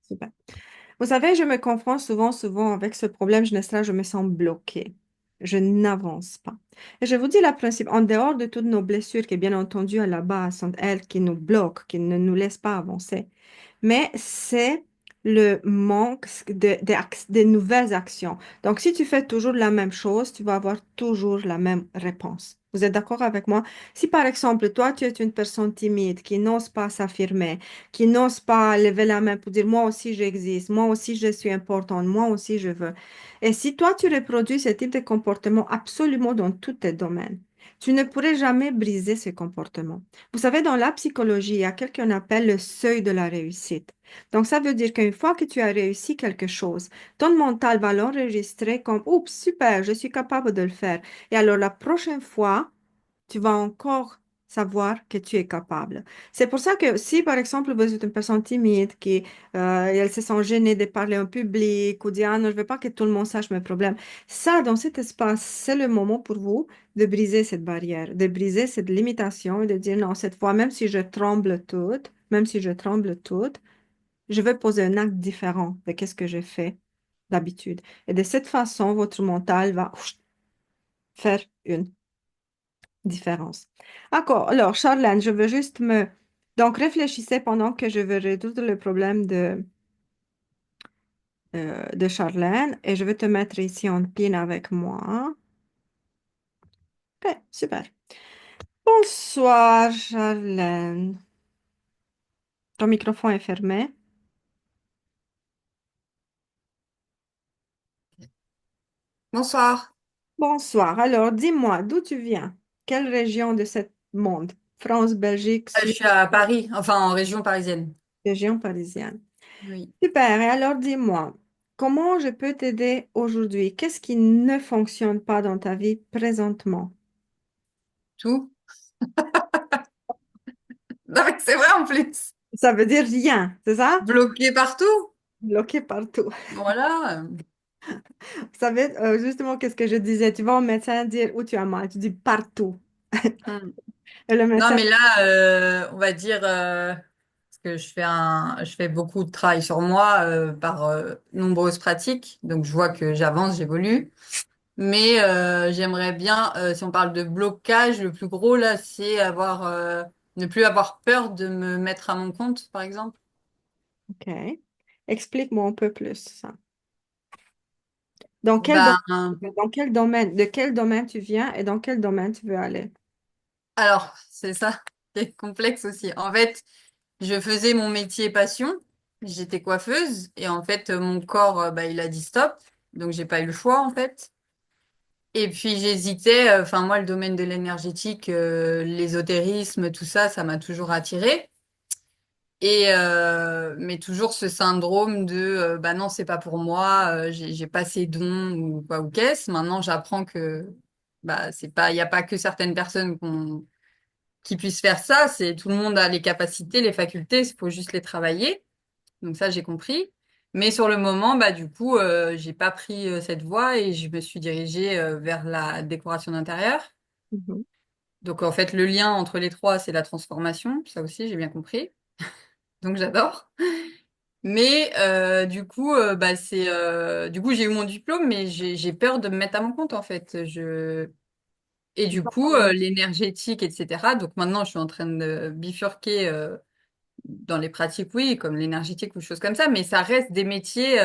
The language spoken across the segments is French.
Super. Vous savez, je me confronte souvent avec ce problème je me sens bloquée. Je n'avance pas. Et je vous dis le principe, en dehors de toutes nos blessures, qui bien entendu à la base sont elles qui nous bloquent, qui ne nous laissent pas avancer, mais c'est le manque de nouvelles actions. Donc, si tu fais toujours la même chose, tu vas avoir toujours la même réponse. Vous êtes d'accord avec moi? Si par exemple, toi, tu es une personne timide qui n'ose pas s'affirmer, qui n'ose pas lever la main pour dire, moi aussi j'existe, moi aussi je suis importante, moi aussi je veux. Et si toi, tu reproduis ce type de comportement absolument dans tous tes domaines, tu ne pourrais jamais briser ce comportement. Vous savez, dans la psychologie, il y a quelque chose qu'on appelle le seuil de la réussite. Donc, ça veut dire qu'une fois que tu as réussi quelque chose, ton mental va l'enregistrer comme, oups, super, je suis capable de le faire. Et alors, la prochaine fois, tu vas encore savoir que tu es capable. C'est pour ça que si, par exemple, vous êtes une personne timide qui, elle se sent gênée de parler en public ou dit, ah non, je veux pas que tout le monde sache mes problèmes. Ça, dans cet espace, c'est le moment pour vous de briser cette barrière, de briser cette limitation et de dire, non, cette fois, même si je tremble toute, même si je tremble toute, je vais poser un acte différent de qu'est-ce que j'ai fait d'habitude. Et de cette façon, votre mental va faire une différence. D'accord. Alors, Charlène, je veux juste me... Donc, réfléchissez pendant que je veux résoudre le problème de Charlène et je vais te mettre ici en pin avec moi. Ok, super. Bonsoir, Charlène. Ton microphone est fermé. Bonsoir. Bonsoir. Alors, dis-moi, d'où tu viens? Quelle région de ce monde? France, Belgique, Je Suisse, suis à Paris, enfin en région parisienne. région parisienne. Oui. Super. Et alors, dis-moi, comment je peux t'aider aujourd'hui? Qu'est-ce qui ne fonctionne pas dans ta vie présentement? Tout. Non, mais c'est vrai en plus. Ça veut dire rien, c'est ça? Bloqué partout. Bloqué partout. Voilà. Vous savez, justement, qu'est-ce que je disais? Tu vas au médecin dire où tu as mal. Tu dis partout. Hmm. Et le Non, médecin, mais là, on va dire, parce que je fais beaucoup de travail sur moi par nombreuses pratiques. Donc, je vois que j'avance, j'évolue. Mais j'aimerais bien, si on parle de blocage, le plus gros là, c'est ne plus avoir peur de me mettre à mon compte, par exemple. OK. Explique-moi un peu plus ça. Ben, Dans quel domaine, de quel domaine tu viens et dans quel domaine tu veux aller? alors, c'est ça qui est complexe aussi. En fait, je faisais mon métier passion, j'étais coiffeuse et en fait, mon corps, bah, il a dit stop, donc j'ai pas eu le choix en fait. Et puis j'hésitais, enfin moi, le domaine de l'énergétique, l'ésotérisme, tout ça, ça m'a toujours attiré. Et mais toujours ce syndrome de bah non, c'est pas pour moi, j'ai pas ces dons ou quoi ou qu'est-ce. Maintenant, j'apprends que bah c'est pas, il y a pas que certaines personnes qui puissent faire ça. C'est tout le monde a les capacités, les facultés, il faut juste les travailler. Donc ça, j'ai compris. Mais sur le moment, bah du coup, j'ai pas pris cette voie et je me suis dirigée vers la décoration d'intérieur. Mhm. Donc en fait, le lien entre les trois, c'est la transformation. Ça aussi, j'ai bien compris. Donc j'adore. Mais bah du coup, j'ai eu mon diplôme, mais j'ai peur de me mettre à mon compte en fait. Et du coup, l'énergétique, etc. Donc maintenant, je suis en train de bifurquer dans les pratiques, oui, comme l'énergétique ou choses comme ça, mais ça reste des métiers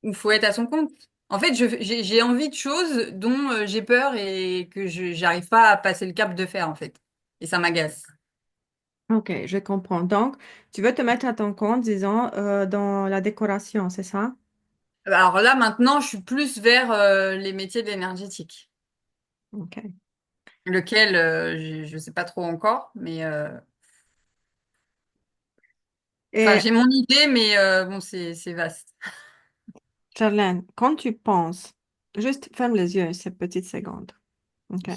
où il faut être à son compte. En fait, j'ai envie de choses dont j'ai peur et que je j'arrive pas à passer le cap de faire, en fait. Et ça m'agace. OK, je comprends. Donc, tu veux te mettre à ton compte, disons, dans la décoration, c'est ça? Alors là, maintenant, je suis plus vers les métiers de l'énergétique. OK. Lequel, je sais pas trop encore, mais enfin, Et j'ai mon idée, mais bon, c'est vaste. Charlène, quand tu penses, juste ferme les yeux ces petites secondes. OK?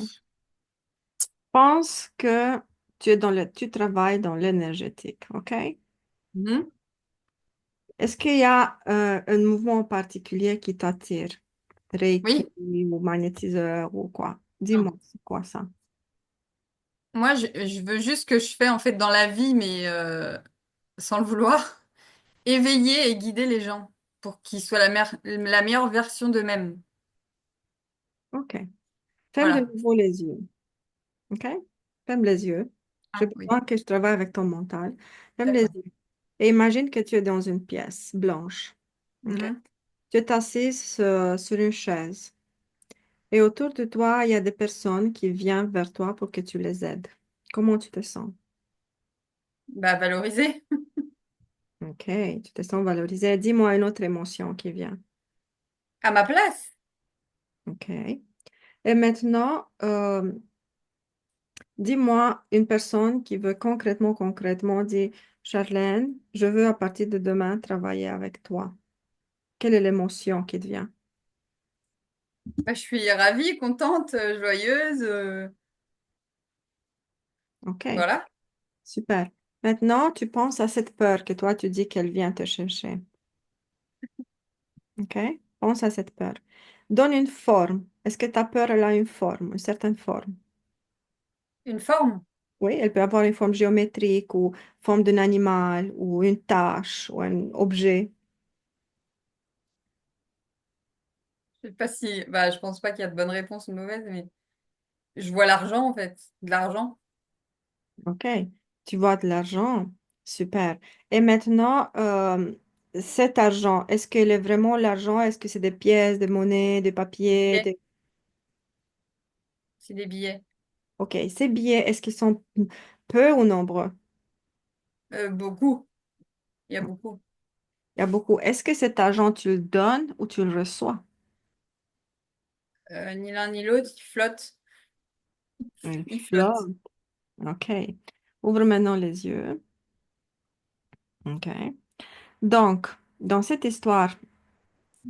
Pense que tu travailles dans l'énergétique. OK? Mhm. Est-ce qu'il y a un mouvement en particulier qui t'attire? Reiki Oui. ou magnétiseur ou quoi? Dis-moi, Non. c'est quoi ça? Moi, je veux juste que je fais en fait dans la vie, mais sans le vouloir. éveiller et guider les gens pour qu'ils soient la meilleure version d'eux-mêmes. OK. Ferme de Voilà. nouveau les yeux. OK? Ferme les yeux. J'ai Ah, oui. besoin que je travaille avec ton mental. Ferme les D'accord. yeux. Et imagine que tu es dans une pièce blanche. OK? Mhm. Tu es assise sur une chaise. Et autour de toi, il y a des personnes qui viennent vers toi pour que tu les aides. Comment tu te sens? Bah, valoriser. OK, tu te sens valorisé. Dis-moi une autre émotion qui vient. À ma place. OK. Et maintenant, dis-moi une personne qui veut concrètement dire, Charlène, je veux à partir de demain travailler avec toi. Quelle est l'émotion qui te vient? Bah, je suis ravie, contente, joyeuse. OK, Voilà. super. Maintenant, tu penses à cette peur que toi, tu dis qu'elle vient te chercher. OK? Pense à cette peur. Donne une forme. Est-ce que ta peur, elle a une forme, une certaine forme? Une forme. Oui, elle peut avoir une forme géométrique ou forme d'un animal ou une tâche ou un objet. Je sais pas si. Bah, je pense pas qu'il y a de bonnes réponses ou de mauvaises, mais je vois l'argent, en fait. De l'argent. OK. Tu vois de l'argent. Super. Et maintenant, cet argent, est-ce qu'il est vraiment l'argent? Est-ce que c'est des pièces, des monnaies, des papiers, Billets. des... C'est des billets. OK. Ces billets, est-ce qu'ils sont peu ou nombreux? Beaucoup. Il y a beaucoup. Il y a beaucoup. Est-ce que cet argent, tu le donnes ou tu le reçois? Ni l'un ni l'autre, il flotte. Un Il flot. flotte. OK. Ouvre maintenant les yeux. OK. Donc, dans cette histoire,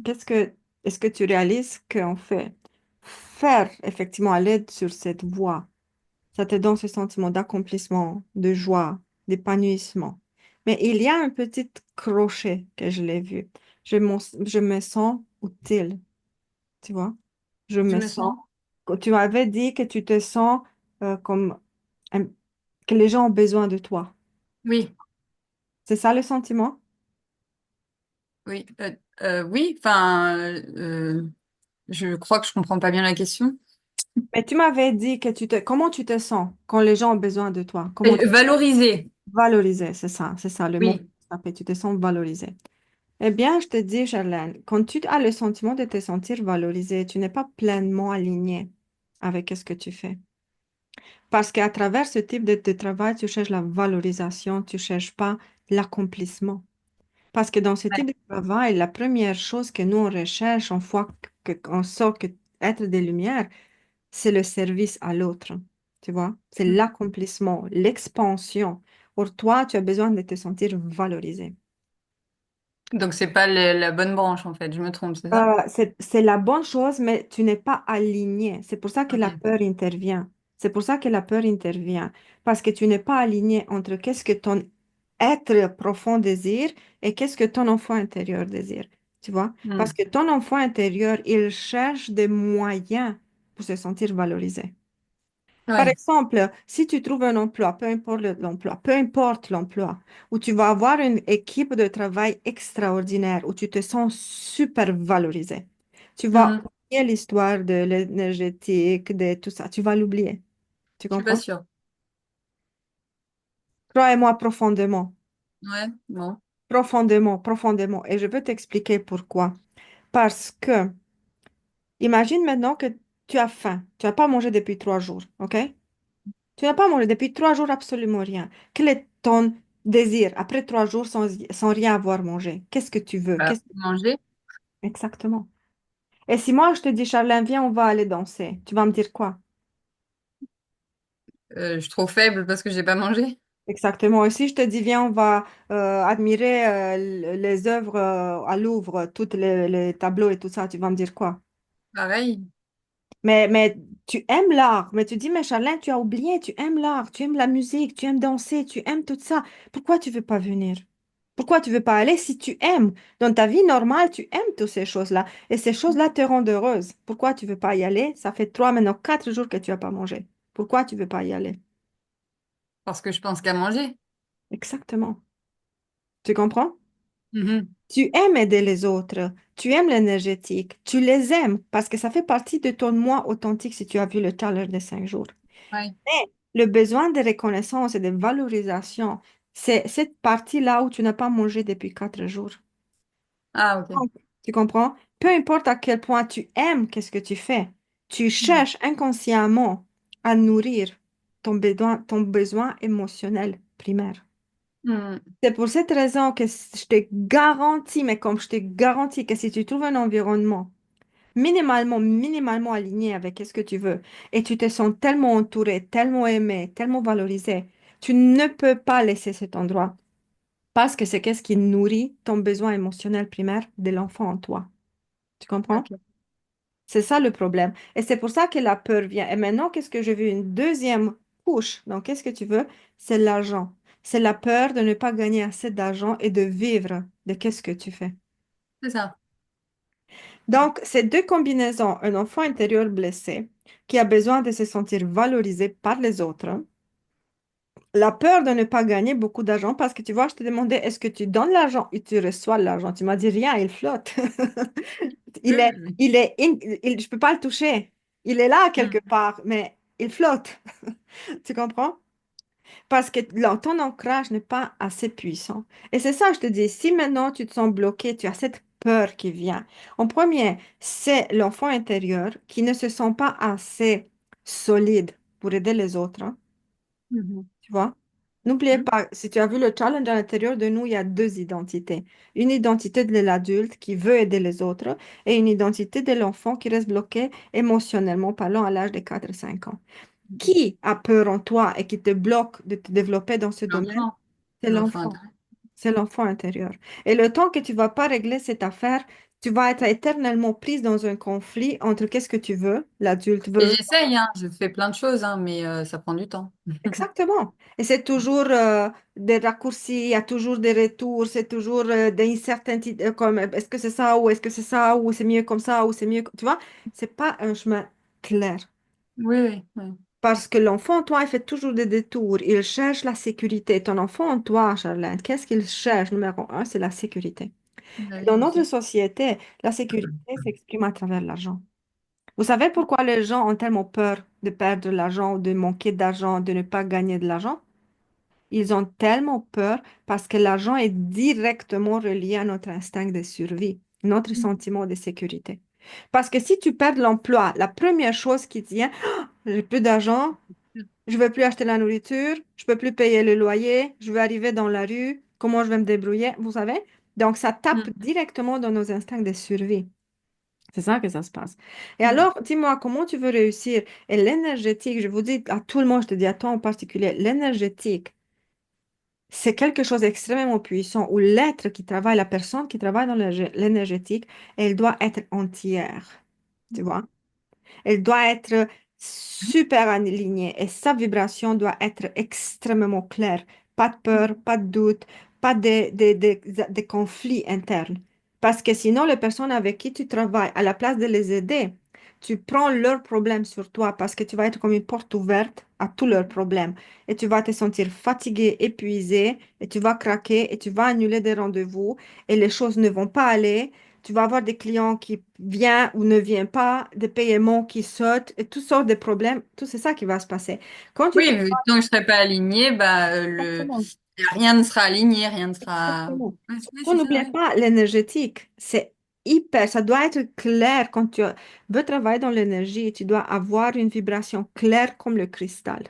qu'est-ce que, est-ce que tu réalises qu'en fait, faire effectivement aller sur cette voie, ça te donne ce sentiment d'accomplissement, de joie, d'épanouissement. Mais il y a un petit crochet que je l'ai vu. Je me sens utile, tu vois. Je Je me me sens, sens. quand tu m'avais dit que tu te sens comme que les gens ont besoin de toi. Oui. C'est ça le sentiment? Oui. Oui. Enfin, je crois que je comprends pas bien la question. Mais tu m'avais dit que comment tu te sens quand les gens ont besoin de toi? Comment tu Valoriser. valoriser, c'est ça le mot. Oui. Tu te sens valorisé. Eh bien, je te dis, Charlène, quand tu as le sentiment de te sentir valorisé, tu n'es pas pleinement aligné avec ce que tu fais. Parce qu'à travers ce type de travail, tu cherches la valorisation, tu cherches pas l'accomplissement. Parce que dans ce Ouais. type de travail, la première chose que nous on recherche, une fois qu'on sort que être des lumières, c'est le service à l'autre. Tu vois? C'est l'accomplissement, l'expansion. Pour toi, tu as besoin de te sentir valorisé. Donc c'est pas la bonne branche en fait. Je me trompe, c'est ça? C'est la bonne chose, mais tu n'es pas aligné. C'est pour ça que la Ok. peur intervient. C'est pour ça que la peur intervient. Parce que tu n'es pas aligné entre qu'est-ce que ton être profond désire et qu'est-ce que ton enfant intérieur désire. Tu vois? Parce Hmm. que ton enfant intérieur, il cherche des moyens pour se sentir valorisé. Par Ouais. exemple, si tu trouves un emploi, peu importe l'emploi, où tu vas avoir une équipe de travail extraordinaire, où tu te sens super valorisé, tu vas Mhm. oublier l'histoire de l'énergétique, de tout ça, tu vas l'oublier. Tu Je suis pas comprends? sûre. Crois-moi profondément, Ouais. Bon. profondément. Et je veux t'expliquer pourquoi. Parce que, imagine maintenant que tu as faim, tu n'as pas mangé depuis 3 jours, OK? Tu n'as pas mangé depuis 3 jours absolument rien. Quel est ton désir après 3 jours sans rien avoir mangé? Qu'est-ce que tu veux? Bah, manger. Exactement. Et si moi je te dis, Charlène, viens, on va aller danser, tu vas me dire quoi? Je suis trop faible parce que j'ai pas mangé. Exactement. Et si je te dis, viens, on va admirer les œuvres à Louvre, tous les tableaux et tout ça, tu vas me dire quoi? Pareil. Mais tu aimes l'art, mais tu dis, mais Charlène, tu as oublié, tu aimes l'art, tu aimes la musique, tu aimes danser, tu aimes tout ça. Pourquoi tu veux pas venir? Pourquoi tu veux pas aller si tu aimes? Dans ta vie normale, tu aimes toutes ces choses-là. Et ces choses-là te rendent heureuse. Pourquoi tu veux pas y aller? Ça fait 4 jours que tu n'as pas mangé. Pourquoi tu veux pas y aller? Parce que je pense qu'à manger. Exactement. Tu comprends? Mhm. Tu aimes aider les autres, tu aimes l'énergétique, tu les aimes parce que ça fait partie de ton moi authentique si tu as vu le challenge des 5 jours. Ouais. Mais le besoin de reconnaissance et de valorisation, c'est cette partie-là où tu n'as pas mangé depuis 4 jours. Ah, ok. Donc, tu comprends? Peu importe à quel point tu aimes qu'est-ce que tu fais, tu Mhm. cherches inconsciemment à nourrir ton besoin émotionnel primaire. Mhm. C'est pour cette raison que je te garantis, mais comme je te garantis que si tu trouves un environnement minimalement aligné avec ce que tu veux et tu te sens tellement entouré, tellement aimé, tellement valorisé, tu ne peux pas laisser cet endroit parce que c'est qu'est-ce qui nourrit ton besoin émotionnel primaire de l'enfant en toi. Tu comprends? Ok. C'est ça le problème. Et c'est pour ça que la peur vient. Et maintenant, qu'est-ce que je veux? Une deuxième couche. Donc, qu'est-ce que tu veux? C'est l'argent. C'est la peur de ne pas gagner assez d'argent et de vivre de qu'est-ce que tu fais. C'est ça. Donc, ces deux combinaisons, un enfant intérieur blessé qui a besoin de se sentir valorisé par les autres, la peur de ne pas gagner beaucoup d'argent parce que tu vois, je te demandais, est-ce que tu donnes l'argent et tu reçois l'argent? Tu m'as dit rien, il flotte. Oui, Il est, oui, oui. je peux pas le toucher. Il est là quelque Mhm. part, mais il flotte. Tu comprends? Parce que ton ancrage n'est pas assez puissant. Et c'est ça, je te dis, si maintenant tu te sens bloqué, tu as cette peur qui vient. En premier, c'est l'enfant intérieur qui ne se sent pas assez solide pour aider les autres, hein, Mhm. tu vois? N'oubliez Mhm. pas, si tu as vu le challenge à l'intérieur de nous, il y a deux identités. Une identité de l'adulte qui veut aider les autres et une identité de l'enfant qui reste bloqué émotionnellement parlant à l'âge de 4 5 ans. Qui a peur en toi et qui te bloque de te développer dans ce domaine? L'enfant. C'est L'enfant. l'enfant. C'est l'enfant intérieur. Et le temps que tu vas pas régler cette affaire, tu vas être éternellement prise dans un conflit entre qu'est-ce que tu veux, l'adulte Et veut. j'essaye, hein. Je fais plein de choses, hein, mais ça prend du temps. Exactement. Et c'est toujours des raccourcis, il y a toujours des retours, c'est toujours des incertitudes comme est-ce que c'est ça ou est-ce que c'est ça ou c'est mieux comme ça ou c'est mieux. Tu vois, c'est pas un chemin clair. Oui, oui, oui. Parce que l'enfant en toi, il fait toujours des détours. Il cherche la sécurité. Ton enfant en toi, Charlène, qu'est-ce qu'il cherche? Numéro un, c'est la sécurité. Bah Et oui, dans je notre sais. société, la sécurité s'exprime à travers l'argent. Vous savez pourquoi les gens ont tellement peur de perdre de l'argent ou de manquer d'argent, de ne pas gagner de l'argent? Ils ont tellement peur parce que l'argent est directement relié à notre instinct de survie, notre sentiment de sécurité. Parce que si tu perds l'emploi, la première chose qui te vient, j'ai plus d'argent, je ne veux plus acheter la nourriture, je peux plus payer le loyer, je vais arriver dans la rue, comment je vais me débrouiller, vous savez? Donc, ça tape Mm. directement dans nos instincts de survie. C'est ça que ça se passe. Et Mm. alors, dis-moi, comment tu veux réussir? Et l'énergétique, je vous dis à tout le monde, je te dis à toi en particulier, l'énergétique, c'est quelque chose d'extrêmement puissant où l'être qui travaille, la personne qui travaille dans l'énergétique, elle doit être entière. Tu vois? Elle doit être super alignée et sa vibration doit être extrêmement claire. Pas de peur, pas de doute, pas de conflits internes. Parce que sinon, les personnes avec qui tu travailles, à la place de les aider, tu prends leurs problèmes sur toi parce que tu vas être comme une porte ouverte à tous leurs problèmes. Et tu vas te sentir fatigué, épuisé, et tu vas craquer, et tu vas annuler des rendez-vous, et les choses ne vont pas aller. Tu vas avoir des clients qui viennent ou ne viennent pas, des paiements qui sautent et toutes sortes de problèmes. Tout c'est ça qui va se passer. Quand tu Oui, mais tant que je serai pas alignée, bah Exactement. rien ne sera aligné, rien ne sera. Exactement. Ouais, oui, Surtout, c'est ça, n'oubliez oui. pas, l'énergétique, c'est hyper, ça doit être clair. Quand tu veux travailler dans l'énergie, tu dois avoir une vibration claire comme le cristal.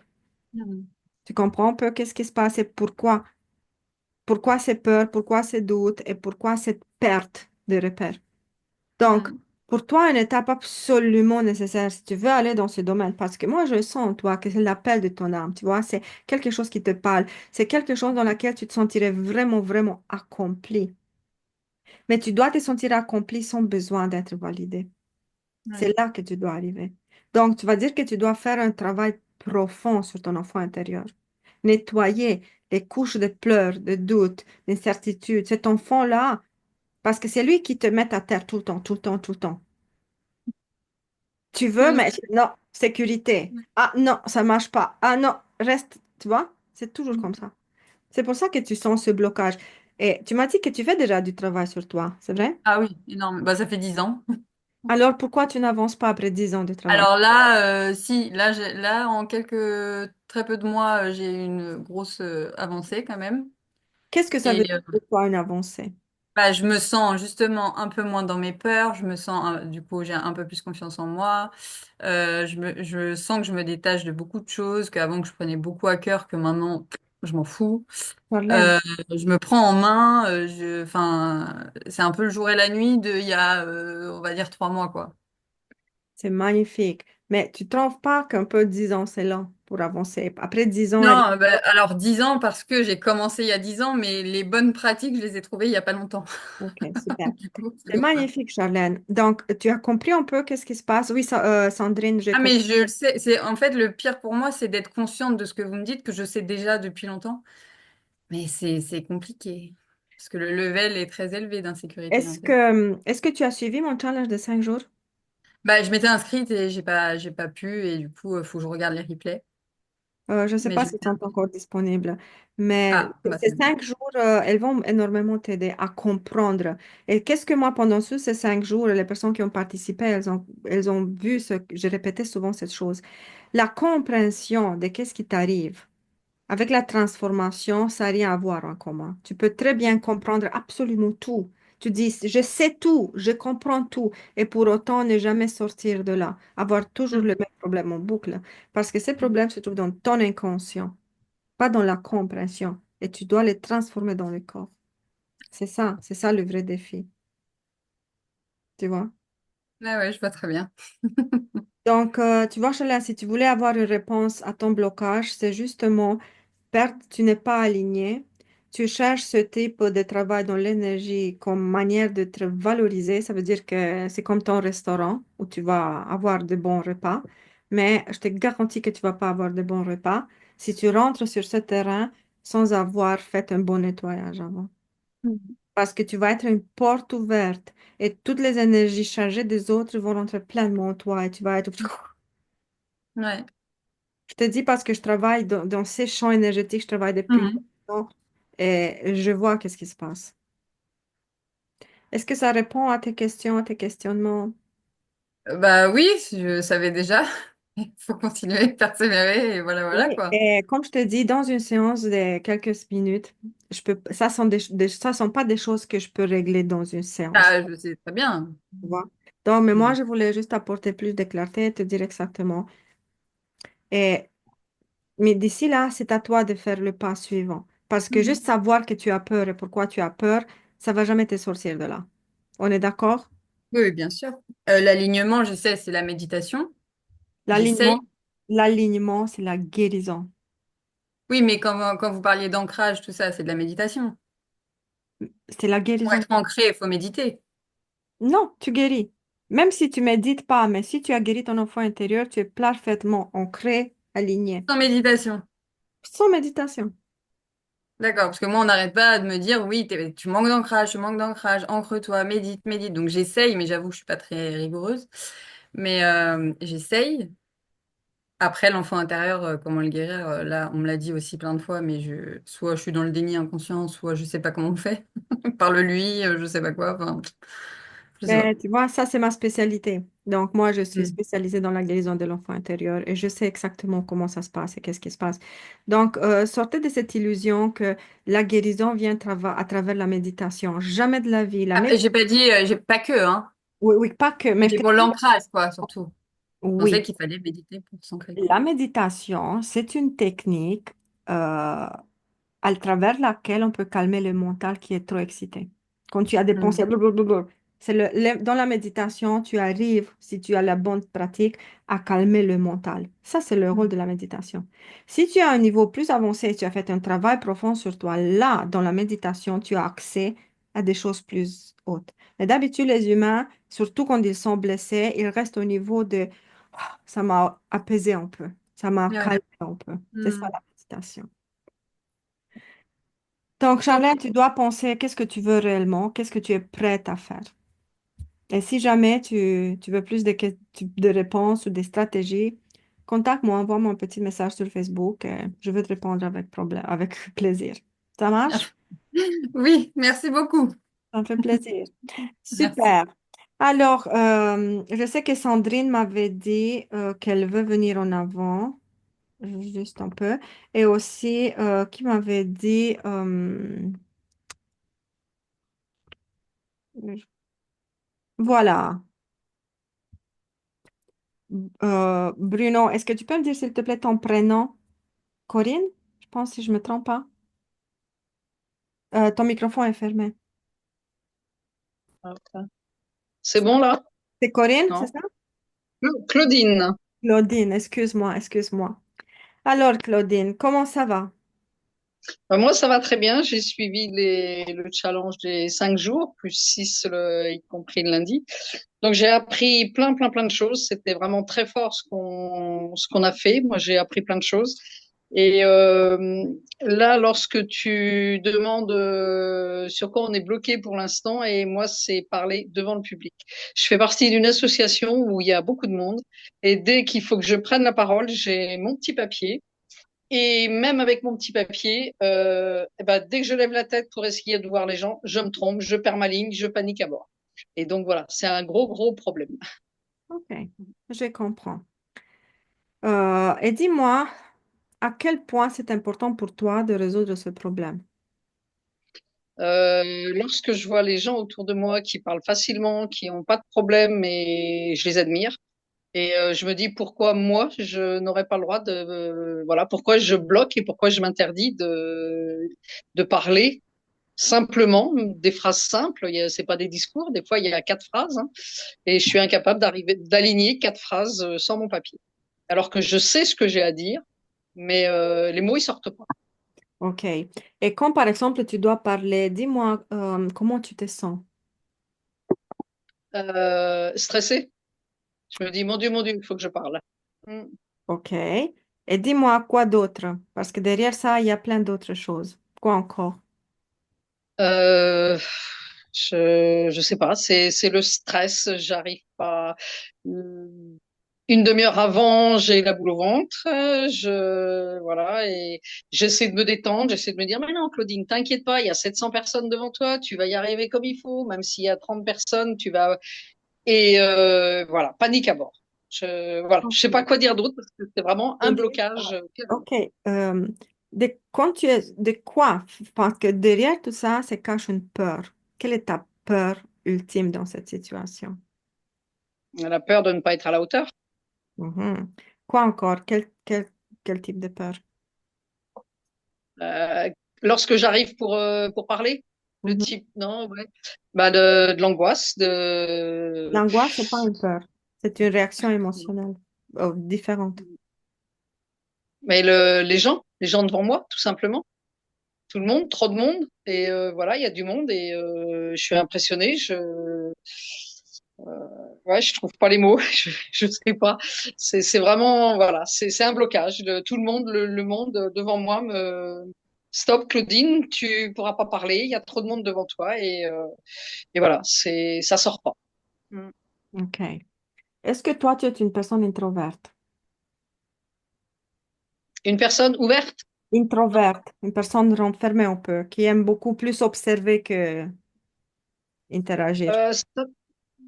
Mm. Tu comprends un peu qu'est-ce qui se passe et pourquoi? Pourquoi ces peurs, pourquoi ces doutes et pourquoi cette perte de repères? Donc, Mm. pour toi, une étape absolument nécessaire si tu veux aller dans ce domaine, parce que moi, je sens en toi que c'est l'appel de ton âme, tu vois, c'est quelque chose qui te parle, c'est quelque chose dans lequel tu te sentirais vraiment, vraiment accompli. Mais tu dois te sentir accompli sans besoin d'être validé. C'est Ouais. là que tu dois arriver. Donc, tu vas dire que tu dois faire un travail profond sur ton enfant intérieur. Nettoyer les couches de pleurs, de doutes, d'incertitudes. Cet enfant-là, parce que c'est lui qui te met à terre tout le temps, tout le temps, tout le temps. Tu veux, Mm. mais non, sécurité. Ah non, ça marche pas. Ah non, reste, tu vois, c'est toujours comme ça. C'est pour ça que tu sens ce blocage. Et tu m'as dit que tu fais déjà du travail sur toi, c'est vrai? Ah oui, énorme. Bah, ça fait 10 ans. Alors pourquoi tu n'avances pas après 10 ans de travail? Alors là, si, là, en très peu de mois, j'ai eu une grosse avancée quand même. Qu'est-ce que ça veut Et dire pour toi une avancée? bah, je me sens justement un peu moins dans mes peurs. Je me sens, du coup, j'ai un peu plus confiance en moi. Je sens que je me détache de beaucoup de choses, qu'avant que je prenais beaucoup à cœur, que maintenant, je m'en fous. Marlène, Euh, je me prends en main. Enfin, c'est un peu le jour et la nuit il y a, on va dire, 3 mois, quoi. c'est magnifique. Mais tu trouves pas qu'un peu 10 ans, c'est lent pour avancer? Après 10 ans, elle... Non, bah, alors 10 ans parce que j'ai commencé il y a 10 ans, mais les bonnes pratiques, je les ai trouvées il y a pas longtemps. Ok, super. Du coup, c'est C'est pour ça. magnifique, Charlène. Donc, tu as compris un peu qu'est-ce qui se passe? Oui, Sandrine, j'ai Ah, compris. mais je le sais, c'est en fait le pire pour moi, c'est d'être consciente de ce que vous me dites, que je sais déjà depuis longtemps. Mais c'est compliqué. Parce que le level est très élevé d'insécurité, en fait. Est-ce que tu as suivi mon challenge de 5 jours? Bah, je m'étais inscrite et j'ai pas pu, et du coup, il faut que je regarde les replays. Je ne sais Mais pas je si vais elles sont bien. encore disponibles, mais Ah, bah ces c'est bien. 5 jours, elles vont énormément t'aider à comprendre. Et qu'est-ce que moi, pendant ces 5 jours, les personnes qui ont participé, elles ont vu ce que j'ai répété souvent cette chose. La compréhension de qu'est-ce qui t'arrive. Avec la transformation, ça n'a rien à voir en commun. Tu peux très bien comprendre absolument tout. Tu dis, je sais tout, je comprends tout, et pour autant ne jamais sortir de là, avoir toujours le même problème en boucle, parce que ces problèmes se trouvent dans ton inconscient, pas dans la compréhension, et tu dois les transformer dans le corps. C'est ça le vrai défi, tu vois. Ah ouais, je vois très bien. Donc, tu vois, Chala, si tu voulais avoir une réponse à ton blocage, c'est justement perte, tu n'es pas aligné. Tu cherches ce type de travail dans l'énergie comme manière de te valoriser. Ça veut dire que c'est comme ton restaurant où tu vas avoir de bons repas. Mais je te garantis que tu vas pas avoir de bons repas si tu rentres sur ce terrain sans avoir fait un bon nettoyage avant. Mhm. Parce que tu vas être une porte ouverte et toutes les énergies chargées des autres vont rentrer pleinement en toi et tu vas être... Ouais. Je te dis parce que je travaille dans ces champs énergétiques, je travaille depuis Mhm. longtemps et je vois qu'est-ce qui se passe. Est-ce que ça répond à tes questions, à tes questionnements? Bah oui, je savais déjà. Il faut continuer, persévérer, et voilà, voilà, Oui, quoi. et comme je te dis, dans une séance de quelques minutes, ça sont ça sont pas des choses que je peux régler dans une séance, Ah, je sais très bien. tu vois. Donc, mais moi, Mhm. je voulais juste apporter plus de clarté et te dire exactement. Et, mais d'ici là, c'est à toi de faire le pas suivant. Parce que Mhm. juste savoir que tu as peur et pourquoi tu as peur, ça va jamais te sortir de là. On est d'accord? Oui, oui, bien sûr. L'alignement, je sais, c'est la méditation. J'essaye. L'alignement, l'alignement, c'est la guérison. Oui, mais quand vous parliez d'ancrage, tout ça, c'est de la méditation. C'est la Pour guérison. être ancré, il faut méditer. Non, tu guéris. Même si tu médites pas, mais si tu as guéri ton enfant intérieur, tu es parfaitement ancré, aligné. Sans méditation. Sans méditation. D'accord, parce que moi, on n'arrête pas de me dire, oui, tu manques d'ancrage, ancre-toi, médite, médite. Donc j'essaye, mais j'avoue que je suis pas très rigoureuse. Mais j'essaye. Après, l'enfant intérieur, comment le guérir, là, on me l'a dit aussi plein de fois, mais soit je suis dans le déni inconscient, soit je sais pas comment on fait. Parle-lui, je sais pas quoi, enfin, je sais pas. Mais tu vois, ça, c'est ma spécialité. Donc, moi, je suis Mm. spécialisée dans la guérison de l'enfant intérieur et je sais exactement comment ça se passe et qu'est-ce qui se passe. Donc, sortez de cette illusion que la guérison vient à travers la méditation. Jamais de la vie. Après, j'ai pas dit, j'ai pas que, hein. Oui, oui, pas que, J'ai mais je dit te pour dis, l'ancrage, quoi, surtout. Je pensais oui. qu'il fallait méditer pour s'ancrer. La méditation, c'est une technique euh, à travers laquelle on peut calmer le mental qui est trop excité. Quand tu as des Mm. pensées, blablabla, dans la méditation, tu arrives, si tu as la bonne pratique, à calmer le mental. Ça, c'est le rôle Mm. de la méditation. Si tu as un niveau plus avancé, tu as fait un travail profond sur toi, là, dans la méditation, tu as accès à des choses plus hautes. Mais d'habitude, les humains, surtout quand ils sont blessés, ils restent au niveau de ça m'a apaisé un peu. Ça m'a Ouais. calmé un peu. C'est ça Mm. la méditation. Donc, Ok. Charlène, tu dois penser qu'est-ce que tu veux réellement, qu'est-ce que tu es prête à faire. Et si jamais tu veux plus de réponses ou des stratégies, contacte-moi, envoie-moi un petit message sur Facebook. Je vais te répondre avec plaisir. Ça marche? Oui, merci beaucoup. Ça me fait plaisir. Merci. Super. Alors, je sais que Sandrine m'avait dit qu'elle veut venir en avant, juste un peu. Et aussi, qui m'avait dit, voilà, Bruno, est-ce que tu peux me dire, s'il te plaît, ton prénom? Corinne? Je pense si je me trompe pas. Ton microphone est fermé. Enfin, c'est bon là? C'est Corinne, c'est Non? ça? Claudine. Claudine, excuse-moi, excuse-moi. Alors, Claudine, comment ça va? Moi, ça va très bien. J'ai suivi le challenge des 5 jours, plus 6, y compris le lundi. Donc, j'ai appris plein de choses. C'était vraiment très fort ce qu'on a fait. Moi, j'ai appris plein de choses. Et là, lorsque tu demandes sur quoi on est bloqué pour l'instant, et moi, c'est parler devant le public. Je fais partie d'une association où il y a beaucoup de monde. Et dès qu'il faut que je prenne la parole, j'ai mon petit papier. Et même avec mon petit papier, eh ben, dès que je lève la tête pour essayer de voir les gens, je me trompe, je perds ma ligne, je panique à bord. Et donc voilà, c'est un gros problème. Ok, je comprends. Et dis-moi, à quel point c'est important pour toi de résoudre ce problème? Lorsque je vois les gens autour de moi qui parlent facilement, qui n'ont pas de problème, et je les admire. Et je me dis pourquoi moi je n'aurais pas le droit de voilà pourquoi je bloque et pourquoi je m'interdis de parler simplement des phrases simples. C'est pas des discours. Des fois il y a 4 phrases, hein, et je suis incapable d'aligner 4 phrases sans mon papier. Alors que je sais ce que j'ai à dire, mais les mots ils sortent pas. Ok. Et quand par exemple tu dois parler, dis-moi comment tu te sens? Stressé. Je me dis mon Dieu, il faut que je parle. Mm. Ok. Et dis-moi quoi d'autre? Parce que derrière ça, il y a plein d'autres choses. Quoi encore? Euh, je sais pas, c'est le stress, j'arrive pas. Une demi-heure avant, j'ai la boule au ventre, voilà, et j'essaie de me détendre, j'essaie de me dire mais non Claudine, t'inquiète pas, il y a 700 personnes devant toi, tu vas y arriver comme il faut, même s'il y a 30 personnes, tu vas et voilà, panique à bord. Voilà, je sais pas Ok. quoi dire d'autre parce que c'est vraiment un Et dis- blocage. Ok. Quand tu es, de quoi? Parce que derrière tout ça, se cache une peur. Quelle est ta peur ultime dans cette situation? La peur de ne pas être à la hauteur. Mhm. Quoi encore? Quel type de peur? Euh, Lorsque j'arrive pour parler, le Mhm. type, non, ouais, bah de l'angoisse, L'angoisse, c'est pas une peur. C'est une réaction émotionnelle différente. mais les gens devant moi, tout simplement, tout le monde, trop de monde, et voilà, il y a du monde et je suis impressionnée, ouais, je trouve pas les mots, je sais pas, c'est vraiment, voilà, c'est un blocage. Tout le monde, le monde devant moi me stop, Claudine, tu pourras pas parler, il y a trop de monde devant toi et voilà, ça sort pas. Mm. Ok. Est-ce que toi, tu es une personne introverte? Une personne ouverte, Introverte, une personne renfermée un peu, qui aime beaucoup plus observer que interagir. euh, ça,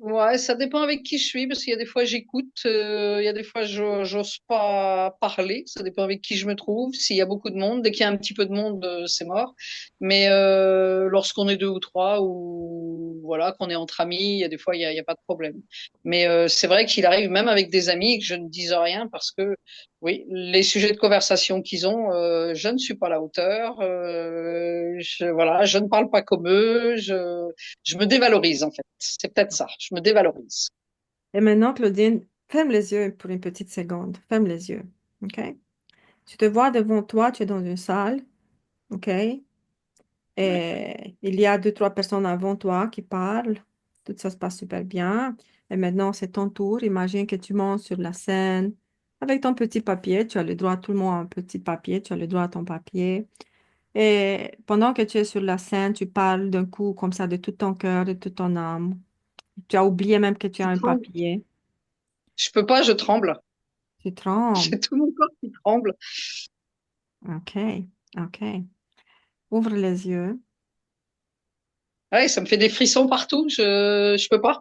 ouais, ça dépend avec qui je suis, parce qu'il y a des fois j'écoute, il y a des fois j'ose pas parler, ça dépend avec qui je me trouve. S'il y a beaucoup de monde, dès qu'il y a un petit peu de monde, c'est mort. Mais lorsqu'on est deux ou trois, ou voilà, qu'on est entre amis, il y a des fois il y a pas de problème. Mais c'est vrai qu'il arrive même avec des amis que je ne dise rien parce que oui, les sujets de conversation qu'ils ont, je ne suis pas à la hauteur. Voilà, je ne parle pas comme eux. Je me dévalorise en fait. C'est peut-être ça. Je me dévalorise. Et maintenant, Claudine, ferme les yeux pour une petite seconde. Ferme les yeux. OK? Tu te vois devant toi, tu es dans une salle. OK? Ouais. Et il y a deux, trois personnes avant toi qui parlent. Tout ça se passe super bien. Et maintenant, c'est ton tour. Imagine que tu montes sur la scène avec ton petit papier. Tu as le droit, tout le monde a un petit papier. Tu as le droit à ton papier. Et pendant que tu es sur la scène, tu parles d'un coup comme ça de tout ton cœur, de toute ton âme. Tu as oublié même que tu as Je un tremble. papier. Je peux pas, je tremble. Tu trembles. J'ai tout mon corps qui tremble. OK. OK. Ouvre les yeux. Ouais, ça me fait des frissons partout. Je peux pas.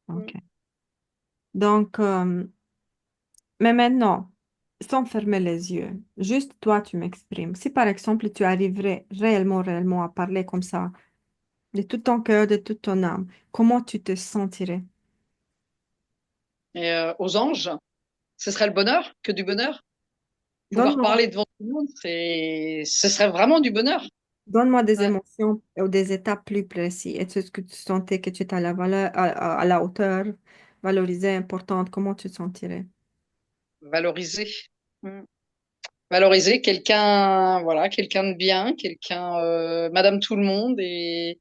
Ok. Donc, mais maintenant, sans fermer les yeux, juste toi, tu m'exprimes. Si par exemple, tu arriverais réellement, réellement à parler comme ça, de tout ton cœur, de toute ton âme, comment tu te sentirais? Et aux anges, ce serait le bonheur, que du bonheur. Pouvoir Donne-moi, parler devant tout le monde, ce serait vraiment du bonheur. donne-moi des Ouais. émotions ou des états plus précis. Est-ce que tu sentais que tu étais à la valeur, à la hauteur, valorisée, importante? Comment tu te sentirais? Valoriser. Mm. Valoriser quelqu'un, voilà, quelqu'un de bien, quelqu'un, Madame Tout le Monde et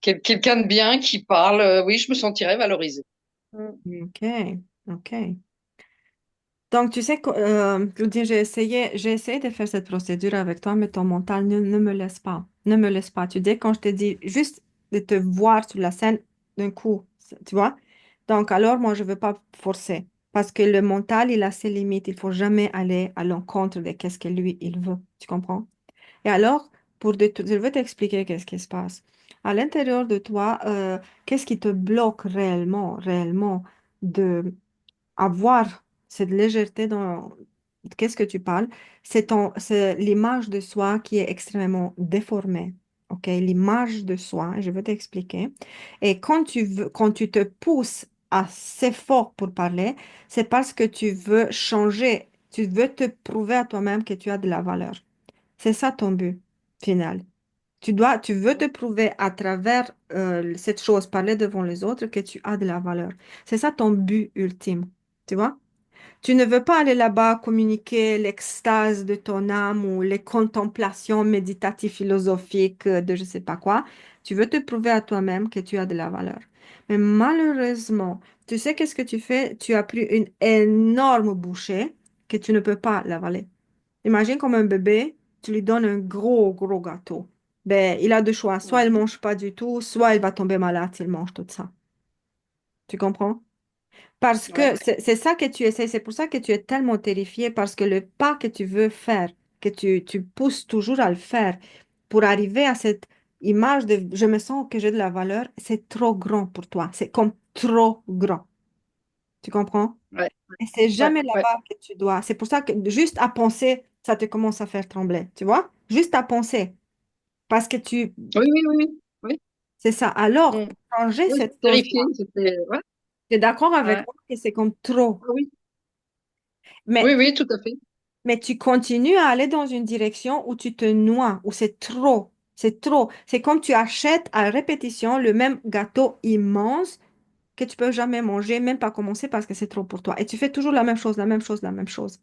quelqu'un de bien qui parle. Oui, je me sentirais valorisée. Mm. Ok, ok. Donc, tu sais, Claudine, j'ai essayé de faire cette procédure avec toi, mais ton mental ne me laisse pas. Ne me laisse pas. Tu dis, quand je te dis juste de te voir sur la scène d'un coup, tu vois? Donc, alors, moi, je ne veux pas forcer. Parce que le mental, il a ses limites. Il faut jamais aller à l'encontre de qu'est-ce que lui, il veut. Tu comprends? Et alors, je veux t'expliquer qu'est-ce qui se passe. À l'intérieur de toi, qu'est-ce qui te bloque réellement, réellement de avoir cette légèreté dans qu'est-ce que tu parles, c'est l'image de soi qui est extrêmement déformée. OK? L'image de soi, je vais t'expliquer. Et quand tu te pousses assez fort pour parler, c'est parce que tu veux changer, tu veux te prouver à toi-même que tu as de la valeur. C'est ça ton but final. Tu veux te prouver à travers cette chose, parler devant les autres, que tu as de la valeur. C'est ça ton but ultime. Tu vois? Tu ne veux pas aller là-bas communiquer l'extase de ton âme ou les contemplations méditatives philosophiques de je sais pas quoi. Tu veux te prouver à toi-même que tu as de la valeur. Mais malheureusement, tu sais qu'est-ce que tu fais? Tu as pris une énorme bouchée que tu ne peux pas l'avaler. Imagine comme un bébé, tu lui donnes un gros, gros gâteau. Ben, il a deux choix. Soit il mange pas du tout, soit il va tomber malade s'il mange tout ça. Tu comprends? Parce que Ouais, c'est ça que tu essaies, c'est pour ça que tu es tellement terrifié, parce que le pas que tu veux faire, que tu pousses toujours à le faire pour arriver à cette image de je me sens que j'ai de la valeur, c'est trop grand pour toi. C'est comme trop grand. Tu comprends? ouais, Et c'est ouais, jamais ouais. là-bas que tu dois. C'est pour ça que juste à penser, ça te commence à faire trembler. Tu vois? Juste à penser. Parce que Oui, oui, oui, oui. Oui, c'est ça. Alors, mm. pour changer Oui, cette j'étais terrifiée. chose-là, C'était, ouais, tu es d'accord avec ouais. moi que c'est comme trop. Oui, Mais oui, oui, tout à fait. Mais tu continues à aller dans une direction où tu te noies, où c'est trop. C'est trop. C'est comme tu achètes à répétition le même gâteau immense que tu peux jamais manger, même pas commencer parce que c'est trop pour toi. Et tu fais toujours la même chose, la même chose, la même chose.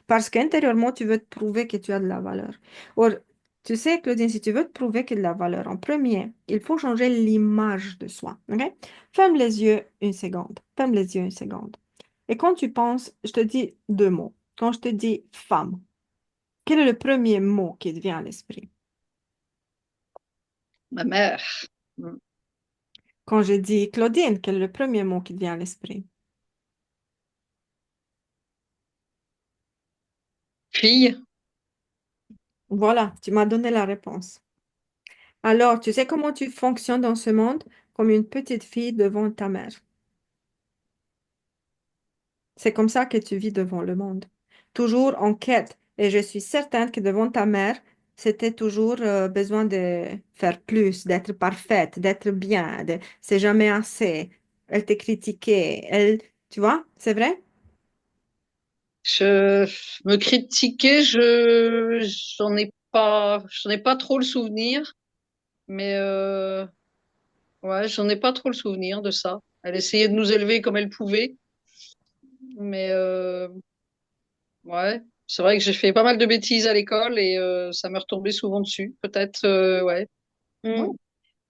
Parce qu'intérieurement, tu veux te prouver que tu as de la valeur. Or, tu sais, Claudine, si tu veux te prouver qu'il y a de la valeur, en premier, il faut changer l'image de soi. OK? Ferme les yeux une seconde. Ferme les yeux une seconde. Et quand tu penses, je te dis deux mots. Quand je te dis femme, quel est le premier mot qui te vient à l'esprit? Ma mère. Mm. Quand je dis Claudine, quel est le premier mot qui te vient à l'esprit? Fille. Voilà, tu m'as donné la réponse. Alors, tu sais comment tu fonctionnes dans ce monde? Comme une petite fille devant ta mère. C'est comme ça que tu vis devant le monde. Toujours en quête. Et je suis certaine que devant ta mère, c'était toujours besoin de faire plus, d'être parfaite, d'être bien, c'est jamais assez. Elle te critiquait, tu vois, c'est vrai? Je me critiquais, j'en ai pas trop le souvenir, mais ouais, j'en ai pas trop le souvenir de ça. Elle essayait de nous élever comme elle pouvait, mais ouais, c'est vrai que j'ai fait pas mal de bêtises à l'école et ça m'est retombé souvent dessus. Peut-être, ouais. Mm.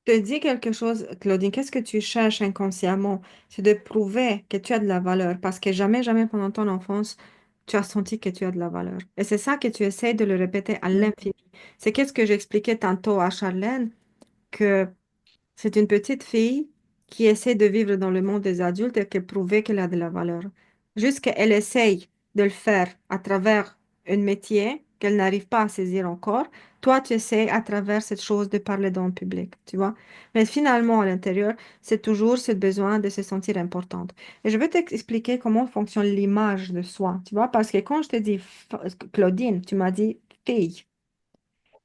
Te dis quelque chose, Claudine, qu'est-ce que tu cherches inconsciemment? C'est de prouver que tu as de la valeur parce que jamais, jamais pendant ton enfance, tu as senti que tu as de la valeur. Et c'est ça que tu essaies de le répéter à l'infini. C'est qu'est-ce que j'expliquais tantôt à Charlène, que c'est une petite fille qui essaie de vivre dans le monde des adultes et qui prouver qu'elle a de la valeur. Juste qu'elle essaye de le faire à travers un métier qu'elle n'arrive pas à saisir encore, toi, tu essaies à travers cette chose de parler dans le public, tu vois. Mais finalement, à l'intérieur, c'est toujours ce besoin de se sentir importante. Et je vais t'expliquer comment fonctionne l'image de soi, tu vois, parce que quand je te dis Claudine, tu m'as dit fille.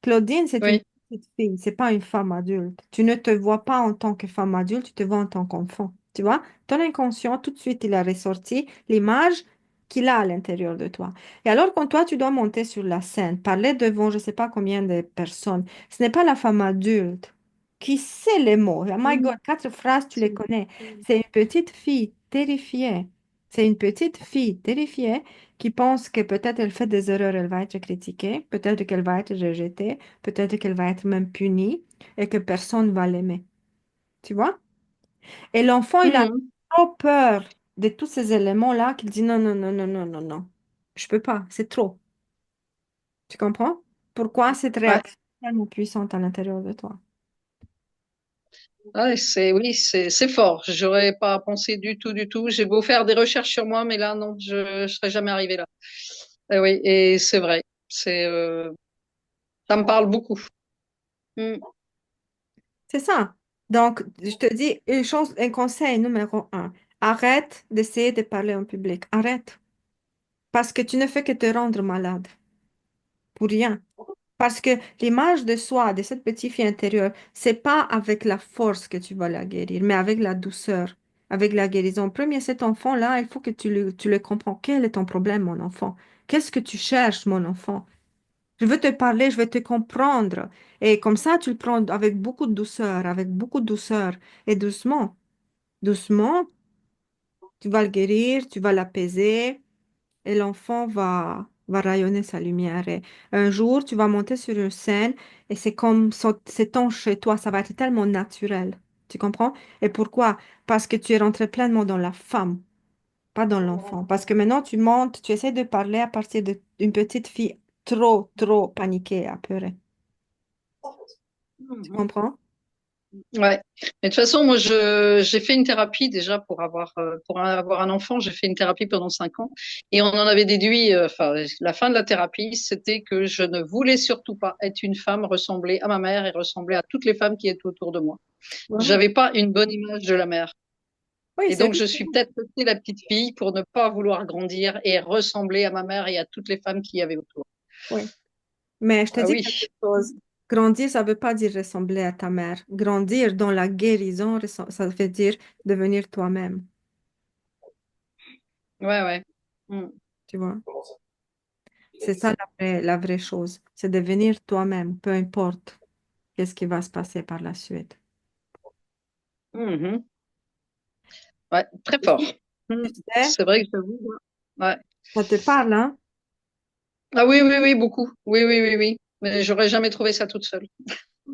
Claudine, c'est une Oui. petite fille, c'est pas une femme adulte. Tu ne te vois pas en tant que femme adulte, tu te vois en tant qu'enfant. Tu vois, ton inconscient, tout de suite, il a ressorti l'image qu'il a à l'intérieur de toi. Et alors, quand toi, tu dois monter sur la scène, parler devant je ne sais pas combien de personnes, ce n'est pas la femme adulte qui sait les mots. Oh my God, Mhm. 4 phrases, tu les connais. C'est une petite fille terrifiée. C'est une petite fille terrifiée qui pense que peut-être elle fait des erreurs, elle va être critiquée, peut-être qu'elle va être rejetée, peut-être qu'elle va être même punie et que personne va l'aimer. Tu vois? Et l'enfant, il a Mhm. trop peur de tous ces éléments-là qu'il dit non, non, non, non, non, non, non. Je peux pas, c'est trop. Tu comprends? Pourquoi cette Ouais. réaction est tellement puissante à l'intérieur de toi? Ouais, oui, c'est fort. J'aurais pas pensé du tout, du tout. J'ai beau faire des recherches sur moi, mais là, non, je serais jamais arrivée là. Oui, et c'est vrai. C'est, ça me parle beaucoup. Mm. C'est ça. Donc, je te dis une chose, un conseil numéro 1. Arrête d'essayer de parler en public. Arrête. Parce que tu ne fais que te rendre malade. Pour rien. Parce que l'image de soi, de cette petite fille intérieure, c'est pas avec la force que tu vas la guérir, mais avec la douceur, avec la guérison. Premier, cet enfant-là, il faut que tu le comprends. Quel est ton problème, mon enfant? Qu'est-ce que tu cherches, mon enfant? Je veux te parler, je veux te comprendre. Et comme ça, tu le prends avec beaucoup de douceur, avec beaucoup de douceur. Et doucement, doucement, tu vas le guérir, tu vas l'apaiser et l'enfant va rayonner sa lumière. Et un jour, tu vas monter sur une scène et c'est comme c'est ton chez toi, ça va être tellement naturel. Tu comprends? Et pourquoi? Parce que tu es rentré pleinement dans la femme, pas dans l'enfant. Parce que maintenant, tu montes, tu essaies de parler à partir d'une petite fille trop, trop paniquée, apeurée. Tu Mhm. comprends? Ouais. Mais de toute façon, moi, j'ai fait une thérapie déjà pour avoir un enfant. J'ai fait une thérapie pendant 5 ans et on en avait déduit, enfin, la fin de la thérapie, c'était que je ne voulais surtout pas être une femme, ressembler à ma mère et ressembler à toutes les femmes qui étaient autour de moi. Voilà. J'avais pas une bonne image de la mère. Oui, Et c'est donc, je suis peut-être restée la petite fille pour ne pas vouloir grandir et ressembler à ma mère et à toutes les femmes qui y avait autour. oui. Mais je te Ah dis quelque oui. chose. Grandir, ça ne veut pas dire ressembler à ta mère. Grandir dans la guérison, ça veut dire devenir toi-même. Ouais, ouais. Mm. Tu vois? C'est ça la vraie chose. C'est devenir toi-même, peu importe qu'est-ce qui va se passer par la suite. Mhm. Ouais, très Et fort. si, Mm. tu sais, C'est vrai que j'avoue. Ouais. ça te parle, hein? Ah oui, oui, oui, beaucoup. Oui, oui, oui, oui. Mais j'aurais jamais trouvé ça toute seule.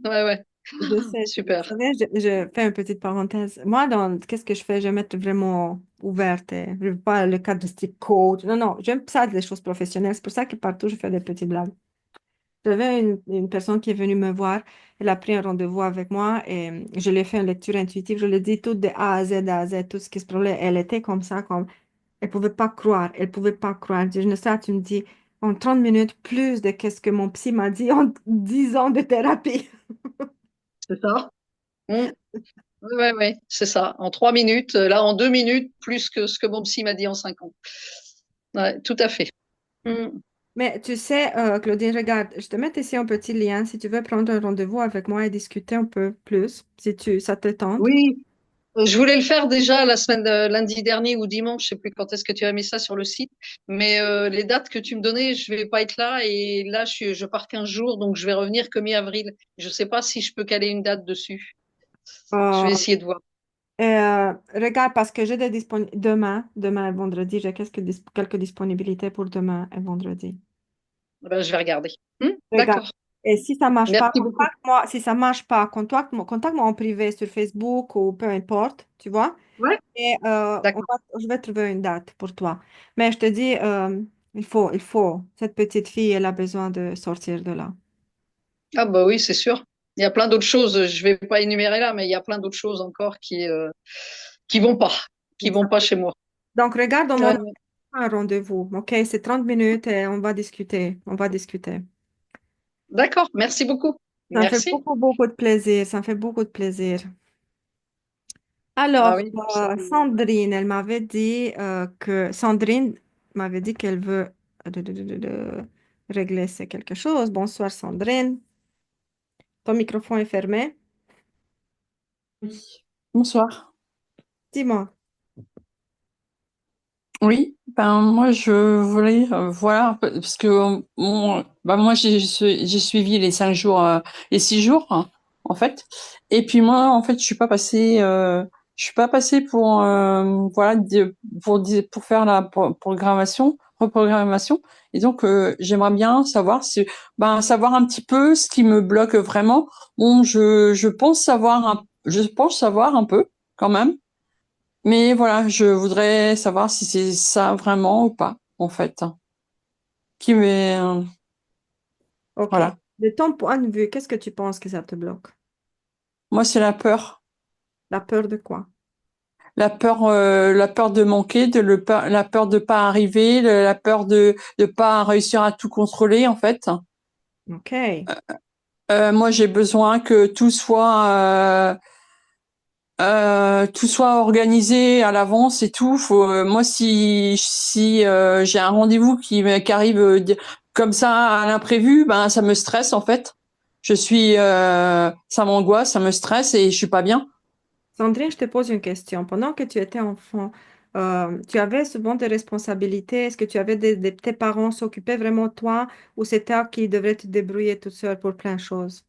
Ouais, ouais. Je sais. Vous Super. savez, je fais une petite parenthèse. Moi, qu'est-ce que je fais? J'aime être vraiment ouverte. Je ne veux pas le cadre de style coach. Non, non, j'aime ça, des choses professionnelles. C'est pour ça que partout, je fais des petites blagues. J'avais une personne qui est venue me voir. Elle a pris un rendez-vous avec moi et je lui ai fait une lecture intuitive. Je lui ai dit tout de A à Z, tout ce qui se problème. Elle était comme ça, comme elle pouvait pas croire. Elle pouvait pas croire. Je ne sais, tu me dis en 30 minutes plus de qu'est-ce que mon psy m'a dit en 10 ans de thérapie. C'est ça? Mm. Ouais, ouais, ouais. C'est ça. En 3 minutes, là, en 2 minutes, plus que ce que mon psy m'a dit en 5 ans. Ouais, tout à fait. Mm. Mais tu sais, Claudine, regarde, je te mets ici un petit lien si tu veux prendre un rendez-vous avec moi et discuter un peu plus, si ça te tente. Oui, je voulais le faire déjà la semaine de lundi dernier ou dimanche, je sais plus quand est-ce que tu as mis ça sur le site, mais les dates que tu me donnais, je vais pas être là et là je pars 15 jours donc je vais revenir que mi-avril. Je sais pas si je peux caler une date dessus. Je vais Euh, essayer de voir. regarde, parce que j'ai des disponibilités demain et vendredi, j'ai quelques disponibilités pour demain et vendredi. Ben, je vais regarder. Regarde. D'accord. Et si ça marche pas, Merci beaucoup. contacte-moi. Si ça marche pas, contacte-moi en privé sur Facebook ou peu importe, tu vois. Ouais, Et d'accord. je vais trouver une date pour toi. Mais je te dis, il faut. Cette petite fille, elle a besoin de sortir de là. Ah bah oui, c'est sûr. Il y a plein d'autres choses, je vais pas énumérer là, mais il y a plein d'autres choses encore qui vont pas, qui vont pas chez moi. Donc, regarde dans mon Ouais. Un rendez-vous. OK, c'est 30 minutes et on va discuter. On va discuter. D'accord, merci beaucoup. Ça me fait Merci. beaucoup, beaucoup de plaisir. Ça me fait beaucoup de plaisir. Ah Alors, oui, ça me- Sandrine, elle m'avait dit que Sandrine m'avait dit qu'elle veut régler c'est quelque chose. Bonsoir, Sandrine. Ton microphone est fermé. Oui. Bonsoir. Dis-moi. Oui, ben moi je voulais voilà un peu, parce que moi j'ai suivi les 5 jours, les 6 jours en fait, et puis moi en fait je suis pas passée pour voilà pour faire la reprogrammation, et donc j'aimerais bien savoir si savoir un petit peu ce qui me bloque vraiment. Bon, je pense savoir un peu quand même. Mais voilà, je voudrais savoir si c'est ça vraiment ou pas, en fait. Qui m'est, OK. voilà. De ton point de vue, qu'est-ce que tu penses que ça te bloque? Moi, c'est la peur. La peur de quoi? La peur de manquer, la peur de pas arriver, la peur de pas réussir à tout contrôler, en fait. OK. Moi, j'ai besoin que tout soit organisé à l'avance et tout. Moi, si j'ai un rendez-vous qui arrive comme ça à l'imprévu, ben ça me stresse en fait. Ça m'angoisse, ça me stresse et je suis pas bien. Sandrine, je te pose une question. Pendant que tu étais enfant, tu avais souvent des responsabilités. Est-ce que tu avais tes parents s'occupaient vraiment de toi ou c'est toi qui devrais te débrouiller toute seule pour plein de choses?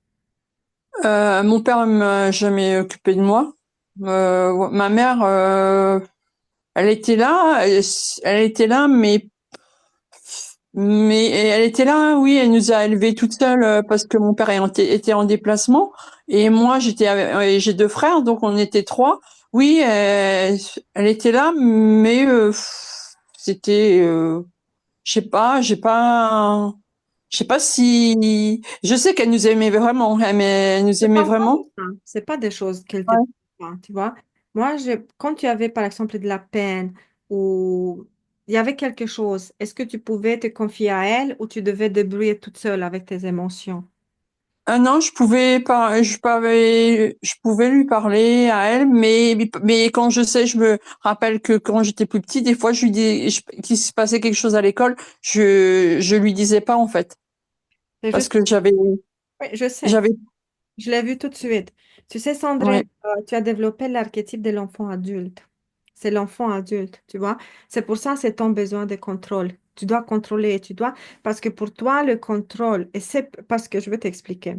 Mon père m'a jamais occupé de moi. Ma mère, elle était là, mais elle était là, oui, elle nous a élevés toute seule parce que mon père était en déplacement et moi j'ai 2 frères, donc on était 3. Oui, elle était là, mais c'était, je sais pas si, je sais qu'elle nous aimait vraiment, elle nous Je aimait parle pas de vraiment. ça. C'est pas des choses qu'elle te Ouais. pas, tu vois. Moi, quand tu avais par exemple de la peine ou il y avait quelque chose, est-ce que tu pouvais te confier à elle ou tu devais te débrouiller toute seule avec tes émotions? Ah non, je pouvais lui parler à elle, mais quand je me rappelle que quand j'étais plus petite, des fois, qu'il se passait quelque chose à l'école, je lui disais pas, en fait. C'est Parce juste, que oui, je sais. j'avais, Je l'ai vu tout de suite. Tu sais, Sandrine, ouais. tu as développé l'archétype de l'enfant adulte. C'est l'enfant adulte, tu vois. C'est pour ça, c'est ton besoin de contrôle. Tu dois contrôler, parce que pour toi, le contrôle, et c'est parce que je vais t'expliquer.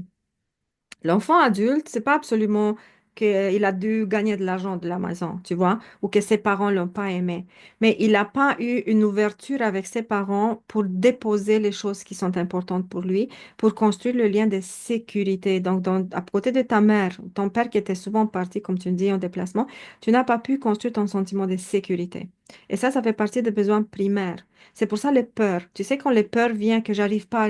L'enfant adulte, c'est pas absolument qu'il a dû gagner de l'argent de la maison, tu vois, ou que ses parents l'ont pas aimé. Mais il n'a pas eu une ouverture avec ses parents pour déposer les choses qui sont importantes pour lui, pour construire le lien de sécurité. Donc, à côté de ta mère, ton père qui était souvent parti, comme tu dis, en déplacement, tu n'as pas pu construire ton sentiment de sécurité. Et ça fait partie des besoins primaires. C'est pour ça les peurs. Tu sais, quand les peurs viennent, que j'arrive pas,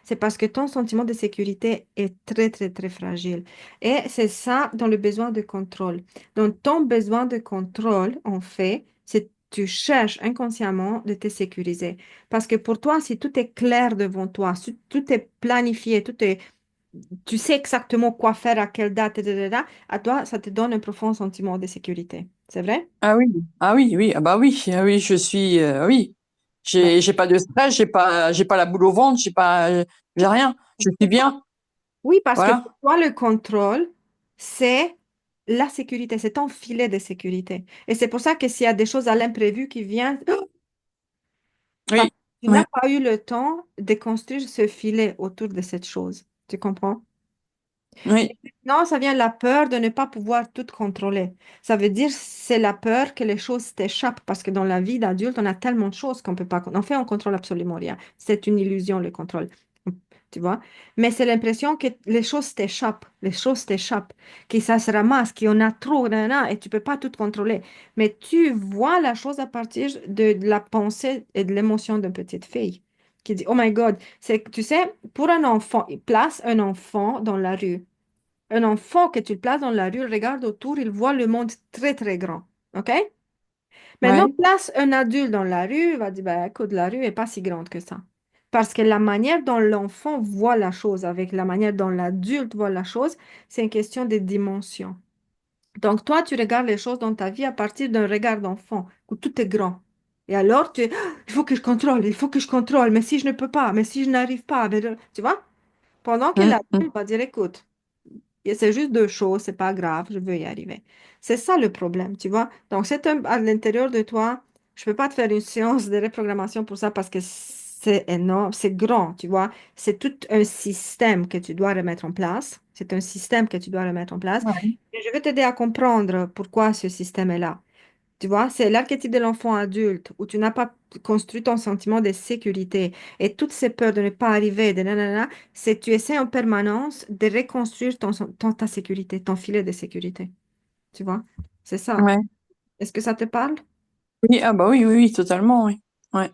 c'est parce que ton sentiment de sécurité est très, très, très fragile. Et c'est ça dans le besoin de contrôle. Donc, ton besoin de contrôle, en fait, c'est tu cherches inconsciemment de te sécuriser. Parce que pour toi, si tout est clair devant toi, si tout est planifié, tu sais exactement quoi faire, à quelle date, etc., à toi, ça te donne un profond sentiment de sécurité. C'est vrai? Ah oui, oui, ah oui, oui. Ouais. J'ai pas de stress, j'ai pas la boule au ventre, j'ai rien. Je suis bien. Oui, parce que Voilà. pour toi, le contrôle, c'est la sécurité, c'est ton filet de sécurité. Et c'est pour ça que s'il y a des choses à l'imprévu qui viennent, parce Oui, que tu n'as oui, pas eu le temps de construire ce filet autour de cette chose. Tu comprends? oui, Non, ça vient de la peur de ne pas pouvoir tout contrôler. Ça veut dire c'est la peur que les choses t'échappent parce que dans la vie d'adulte, on a tellement de choses qu'on peut pas. En fait, on contrôle absolument rien. C'est une illusion le contrôle. Tu vois? Mais c'est l'impression que les choses t'échappent, que ça se ramasse, qu'il y en a trop, nanana, et tu peux pas tout contrôler. Mais tu vois la chose à partir de la pensée et de l'émotion d'une petite fille qui dit, Oh my God, tu sais, pour un enfant, il place un enfant dans la rue. Un enfant que tu le places dans la rue, il regarde autour, il voit le monde très, très grand. OK? Maintenant, Ouais. place un adulte dans la rue, il va dire, ben, écoute, la rue n'est pas si grande que ça. Parce que la manière dont l'enfant voit la chose, avec la manière dont l'adulte voit la chose, c'est une question de dimension. Donc, toi, tu regardes les choses dans ta vie à partir d'un regard d'enfant, où tout est grand. Et alors, tu, ah, il faut que je contrôle, il faut que je contrôle, mais si je ne peux pas, mais si je n'arrive pas, tu vois? Pendant que Mm. l'adulte va dire, écoute, et c'est juste deux choses, c'est pas grave, je veux y arriver. C'est ça le problème, tu vois. Donc, c'est à l'intérieur de toi. Je peux pas te faire une séance de reprogrammation pour ça parce que c'est énorme, c'est grand, tu vois. C'est tout un système que tu dois remettre en place. C'est un système que tu dois remettre en place. Ouais. Et je vais t'aider à comprendre pourquoi ce système est là. Tu vois, c'est l'archétype de l'enfant adulte où tu n'as pas construit ton sentiment de sécurité et toutes ces peurs de ne pas arriver, de nanana, c'est tu essaies en permanence de reconstruire ta sécurité, ton filet de sécurité. Tu vois, c'est ça. Ouais. Est-ce que ça te parle? Oui, ah bah oui, oui, oui, totalement, oui. Ouais.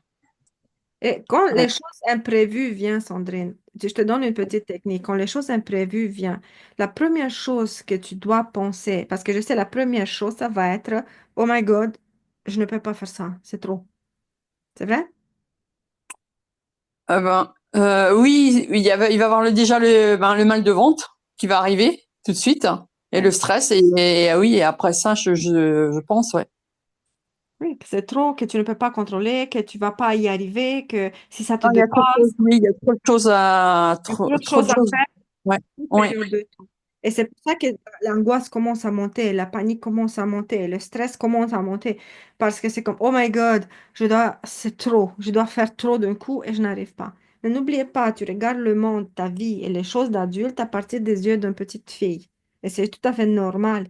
Et quand les Ouais. choses imprévues viennent, Sandrine, je te donne une petite technique. Quand les choses imprévues viennent, la première chose que tu dois penser, parce que je sais, la première chose, ça va être, oh my God, je ne peux pas faire ça, c'est trop. C'est vrai? Ah ben, oui, il va y avoir déjà le mal de ventre qui va arriver tout de suite, et le stress, oui, et après ça, je pense, ouais. Oui, que c'est trop, que tu ne peux pas contrôler, que tu vas pas y arriver, que si ça te Ah, il y a trop de dépasse, choses, oui, il y a trop de choses il y a trop de trop de choses à choses. faire Ouais, en une ouais, période de temps. Et c'est pour ça que l'angoisse commence à monter, la panique commence à monter, le stress commence à monter, parce que c'est comme, oh my God, c'est trop, je dois faire trop d'un coup et je n'arrive pas. Mais n'oubliez pas, tu regardes le monde, ta vie et les choses d'adulte à partir des yeux d'une petite fille. Et c'est tout à fait normal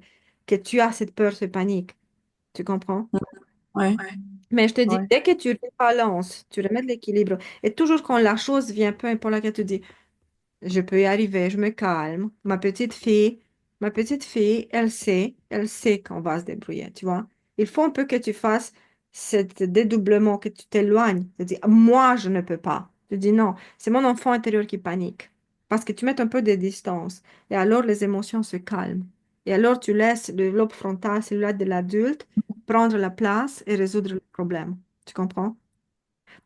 que tu as cette peur, cette panique. Tu comprends? ouais, Mais je te dis, ouais. dès que tu rebalances, tu remets de l'équilibre, et toujours quand la chose vient, peu importe laquelle, tu dis, je peux y arriver, je me calme. Ma petite fille, elle sait qu'on va se débrouiller, tu vois. Il faut un peu que tu fasses ce dédoublement, que tu t'éloignes. Tu dis, moi, je ne peux pas. Tu dis, non, c'est mon enfant intérieur qui panique. Parce que tu mets un peu de distance. Et alors, les émotions se calment. Et alors, tu laisses le lobe frontal, celui-là de l'adulte, prendre la place et résoudre le problème. Tu comprends?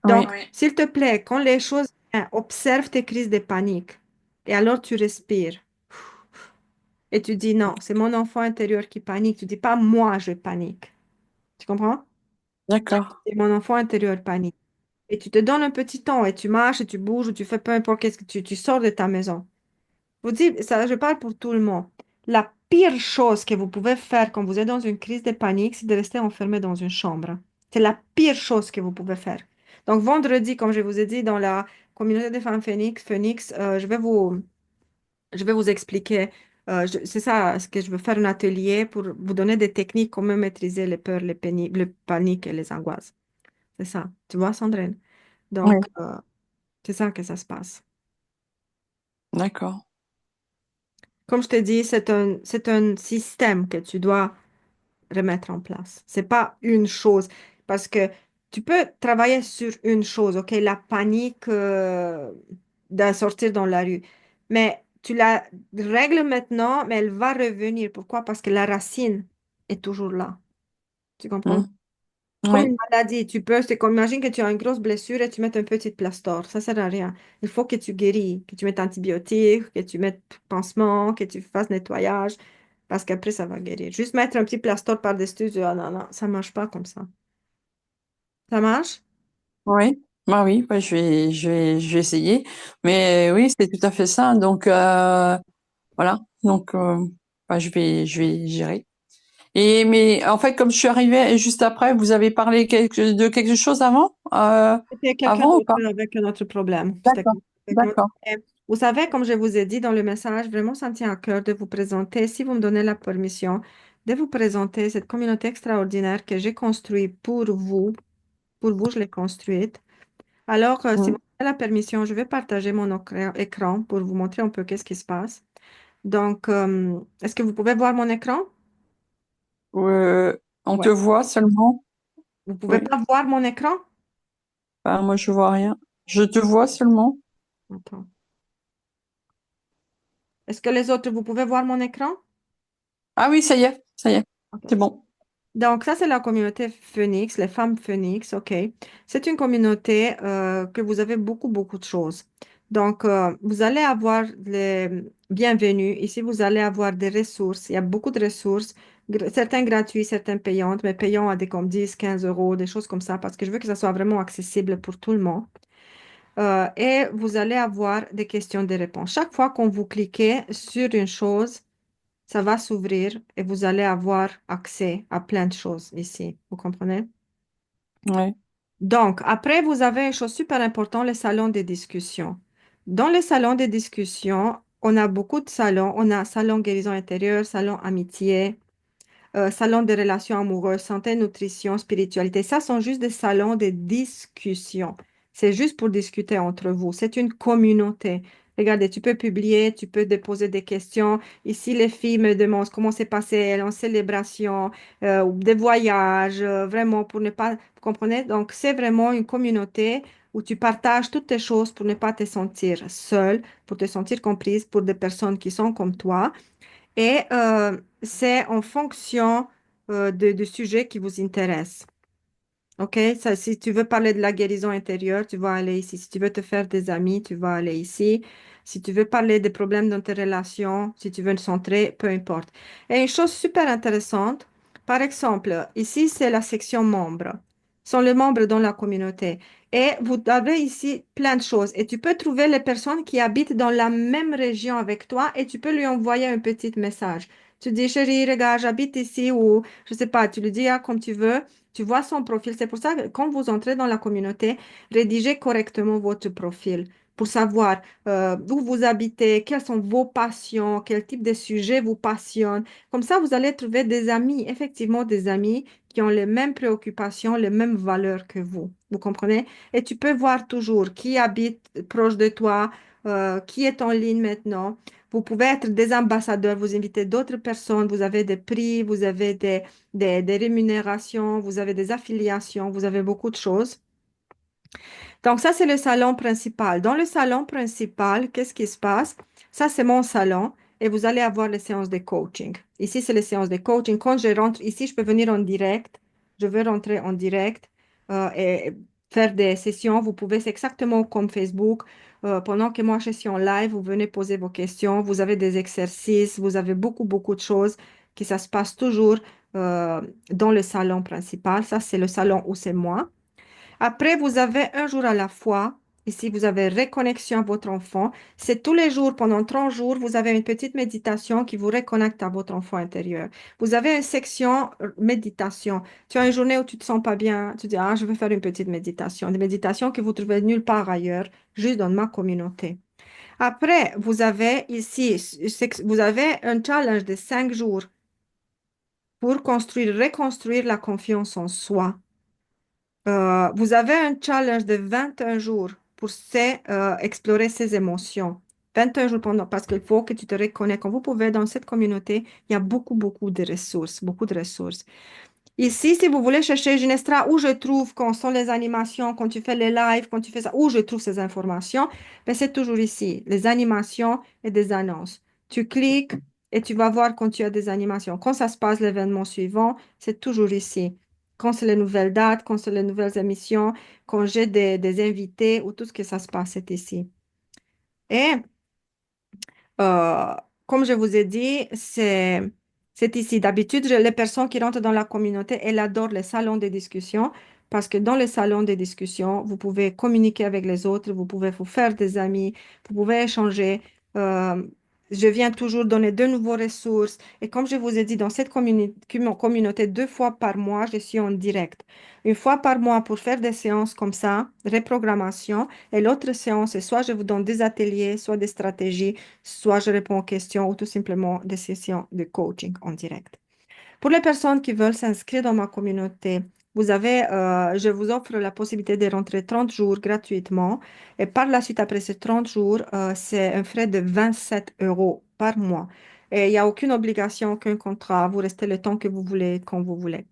Donc, Oui, oui, s'il te plaît, quand les choses viennent, observe tes crises de panique. Et alors, tu respires. Et tu dis non, c'est mon enfant intérieur qui panique. Tu dis pas moi, je panique. Tu comprends? d'accord. C'est mon enfant intérieur panique. Et tu te donnes un petit temps et tu marches et tu bouges ou tu fais peu importe qu'est-ce que tu sors de ta maison. Vous dites, ça, je parle pour tout le monde. La pire chose que vous pouvez faire quand vous êtes dans une crise de panique, c'est de rester enfermé dans une chambre. C'est la pire chose que vous pouvez faire. Donc, vendredi, comme je vous ai dit, dans la communauté des femmes Phoenix, je vais vous expliquer. C'est ça, ce que je veux faire un atelier pour vous donner des techniques comment maîtriser les peurs, le panique et les angoisses. C'est ça. Tu vois, Sandrine? Oui, Donc, c'est ça que ça se passe. d'accord. Comme je te dis, c'est un système que tu dois remettre en place. C'est pas une chose. Parce que tu peux travailler sur une chose, OK? La panique de sortir dans la rue. Mais tu la règles maintenant, mais elle va revenir. Pourquoi? Parce que la racine est toujours là. Tu comprends? Mm. Comme Ouais, une maladie, c'est comme imagine que tu as une grosse blessure et tu mets un petit plaster. Ça sert à rien. Il faut que tu guéris, que tu mettes antibiotiques, que tu mettes pansement, que tu fasses nettoyage, parce qu'après ça va guérir. Juste mettre un petit plaster par-dessus, ah non, non, ça marche pas comme ça. Ça marche? oui, bah oui, bah, je vais essayer. Mais oui, c'est tout à fait ça. Donc, voilà. Donc, bah, je vais gérer. Et mais en fait, comme je suis arrivée juste après, vous avez parlé de quelque chose C'était quelqu'un avant ou d'autre pas? avec un autre problème. D'accord, d'accord. Et vous savez, comme je vous ai dit dans le message, vraiment ça me tient à cœur de vous présenter, si vous me donnez la permission, de vous présenter cette communauté extraordinaire que j'ai construite pour vous. Pour vous, je l'ai construite. Alors, si vous Mm. avez la permission, je vais partager mon écran pour vous montrer un peu qu'est-ce qui se passe. Donc, est-ce que vous pouvez voir mon écran? On te Ouais. voit seulement? Vous pouvez Oui. pas voir mon écran? Bah, moi, je vois rien. Je te vois seulement. Attends. Est-ce que les autres, vous pouvez voir mon écran? Ah oui, ça y est, ça y est. Ok. C'est bon. Donc, ça, c'est la communauté Phoenix, les femmes Phoenix, OK. C'est une communauté que vous avez beaucoup, beaucoup de choses. Donc, vous allez avoir les bienvenus. Ici, vous allez avoir des ressources. Il y a beaucoup de ressources, certains gratuits, certains payantes, mais payants à des comme 10, 15 euros, des choses comme ça, parce que je veux que ça soit vraiment accessible pour tout le monde. Et vous allez avoir des questions, des réponses. Chaque fois qu'on vous cliquez sur une chose, ça va s'ouvrir et vous allez avoir accès à plein de choses ici. Vous comprenez? Ouais. Donc, après, vous avez une chose super importante, le salon des discussions. Dans le salon des discussions, on a beaucoup de salons. On a salon guérison intérieure, salon amitié, salon de relations amoureuses, santé, nutrition, spiritualité. Ça sont juste des salons de discussion. C'est juste pour discuter entre vous. C'est une communauté. Regardez, tu peux publier, tu peux déposer des questions. Ici, les filles me demandent comment s'est passé en célébration, ou des voyages, vraiment pour ne pas, vous comprenez? Donc, c'est vraiment une communauté où tu partages toutes tes choses pour ne pas te sentir seule, pour te sentir comprise, pour des personnes qui sont comme toi. Et c'est en fonction du sujet qui vous intéresse. OK? Ça, si tu veux parler de la guérison intérieure, tu vas aller ici. Si tu veux te faire des amis, tu vas aller ici. Si tu veux parler des problèmes dans tes relations, si tu veux te centrer, peu importe. Et une chose super intéressante, par exemple, ici, c'est la section membres. Ce sont les membres dans la communauté. Et vous avez ici plein de choses. Et tu peux trouver les personnes qui habitent dans la même région avec toi et tu peux lui envoyer un petit message. Tu dis, chérie, regarde, j'habite ici ou je sais pas, tu lui dis comme tu veux. Tu vois son profil. C'est pour ça que quand vous entrez dans la communauté, rédigez correctement votre profil pour savoir où vous habitez, quelles sont vos passions, quel type de sujet vous passionne. Comme ça, vous allez trouver des amis, effectivement des amis qui ont les mêmes préoccupations, les mêmes valeurs que vous. Vous comprenez? Et tu peux voir toujours qui habite proche de toi, qui est en ligne maintenant. Vous pouvez être des ambassadeurs, vous invitez d'autres personnes, vous avez des prix, vous avez des rémunérations, vous avez des affiliations, vous avez beaucoup de choses. Donc ça, c'est le salon principal. Dans le salon principal, qu'est-ce qui se passe? Ça, c'est mon salon et vous allez avoir les séances de coaching. Ici, c'est les séances de coaching. Quand je rentre ici, je peux venir en direct. Je veux rentrer en direct et faire des sessions. Vous pouvez, c'est exactement comme Facebook. Pendant que moi, je suis en live, vous venez poser vos questions. Vous avez des exercices. Vous avez beaucoup, beaucoup de choses qui ça se passe toujours dans le salon principal. Ça, c'est le salon où c'est moi. Après, vous avez un jour à la fois. Ici, vous avez reconnexion à votre enfant. C'est tous les jours, pendant 30 jours, vous avez une petite méditation qui vous reconnecte à votre enfant intérieur. Vous avez une section méditation. Tu as une journée où tu te sens pas bien. Tu dis, ah, je vais faire une petite méditation. Des méditations que vous trouvez nulle part ailleurs, juste dans ma communauté. Après, vous avez ici, vous avez un challenge de 5 jours pour construire, reconstruire la confiance en soi. Vous avez un challenge de 21 jours pour explorer ses émotions. 21 jours pendant, parce qu'il faut que tu te reconnais. Quand vous pouvez, dans cette communauté, il y a beaucoup, beaucoup de ressources, beaucoup de ressources. Ici, si vous voulez chercher Ginestra, où je trouve quand sont les animations, quand tu fais les lives, quand tu fais ça, où je trouve ces informations, ben c'est toujours ici, les animations et des annonces. Tu cliques et tu vas voir quand tu as des animations. Quand ça se passe, l'événement suivant, c'est toujours ici. Quand c'est les nouvelles dates, quand c'est les nouvelles émissions, quand j'ai des invités ou tout ce que ça se passe, c'est ici. Et euh, comme je vous ai dit, c'est ici. D'habitude, les personnes qui rentrent dans la communauté, elles adorent les salons de discussion parce que dans les salons de discussion, vous pouvez communiquer avec les autres, vous pouvez vous faire des amis, vous pouvez échanger. Euh, je viens toujours donner de nouveaux ressources. Et comme je vous ai dit, dans cette communauté, 2 fois par mois, je suis en direct. Une fois par mois pour faire des séances comme ça, reprogrammation. Et l'autre séance, c'est soit je vous donne des ateliers, soit des stratégies, soit je réponds aux questions ou tout simplement des sessions de coaching en direct. Pour les personnes qui veulent s'inscrire dans ma communauté, je vous offre la possibilité de rentrer 30 jours gratuitement. Et par la suite, après ces 30 jours, c'est un frais de 27 euros par mois. Et il n'y a aucune obligation, aucun contrat. Vous restez le temps que vous voulez, quand vous voulez.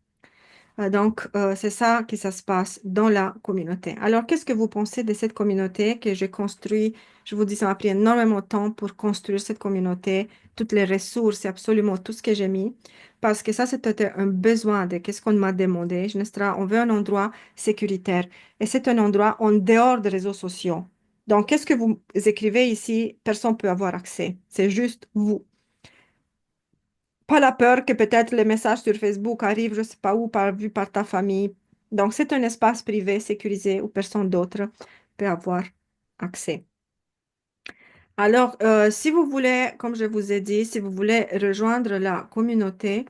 C'est ça que ça se passe dans la communauté. Alors, qu'est-ce que vous pensez de cette communauté que j'ai construite? Je vous dis, ça m'a pris énormément de temps pour construire cette communauté, toutes les ressources et absolument tout ce que j'ai mis, parce que ça, c'était un besoin de qu'est-ce qu'on m'a demandé. On veut un endroit sécuritaire et c'est un endroit en dehors des réseaux sociaux. Donc, qu'est-ce que vous écrivez ici? Personne ne peut avoir accès. C'est juste vous. Pas la peur que peut-être les messages sur Facebook arrivent, je ne sais pas où, vu par ta famille. Donc, c'est un espace privé, sécurisé, où personne d'autre peut avoir accès. Alors, si vous voulez, comme je vous ai dit, si vous voulez rejoindre la communauté,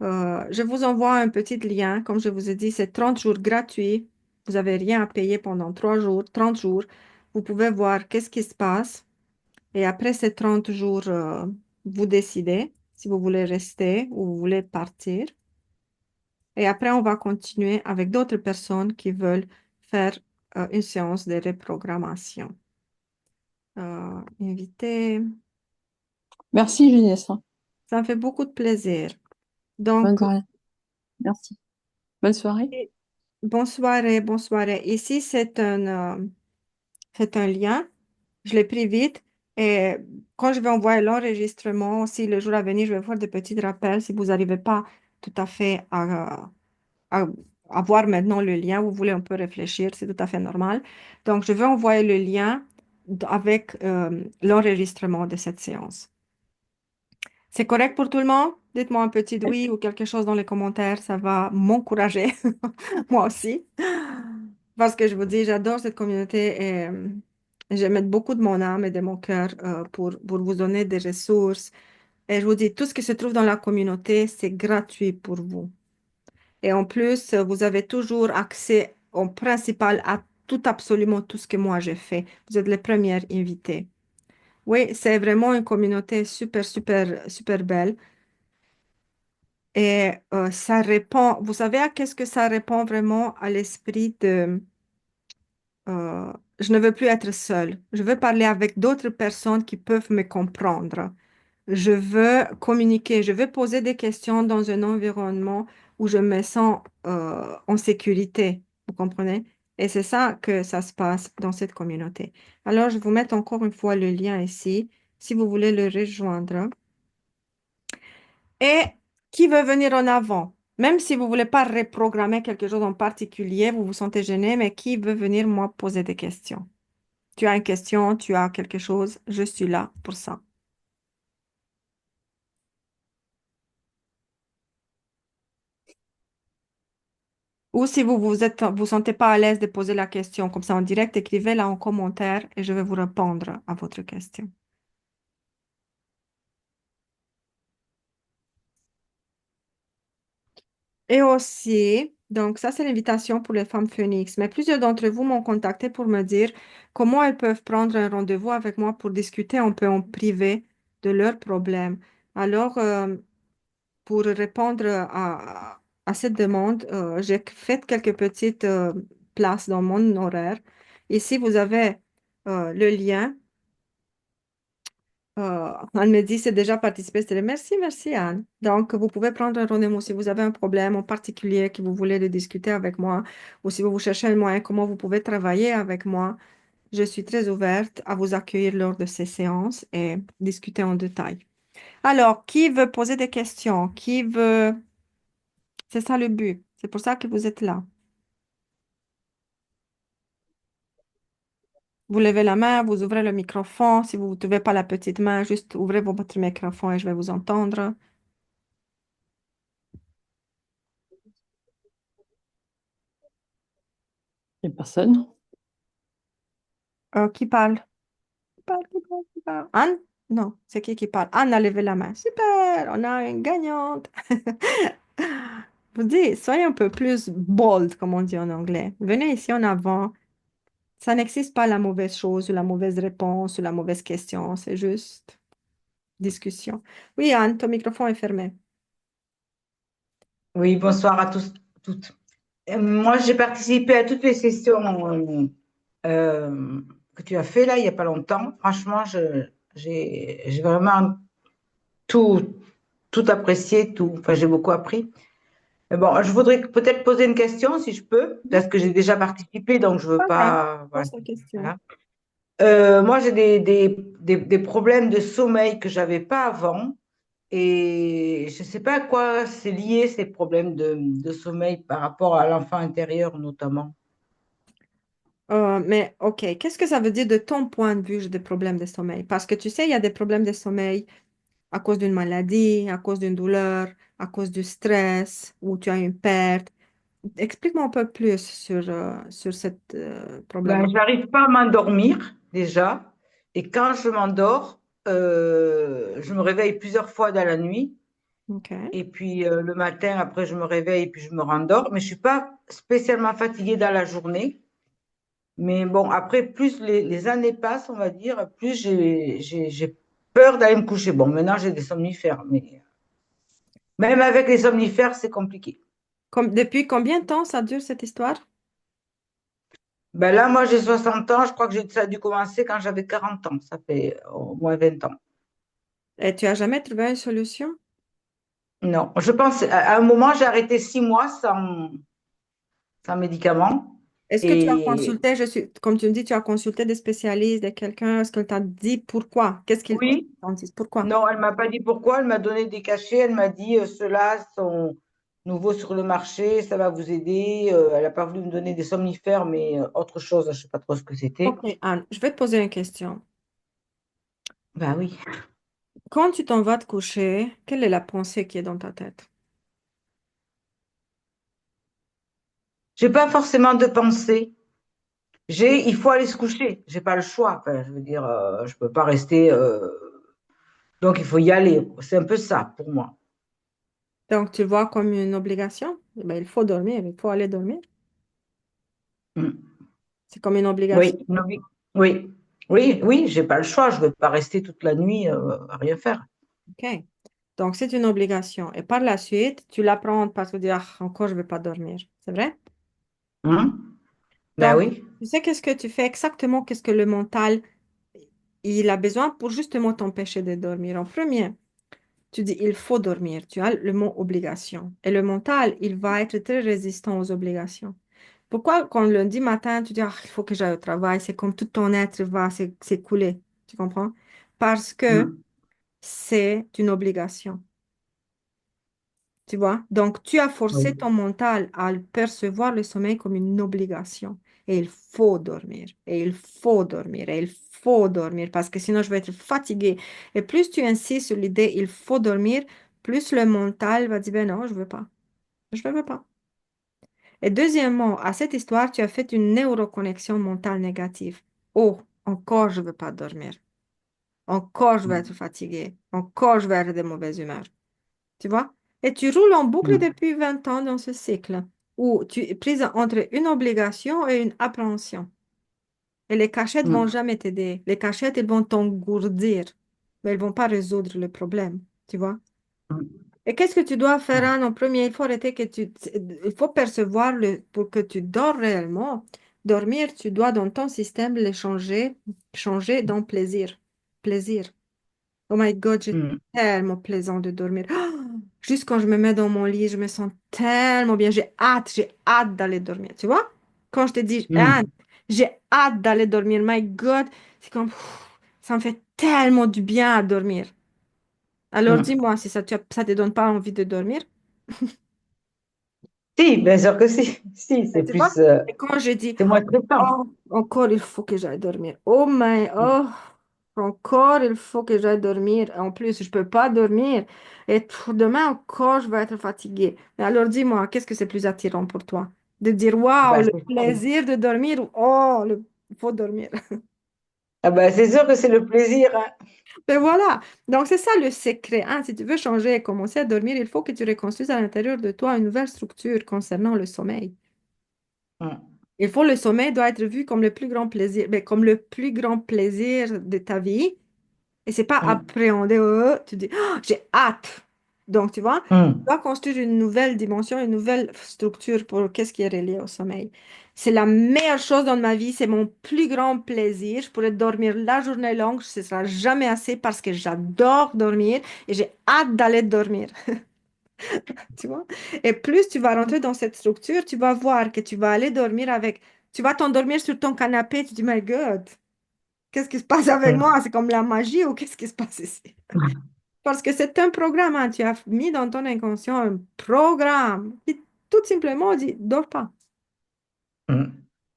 je vous envoie un petit lien. Comme je vous ai dit, c'est 30 jours gratuits. Vous n'avez rien à payer pendant 3 jours, 30 jours. Vous pouvez voir qu'est-ce qui se passe. Et après ces 30 jours, vous décidez si vous voulez rester ou vous voulez partir. Et après, on va continuer avec d'autres personnes qui veulent faire une séance de reprogrammation. Invité, Merci, Vanessa. ça me fait beaucoup de plaisir. Bonne Donc, soirée. Merci. Bonne soirée. bonne soirée, bonne soirée. Ici, c'est un lien. Je l'ai pris vite. Et quand je vais envoyer l'enregistrement, aussi le jour à venir, je vais faire des petits rappels si vous n'arrivez pas tout à fait à avoir maintenant le lien. Vous voulez un peu réfléchir, c'est tout à fait normal. Donc, je vais envoyer le lien avec l'enregistrement de cette séance. C'est correct pour tout le monde? Dites-moi un petit oui ou quelque chose dans les commentaires, ça va m'encourager, moi aussi. Parce que je vous dis, j'adore cette communauté et je mets beaucoup de mon âme et de mon cœur pour vous donner des ressources. Et je vous dis, tout ce qui se trouve dans la communauté, c'est gratuit pour vous. Et en plus, vous avez toujours accès en principal à tout, absolument tout ce que moi j'ai fait. Vous êtes les premières invitées. Oui, c'est vraiment une communauté super, super, super belle. Et ça répond, vous savez à qu'est-ce que ça répond vraiment à l'esprit de je ne veux plus être seule. Je veux parler avec d'autres personnes qui peuvent me comprendre. Je veux communiquer, je veux poser des questions dans un environnement où je me sens en sécurité. Vous comprenez? Et c'est ça que ça se passe dans cette communauté. Alors, je vous mets encore une fois le lien ici, si vous voulez le rejoindre. Et qui veut venir en avant? Même si vous ne voulez pas reprogrammer quelque chose en particulier, vous vous sentez gêné, mais qui veut venir, moi, poser des questions? Tu as une question, tu as quelque chose, je suis là pour ça. Ou si vous sentez pas à l'aise de poser la question comme ça en direct, écrivez-la en commentaire et je vais vous répondre à votre question. Et aussi, donc ça c'est l'invitation pour les femmes Phoenix, mais plusieurs d'entre vous m'ont contacté pour me dire comment elles peuvent prendre un rendez-vous avec moi pour discuter un peu en privé de leurs problèmes. Alors, pour répondre à cette demande, j'ai fait quelques petites places dans mon horaire. Ici, vous avez le lien. Anne me dit, c'est déjà participé. Merci, merci Anne. Donc, vous pouvez prendre un rendez-vous si vous avez un problème en particulier que vous voulez le discuter avec moi ou si vous cherchez un moyen comment vous pouvez travailler avec moi. Je suis très ouverte à vous accueillir lors de ces séances et discuter en détail. Alors, qui veut poser des questions? Qui veut... C'est ça le but. C'est pour ça que vous êtes là. Vous levez la main, vous ouvrez le microphone. Si vous ne trouvez pas la petite main, juste ouvrez votre microphone et je vais vous entendre. Il n'y a personne. Qui parle? Qui parle, qui parle, qui parle? Anne? Non, c'est qui parle? Anne a levé la main. Super, on a une gagnante. Je vous dis, soyez un peu plus bold, comme on dit en anglais. Venez ici en avant. Ça n'existe pas la mauvaise chose, ou la mauvaise réponse, ou la mauvaise question. C'est juste discussion. Oui, Anne, ton microphone est fermé. Oui, bonsoir à tous, toutes. Moi, j'ai participé à toutes les sessions que tu as fait là, il n'y a pas longtemps. Franchement, j'ai vraiment tout, tout apprécié, tout. Enfin, j'ai beaucoup appris. Mais bon, je voudrais peut-être poser une question, si je peux, Mhm. parce que j'ai déjà participé, donc je veux Ok, pas. Voilà. pose la question. Voilà. Moi, j'ai des problèmes de sommeil que j'avais pas avant. Et je ne sais pas à quoi c'est lié ces problèmes de sommeil par rapport à l'enfant intérieur notamment. Mais ok, qu'est-ce que ça veut dire de ton point de vue des problèmes de sommeil? Parce que tu sais, il y a des problèmes de sommeil à cause d'une maladie, à cause d'une douleur, à cause du stress, ou tu as une perte. Explique-moi un peu plus sur ce problème. Ben, j'arrive pas à m'endormir déjà. Et quand je m'endors, je me réveille plusieurs fois dans la nuit. Ok. Et puis le matin, après, je me réveille et puis je me rendors. Mais je suis pas spécialement fatiguée dans la journée. Mais bon, après, plus les années passent, on va dire, plus j'ai peur d'aller me coucher. Bon, maintenant, j'ai des somnifères, mais même avec les somnifères, c'est compliqué. Depuis combien de temps ça dure cette histoire? Ben là, moi, j'ai 60 ans. Je crois que ça a dû commencer quand j'avais 40 ans. Ça fait au moins 20 ans. Et tu as jamais trouvé une solution? Non, je pense, à un moment, j'ai arrêté 6 mois sans médicaments. Est-ce que tu as Et consulté, comme tu me dis, tu as consulté des spécialistes, de quelqu'un, est-ce qu'elle t'a dit pourquoi? Qu'est-ce qu'ils oui, t'ont dit? Pourquoi? non, elle m'a pas dit pourquoi. Elle m'a donné des cachets. Elle m'a dit, ceux-là sont nouveaux sur le marché, ça va vous aider. Elle n'a pas voulu me donner des somnifères, mais autre chose, je ne sais pas trop ce que c'était. Ok, Anne, je vais te poser une question. Ben oui. Quand tu t'en vas te coucher, quelle est la pensée qui est dans ta tête? J'ai pas forcément de pensée. Il faut aller se coucher. J'ai pas le choix. Enfin, je veux dire, je peux pas rester. Donc, il faut y aller. C'est un peu ça pour moi. Donc, tu le vois comme une obligation? Eh ben, il faut dormir, il faut aller dormir. Mm. C'est comme une obligation. Oui, oui, oui, oui, oui, j'ai pas le choix. Je ne veux pas rester toute la nuit à rien faire. OK. Donc, c'est une obligation. Et par la suite, tu l'apprends parce que tu dis, ah, encore, je ne vais pas dormir. C'est vrai? Ben Donc, oui. tu sais qu'est-ce que tu fais exactement, qu'est-ce que le mental, il a besoin pour justement t'empêcher de dormir. En premier, tu dis, il faut dormir. Tu as le mot obligation. Et le mental, il va être très résistant aux obligations. Pourquoi quand le lundi matin, tu dis, ah, il faut que j'aille au travail, c'est comme tout ton être va s'écouler. Tu comprends? Parce que Mm, c'est une obligation. Tu vois? Donc, tu as forcé oui. ton mental à percevoir le sommeil comme une obligation. Et il faut dormir. Et il faut dormir. Et il faut dormir parce que sinon, je vais être fatiguée. Et plus tu insistes sur l'idée, il faut dormir, plus le mental va dire, ben non, je veux pas. Je ne veux pas. Et deuxièmement, à cette histoire, tu as fait une neuroconnexion mentale négative. Oh, encore, je ne veux pas dormir. Encore, je vais être fatiguée. Encore, je vais être de mauvaise humeur. Tu vois? Et tu roules en boucle Mm, depuis 20 ans dans ce cycle où tu es prise entre une obligation et une appréhension. Et les cachettes vont mm, jamais t'aider. Les cachettes, elles vont t'engourdir, mais elles vont pas résoudre le problème. Tu vois? mm, Et qu'est-ce que tu dois faire, Anne, en premier? Il faut arrêter il faut percevoir pour que tu dors réellement. Dormir, tu dois dans ton système les changer dans plaisir. Plaisir. Oh my God, j'ai mm, tellement plaisant de dormir. Juste quand je me mets dans mon lit, je me sens tellement bien. J'ai hâte d'aller dormir. Tu vois? Quand je te dis, Anne, mm, j'ai hâte d'aller dormir. My God, c'est comme, ça me fait tellement du bien à dormir. Alors mm. dis-moi si ça te donne pas envie de dormir. Si, bien sûr que si. Si, Et c'est tu vois? plus, Et quand je dis, c'est moins stressant. oh, encore il faut que j'aille dormir. Oh, encore il faut que j'aille dormir. En plus, je peux pas dormir. Et demain encore, je vais être fatiguée. Mais alors dis-moi, qu'est-ce que c'est plus attirant pour toi? De dire, waouh, Bah, le c'est ça. plaisir de dormir ou oh, il faut dormir. Ah bah, c'est sûr que c'est le plaisir, hein. Mais voilà. Donc c'est ça le secret, hein. Si tu veux changer et commencer à dormir, il faut que tu reconstruises à l'intérieur de toi une nouvelle structure concernant le sommeil. Mm, Il faut, le sommeil doit être vu comme le plus grand plaisir, mais comme le plus grand plaisir de ta vie. Et c'est pas mm, appréhender, tu dis, ah, j'ai hâte. Donc, tu vois, tu mm, dois construire une nouvelle dimension, une nouvelle structure pour qu'est-ce qui est relié au sommeil. C'est la meilleure chose dans ma vie, c'est mon plus grand plaisir. Je pourrais dormir la journée longue, ce sera jamais assez parce que j'adore dormir et j'ai hâte d'aller dormir. Tu vois? Et plus tu vas rentrer dans cette structure, tu vas voir que tu vas aller dormir avec, tu vas t'endormir sur ton canapé, tu dis, my God, qu'est-ce qui se passe avec moi? C'est comme la magie ou qu'est-ce qui se passe ici? Parce que c'est un programme, hein. Tu as mis dans ton inconscient un programme qui tout simplement dit, dors pas. Mm.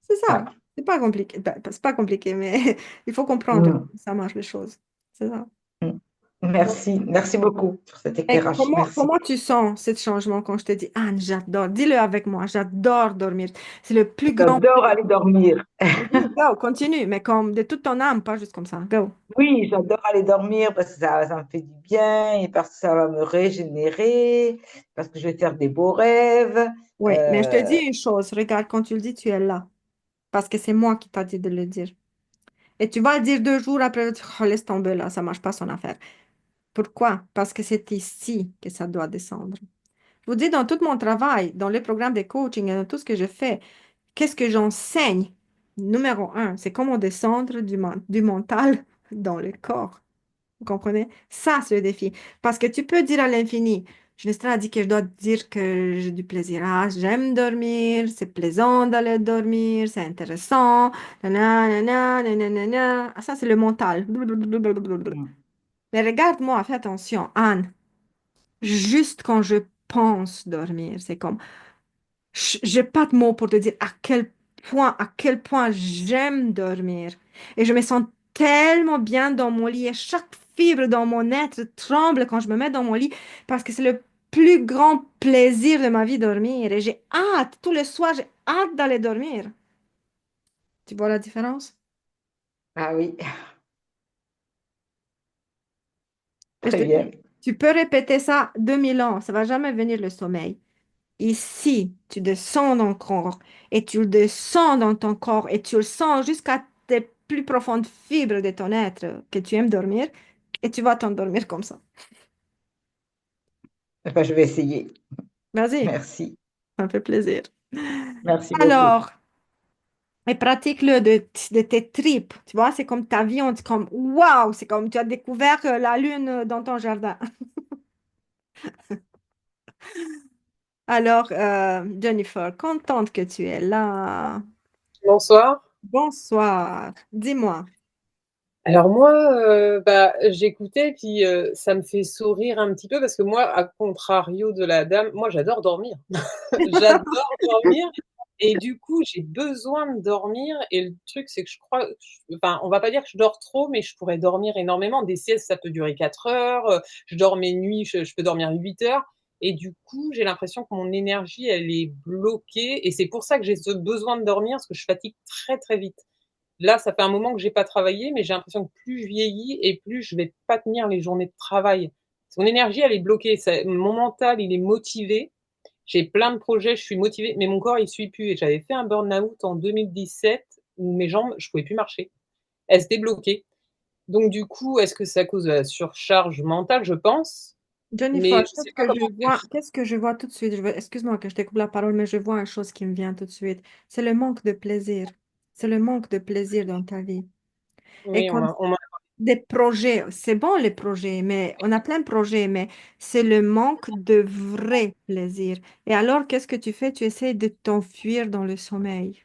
C'est ça. Ouais. C'est pas compliqué. Ben, c'est pas compliqué, mais il faut comprendre comment Mm. ça marche les choses. C'est ça. Mm. Merci. Merci beaucoup pour cet Et éclairage. comment, Merci. comment tu sens ce changement quand je te dis, Anne, j'adore, dis-le avec moi, j'adore dormir. C'est le plus grand J'adore plaisir. aller dormir. Oui, go, continue, mais comme de toute ton âme, pas juste comme ça. Go. Oui, j'adore aller dormir parce que ça me fait du bien et parce que ça va me régénérer, parce que je vais faire des beaux rêves. Oui, mais je te dis Euh, une chose, regarde, quand tu le dis, tu es là. Parce que c'est moi qui t'ai dit de le dire. Et tu vas le dire 2 jours après, tu dis, oh, laisse tomber là, ça marche pas son affaire. Pourquoi? Parce que c'est ici que ça doit descendre. Je vous dis, dans tout mon travail, dans les programmes de coaching et dans tout ce que je fais, qu'est-ce que j'enseigne? Numéro un, c'est comment descendre du mental dans le corps. Vous comprenez? Ça, c'est le défi. Parce que tu peux dire à l'infini, je ne dit que je dois dire que j'ai du plaisir. Ah, j'aime dormir, c'est plaisant d'aller dormir, c'est intéressant. Nanana, nanana. Ah, ça, c'est le mental. Mais regarde-moi, fais attention, Anne. Juste quand je pense dormir, c'est comme j'ai pas de mots pour te dire à quel point j'aime dormir. Et je me sens tellement bien dans mon lit et chaque fibre dans mon être tremble quand je me mets dans mon lit parce que c'est le plus grand plaisir de ma vie dormir. Et j'ai hâte, tous les soirs, j'ai hâte d'aller dormir. Tu vois la différence? ah oui, Et je très te bien. dis, tu peux répéter ça 2000 ans, ça va jamais venir le sommeil. Ici, tu descends dans le corps et tu le descends dans ton corps et tu le sens jusqu'à tes plus profondes fibres de ton être que tu aimes dormir et tu vas t'endormir comme ça. Eh ben, je vais essayer. Vas-y, Merci. ça me fait plaisir. Merci beaucoup. Alors, et pratique-le de tes tripes. Tu vois, c'est comme ta vie, c'est comme waouh, c'est comme tu as découvert la lune dans ton jardin. Alors, Jennifer, contente que tu es là. Bonsoir. Bonsoir. Dis-moi. Alors moi, bah, j'écoutais puis ça me fait sourire un petit peu parce que moi, à contrario de la dame, moi j'adore dormir. J'adore dormir et du coup j'ai besoin de dormir et le truc c'est que je crois, enfin on va pas dire que je dors trop, mais je pourrais dormir énormément. Des siestes ça peut durer 4 heures, je dors mes nuits, je peux dormir 8 heures et du coup j'ai l'impression que mon énergie elle est bloquée et c'est pour ça que j'ai ce besoin de dormir parce que je fatigue très très vite. Là, ça fait un moment que j'ai pas travaillé, mais j'ai l'impression que plus je vieillis et plus je vais pas tenir les journées de travail. Mon énergie, elle est bloquée. Mon mental, il est motivé. J'ai plein de projets, je suis motivée, mais mon corps, il suit plus. Et j'avais fait un burn-out en 2017 où mes jambes, je pouvais plus marcher. Elles se débloquaient. Donc, du coup, est-ce que c'est à cause de la surcharge mentale? Je pense. Jennifer, Mais je sais pas comment faire. qu'est-ce que je vois tout de suite? Excuse-moi que je te coupe la parole, mais je vois une chose qui me vient tout de suite. C'est le manque de plaisir. C'est le manque de plaisir dans ta vie. Et Oui, quand des projets, c'est bon les projets, mais on a plein de projets, mais c'est le manque de vrai plaisir. Et alors, qu'est-ce que tu fais? Tu essaies de t'enfuir dans le sommeil.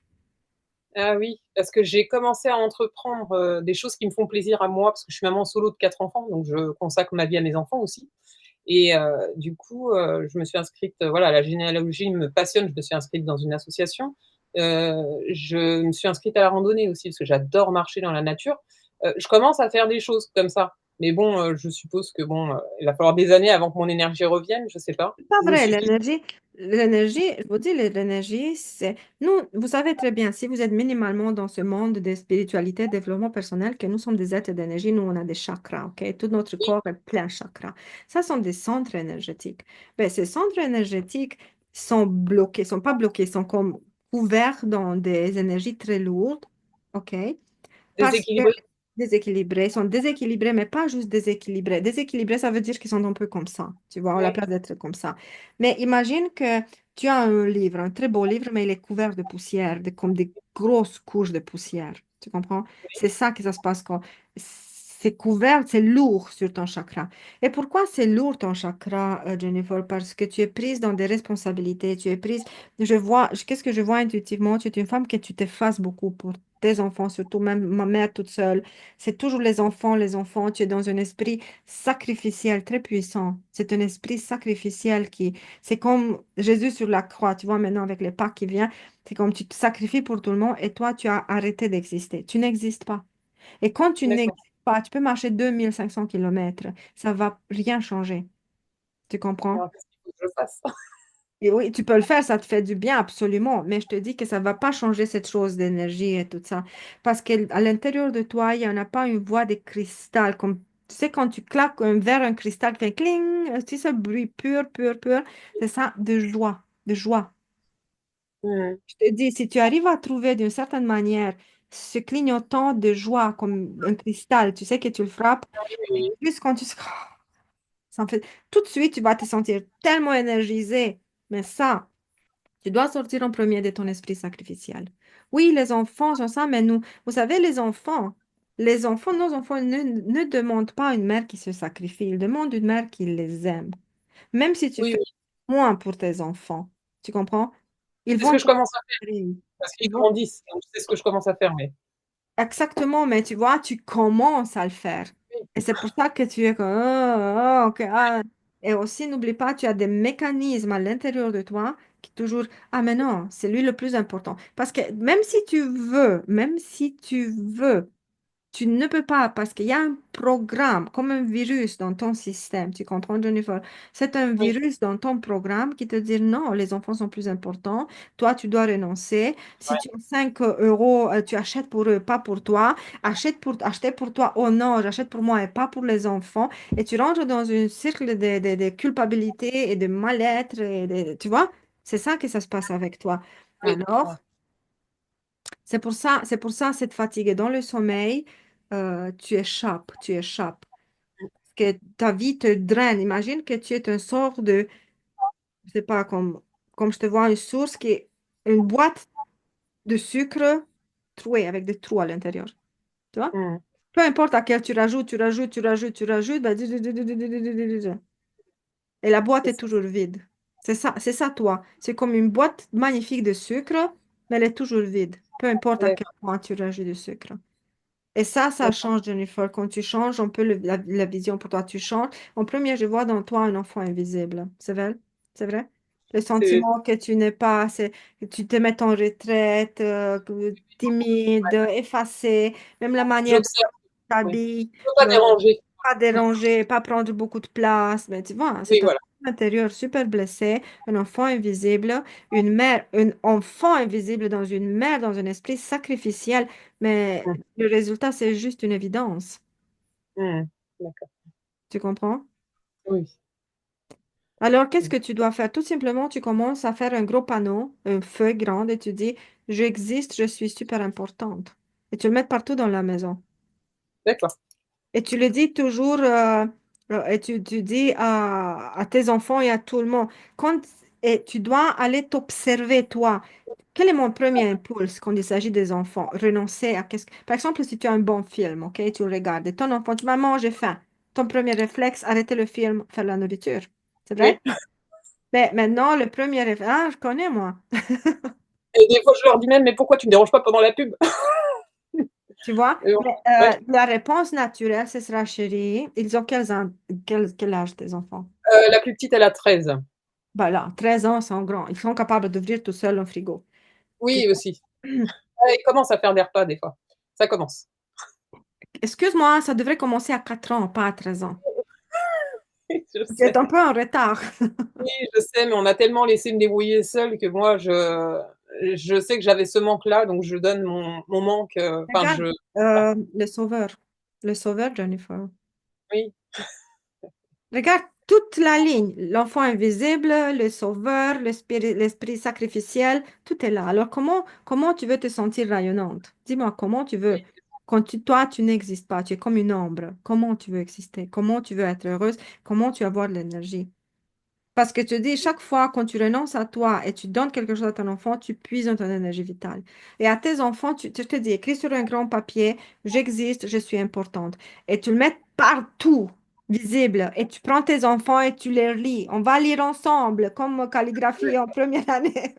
Ah oui, parce que j'ai commencé à entreprendre des choses qui me font plaisir à moi, parce que je suis maman solo de 4 enfants, donc je consacre ma vie à mes enfants aussi. Et du coup, je me suis inscrite, voilà, la généalogie me passionne, je me suis inscrite dans une association. Je me suis inscrite à la randonnée aussi, parce que j'adore marcher dans la nature. Je commence à faire des choses comme ça. Mais bon, je suppose que bon, il va falloir des années avant que mon énergie revienne, je sais pas. Pas Je vrai, suis l'énergie, je vous dis, l'énergie, c'est, nous, vous savez très bien, si vous êtes minimalement dans ce monde de spiritualité, développement personnel, que nous sommes des êtres d'énergie, nous, on a des chakras, ok? Tout notre corps est plein de chakras. Ça sont des centres énergétiques. Ben, ces centres énergétiques sont bloqués, sont pas bloqués, sont comme couverts dans des énergies très lourdes, ok? Parce que déséquilibrée. déséquilibrés, ils sont déséquilibrés, mais pas juste déséquilibrés. Déséquilibrés, ça veut dire qu'ils sont un peu comme ça, tu vois, à la Ouais. place d'être comme ça. Mais imagine que tu as un livre, un très beau livre, mais il est couvert de poussière, comme des grosses couches de poussière. Tu comprends? C'est ça que ça se passe quand c'est couvert, c'est lourd sur ton chakra. Et pourquoi c'est lourd ton chakra, Jennifer? Parce que tu es prise dans des responsabilités, tu es prise, qu'est-ce que je vois intuitivement? Tu es une femme que tu t'effaces beaucoup pour tes enfants, surtout même ma mère toute seule. C'est toujours les enfants, tu es dans un esprit sacrificiel très puissant. C'est un esprit sacrificiel c'est comme Jésus sur la croix, tu vois, maintenant avec les Pâques qui viennent, c'est comme tu te sacrifies pour tout le monde et toi, tu as arrêté d'exister. Tu n'existes pas. Et quand tu D'accord. n'existes pas, tu peux marcher 2500 kilomètres, ça va rien changer. Tu comprends? Alors, qu'est-ce qu'il faut que je fasse? Et oui, tu peux le faire, ça te fait du bien, absolument. Mais je te dis que ça va pas changer cette chose d'énergie et tout ça. Parce qu'à l'intérieur de toi, il n'y en a pas une voix de cristal. Comme, tu sais, quand tu claques un verre, un cristal qui fait cling, tu sais, ce bruit pur, pur, pur, c'est ça, de joie, de joie. Hmm. Je te dis, si tu arrives à trouver d'une certaine manière ce clignotant de joie comme un cristal, tu sais que tu le frappes, et Oui, plus quand tu ça en fait, tout de suite, tu vas te sentir tellement énergisé. Mais ça, tu dois sortir en premier de ton esprit sacrificiel. Oui, les enfants sont ça, mais nous, vous savez, nos enfants ne demandent pas une mère qui se sacrifie, ils demandent une mère qui les aime. Même si tu oui, fais oui. moins pour tes enfants, tu comprends? Ils C'est ce vont que je te commence à faire parce qu'ils ils vont grandissent. Donc, c'est ce que je commence à faire. Mais exactement, mais tu vois, tu commences à le faire. Et c'est pour ça que tu es comme, ah, ah, ok, ah. Et aussi, n'oublie pas, tu as des mécanismes à l'intérieur de toi qui toujours, ah, mais non, c'est lui le plus important. Parce que même si tu veux, tu ne peux pas parce qu'il y a un programme, comme un virus dans ton système. Tu comprends, Jennifer? C'est un oui, virus dans ton programme qui te dit non, les enfants sont plus importants. Toi, tu dois renoncer. Si ouais, tu as 5 euros, tu achètes pour eux, pas pour toi. Acheter pour toi. Oh non, j'achète pour moi et pas pour les enfants. Et tu rentres dans un cercle de culpabilité et de mal-être. Tu vois? C'est ça que ça se passe avec toi. oui, ouais. Alors, c'est pour ça, cette fatigue. Et dans le sommeil, tu échappes. Que ta vie te draine. Imagine que tu es un sort de, je sais pas, comme je te vois, une source qui est une boîte de sucre trouée avec des trous à l'intérieur. Tu vois? Hmm. Peu importe à quel tu rajoutes, tu rajoutes, tu rajoutes, tu rajoutes, bah, et la boîte C'est est ça. toujours vide. C'est ça, toi. C'est comme une boîte magnifique de sucre, mais elle est toujours vide. Peu importe à quel D'accord, point tu rajoutes du sucre. Et ça d'accord. change, Jennifer. Quand tu changes, on peut la vision pour toi, tu changes. En premier, je vois dans toi un enfant invisible. C'est vrai? C'est vrai? Le C'est sentiment que tu n'es pas, que tu te mets en retraite, timide, effacé, même la manière dont j'observe. tu Oui. t'habilles, Je veux pas déranger. pas déranger, pas prendre beaucoup de place. Mais tu vois, Oui, c'est un voilà. enfant intérieur super blessé, un enfant invisible, un enfant invisible dans une mère, dans un esprit sacrificiel. Mais Hmm. le résultat, c'est juste une évidence. Hmm. D'accord. Tu comprends? Oui. Alors, qu'est-ce que tu dois faire? Tout simplement, tu commences à faire un gros panneau, une feuille grande, et tu dis, j'existe, je suis super importante. Et tu le mets partout dans la maison. D'accord. Et tu le dis toujours, et tu dis à tes enfants et à tout le monde, et tu dois aller t'observer, toi. Quel est mon premier impulse quand il s'agit des enfants? Renoncer à Par exemple, si tu as un bon film, ok, tu le regardes, et ton enfant dit, maman, j'ai faim. Ton premier réflexe, arrêter le film, faire la nourriture. C'est vrai? Oui. Mais maintenant, le premier réflexe, ah, je connais moi. Et des fois, je leur dis même, mais pourquoi tu me déranges pas pendant la pub? Tu vois? Et bon, Mais ouais. la réponse naturelle, ce sera chérie. Ils ont quel âge tes enfants? La plus petite, elle a 13. Bah là, 13 ans, ils sont grands. Ils sont capables d'ouvrir tout seuls un frigo. Tu Oui, aussi. Ouais, ils commencent à faire des repas des fois. Ça commence. Excuse-moi, ça devrait commencer à 4 ans, pas à 13 ans. Je Tu es sais. un peu en retard. Oui, je sais, mais on a tellement laissé me débrouiller seule que moi, je sais que j'avais ce manque-là, donc je donne mon manque. Enfin, Regarde, le sauveur. Le sauveur, Jennifer. oui, Regarde toute la ligne. L'enfant invisible, le sauveur, l'esprit sacrificiel, tout est là. Alors, comment tu veux te sentir rayonnante? Dis-moi, comment tu veux? Quand toi, tu n'existes pas, tu es comme une ombre. Comment tu veux exister? Comment tu veux être heureuse? Comment tu veux avoir de l'énergie? Parce que tu dis, chaque fois quand tu renonces à toi et tu donnes quelque chose à ton enfant, tu puises dans ton énergie vitale. Et à tes enfants, tu te dis, écris sur un grand papier, j'existe, je suis importante. Et tu le mets partout, visible. Et tu prends tes enfants et tu les lis. On va lire ensemble, comme calligraphie en première année.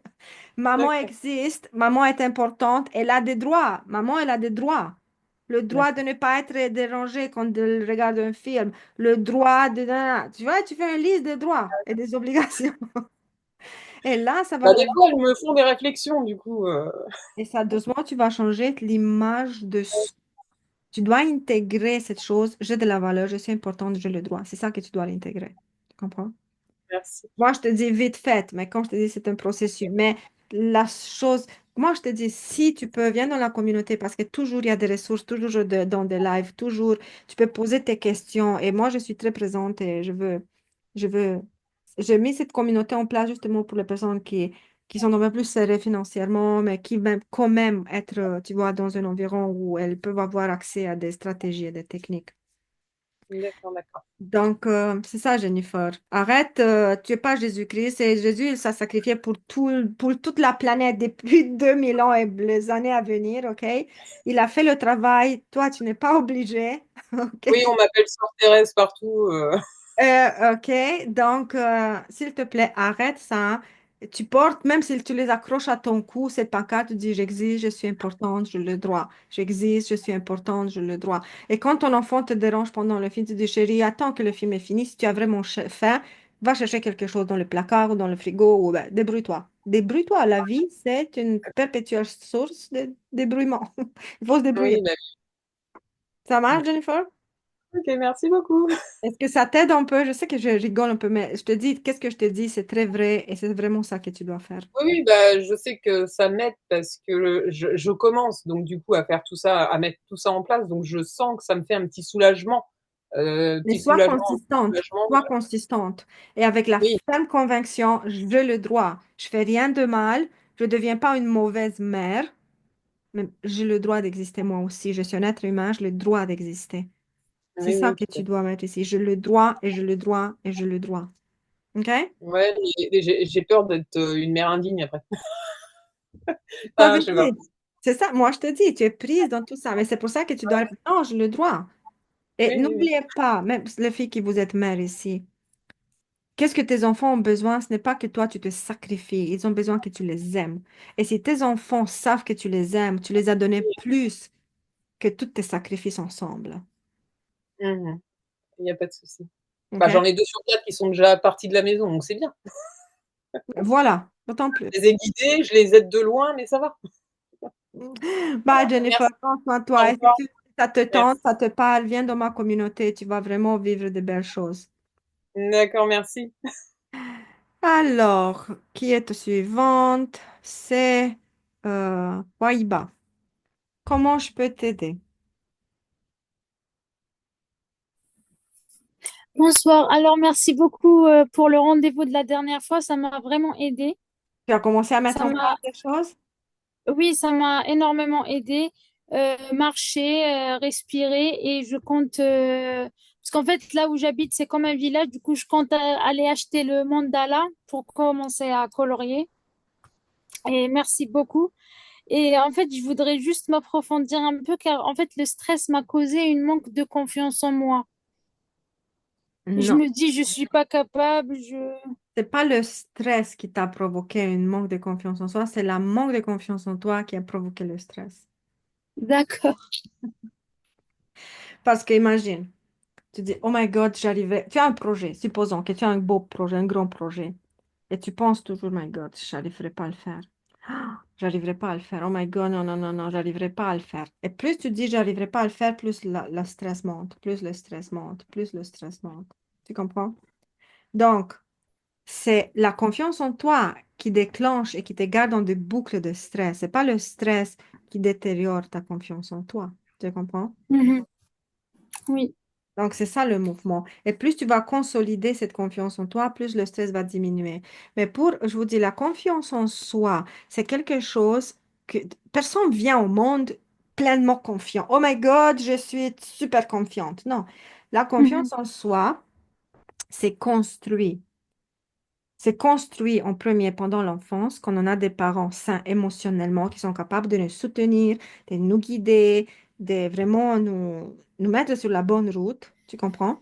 Maman D'accord, existe, maman est importante, elle a des droits. Maman, elle a des droits. Le droit de d'accord. ne pas être dérangé quand elle regarde un film. Le droit de... Tu vois, tu fais une liste des droits et des obligations. Et là, ça va Bah, te... des fois, elles me font des réflexions, du coup. Et ça, doucement, tu vas changer l'image de... Tu dois intégrer cette chose. J'ai de la valeur, je suis importante, j'ai le droit. C'est ça que tu dois l'intégrer. Tu comprends? Merci. Moi, je te dis vite fait, mais comme je te dis, c'est un processus. Mais la chose, moi, je te dis, si tu peux, viens dans la communauté parce que toujours il y a des ressources, toujours dans des lives, toujours, tu peux poser tes questions. Et moi, je suis très présente et je veux, j'ai mis cette communauté en place justement pour les personnes qui sont un peu plus serrées financièrement, mais qui veulent quand même être, tu vois, dans un environnement où elles peuvent avoir accès à des stratégies et des techniques. D'accord, d'accord. Donc, c'est ça, Jennifer. Arrête, tu n'es pas Jésus-Christ. Et Jésus, il s'est sacrifié pour toute la planète depuis 2000 ans et les années à venir, OK? Il a fait le travail. Toi, tu n'es pas obligé, OK? Oui, on m'appelle Sœur Thérèse partout. OK, donc, s'il te plaît, arrête ça. Tu portes, même si tu les accroches à ton cou, cette pancarte, tu dis, j'existe, je suis importante, j'ai le droit. J'existe, je suis importante, j'ai le droit. Et quand ton enfant te dérange pendant le film, tu dis, chérie, attends que le film est fini. Si tu as vraiment faim, va chercher quelque chose dans le placard ou dans le frigo, ou ben, débrouille-toi. Débrouille-toi. La vie, c'est une perpétuelle source de débrouillement. Il faut se débrouiller. Oui, bah, Ça marche, Jennifer? ok, merci beaucoup. Est-ce que ça t'aide un peu? Je sais que je rigole un peu, mais je te dis, qu'est-ce que je te dis, c'est très vrai et c'est vraiment ça que tu dois faire. Oui, oui, bah, je sais que ça m'aide parce que je commence donc du coup à faire tout ça, à mettre tout ça en place. Donc je sens que ça me fait un Mais petit soulagement, sois consistante. Et avec la oui, ferme conviction, j'ai le droit. Je fais rien de mal, je ne deviens pas une mauvaise mère, mais j'ai le droit d'exister moi aussi. Je suis un être humain, j'ai le droit d'exister. C'est oui, ça oui, que tout tu à dois mettre ici. Je le droit et je le droit et je le droit. OK? Ouais, mais j'ai peur d'être une mère indigne après. Toi, Ah, je sais pas. vite. C'est ça, moi je te dis, tu es prise dans tout ça, mais c'est pour ça que tu dois répondre, non, j'ai le droit. Et Oui, oui, oui. n'oubliez pas, même les filles qui vous êtes mères ici, qu'est-ce que tes enfants ont besoin? Ce n'est pas que toi, tu te sacrifies. Ils ont besoin que tu les aimes. Et si tes enfants savent que tu les aimes, tu les as donnés plus que tous tes sacrifices ensemble. Mhm. Il n'y a pas de souci. Bah, OK? j'en ai 2 sur 4 qui sont déjà partis de la maison, donc c'est bien. Voilà, d'autant plus. Je les ai guidés, je les aide de loin, mais ça va. Bah, Jennifer, Merci prends soin de toi. Et si encore. ça te tente, Merci. ça te parle, viens dans ma communauté. Tu vas vraiment vivre de belles choses. D'accord, merci. Alors, qui est suivante? C'est Waiba. Comment je peux t'aider? Bonsoir. Alors, merci beaucoup pour le rendez-vous de la dernière fois. Ça m'a vraiment aidé. Tu as commencé à mettre Ça en place m'a, des choses? oui, ça m'a énormément aidé. Marcher, respirer et je compte, parce qu'en fait, là où j'habite, c'est comme un village. Du coup, je compte aller acheter le mandala pour commencer à colorier. Et merci beaucoup. Et en fait, je voudrais juste m'approfondir un peu car en fait, le stress m'a causé une manque de confiance en moi. Je Non. me dis, je suis pas capable. C'est pas le stress qui t'a provoqué une manque de confiance en soi, c'est la manque de confiance en toi qui a provoqué le stress. D'accord. Parce que imagine, tu dis, oh my God, j'arriverai. Tu as un projet, supposons que tu as un beau projet, un grand projet, et tu penses toujours, my God, j'arriverai pas à le faire. Ah, j'arriverai pas à le faire. Oh my God, non, non, non, non, j'arriverai pas à le faire. Et plus tu dis, j'arriverai pas à le faire, plus la stress monte, plus le stress monte, plus le stress monte. Tu comprends? Donc, c'est la confiance en toi qui déclenche et qui te garde dans des boucles de stress. C'est pas le stress qui détériore ta confiance en toi. Tu comprends? Mhm. Oui. Donc, c'est ça le mouvement. Et plus tu vas consolider cette confiance en toi, plus le stress va diminuer. Mais je vous dis, la confiance en soi, c'est quelque chose que personne vient au monde pleinement confiant. Oh my God, je suis super confiante. Non, la Mhm. confiance en soi, c'est construit. C'est construit en premier pendant l'enfance, quand on a des parents sains émotionnellement, qui sont capables de nous soutenir, de nous guider, de vraiment nous mettre sur la bonne route. Tu comprends?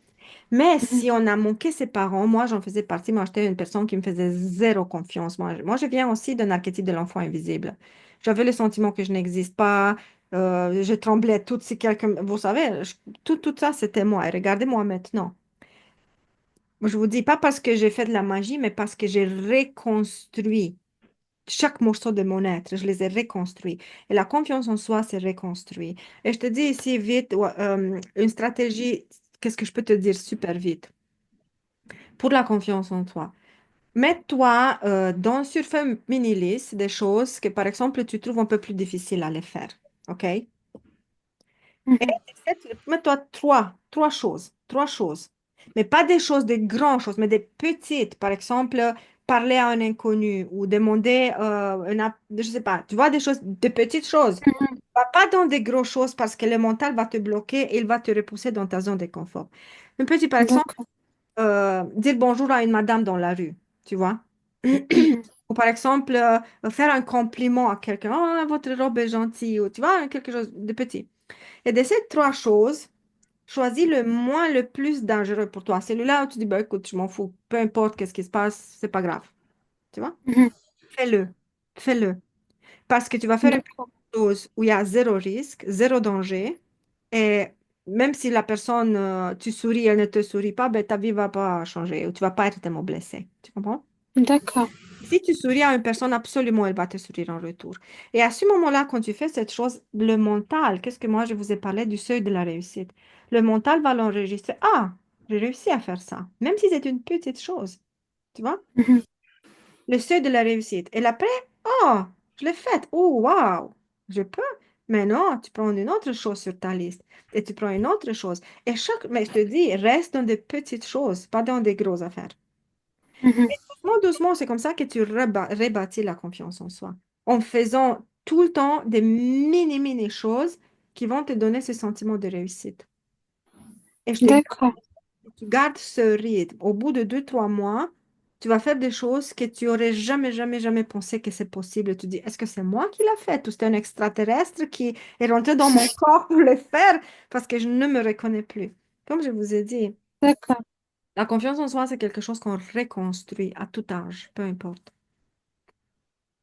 Mais Mhm. si on a manqué ses parents, moi j'en faisais partie, moi j'étais une personne qui me faisait zéro confiance. Moi je viens aussi d'un archétype de l'enfant invisible. J'avais le sentiment que je n'existe pas, je tremblais tout si quelqu'un, vous savez, tout ça c'était moi. Et regardez-moi maintenant. Je vous dis pas parce que j'ai fait de la magie, mais parce que j'ai reconstruit chaque morceau de mon être. Je les ai reconstruits. Et la confiance en soi, c'est reconstruit. Et je te dis ici vite, ouais, une stratégie, qu'est-ce que je peux te dire super vite pour la confiance en toi. Mets-toi sur feuille mini-list des choses que, par exemple, tu trouves un peu plus difficiles à les faire. OK? Et Mhm. mets-toi trois choses. Trois choses. Mais pas des choses, des grandes choses, mais des petites. Par exemple, parler à un inconnu ou demander, je sais pas, tu vois, des choses, des petites choses. Mhm. Pas dans des grosses choses parce que le mental va te bloquer et il va te repousser dans ta zone de confort. Un petit, par exemple, D'accord. dire bonjour à une madame dans la rue, tu vois. Mhm. Ou par exemple, faire un compliment à quelqu'un. Oh, votre robe est gentille. Ou tu vois, quelque chose de petit. Et de ces trois choses, choisis le moins, le plus dangereux pour toi. Celui-là où tu dis, bah, écoute, je m'en fous. Peu importe qu'est-ce qui se passe, c'est pas grave. Tu vois? Mhm. Fais-le. Fais-le. Parce que tu vas faire une D'accord. chose où il y a zéro risque, zéro danger. Et même si la personne, tu souris, elle ne te sourit pas, ben, ta vie va pas changer ou tu vas pas être tellement blessé. Tu comprends? D'accord. Si tu souris à une personne, absolument, elle va te sourire en retour. Et à ce moment-là, quand tu fais cette chose, le mental, qu'est-ce que moi je vous ai parlé du seuil de la réussite? Le mental va l'enregistrer. Ah, j'ai réussi à faire ça, même si c'est une petite chose. Tu vois? Mhm. Le seuil de la réussite. Et après, oh, je l'ai faite. Oh, waouh, je peux. Mais non, tu prends une autre chose sur ta liste. Et tu prends une autre chose. Et mais je te dis, reste dans des petites choses, pas dans des grosses affaires. Mhm. Doucement, doucement, c'est comme ça que tu rebâtis la confiance en soi. En faisant tout le temps des mini, mini choses qui vont te donner ce sentiment de réussite. Et je te D'accord. tu gardes ce rythme. Au bout de 2, 3 mois, tu vas faire des choses que tu aurais jamais, jamais, jamais pensé que c'est possible. Tu dis, est-ce que c'est moi qui l'ai fait ou c'est un extraterrestre qui est rentré dans mon corps pour le faire parce que je ne me reconnais plus. Comme je vous ai dit, D'accord. la confiance en soi, c'est quelque chose qu'on reconstruit à tout âge, peu importe.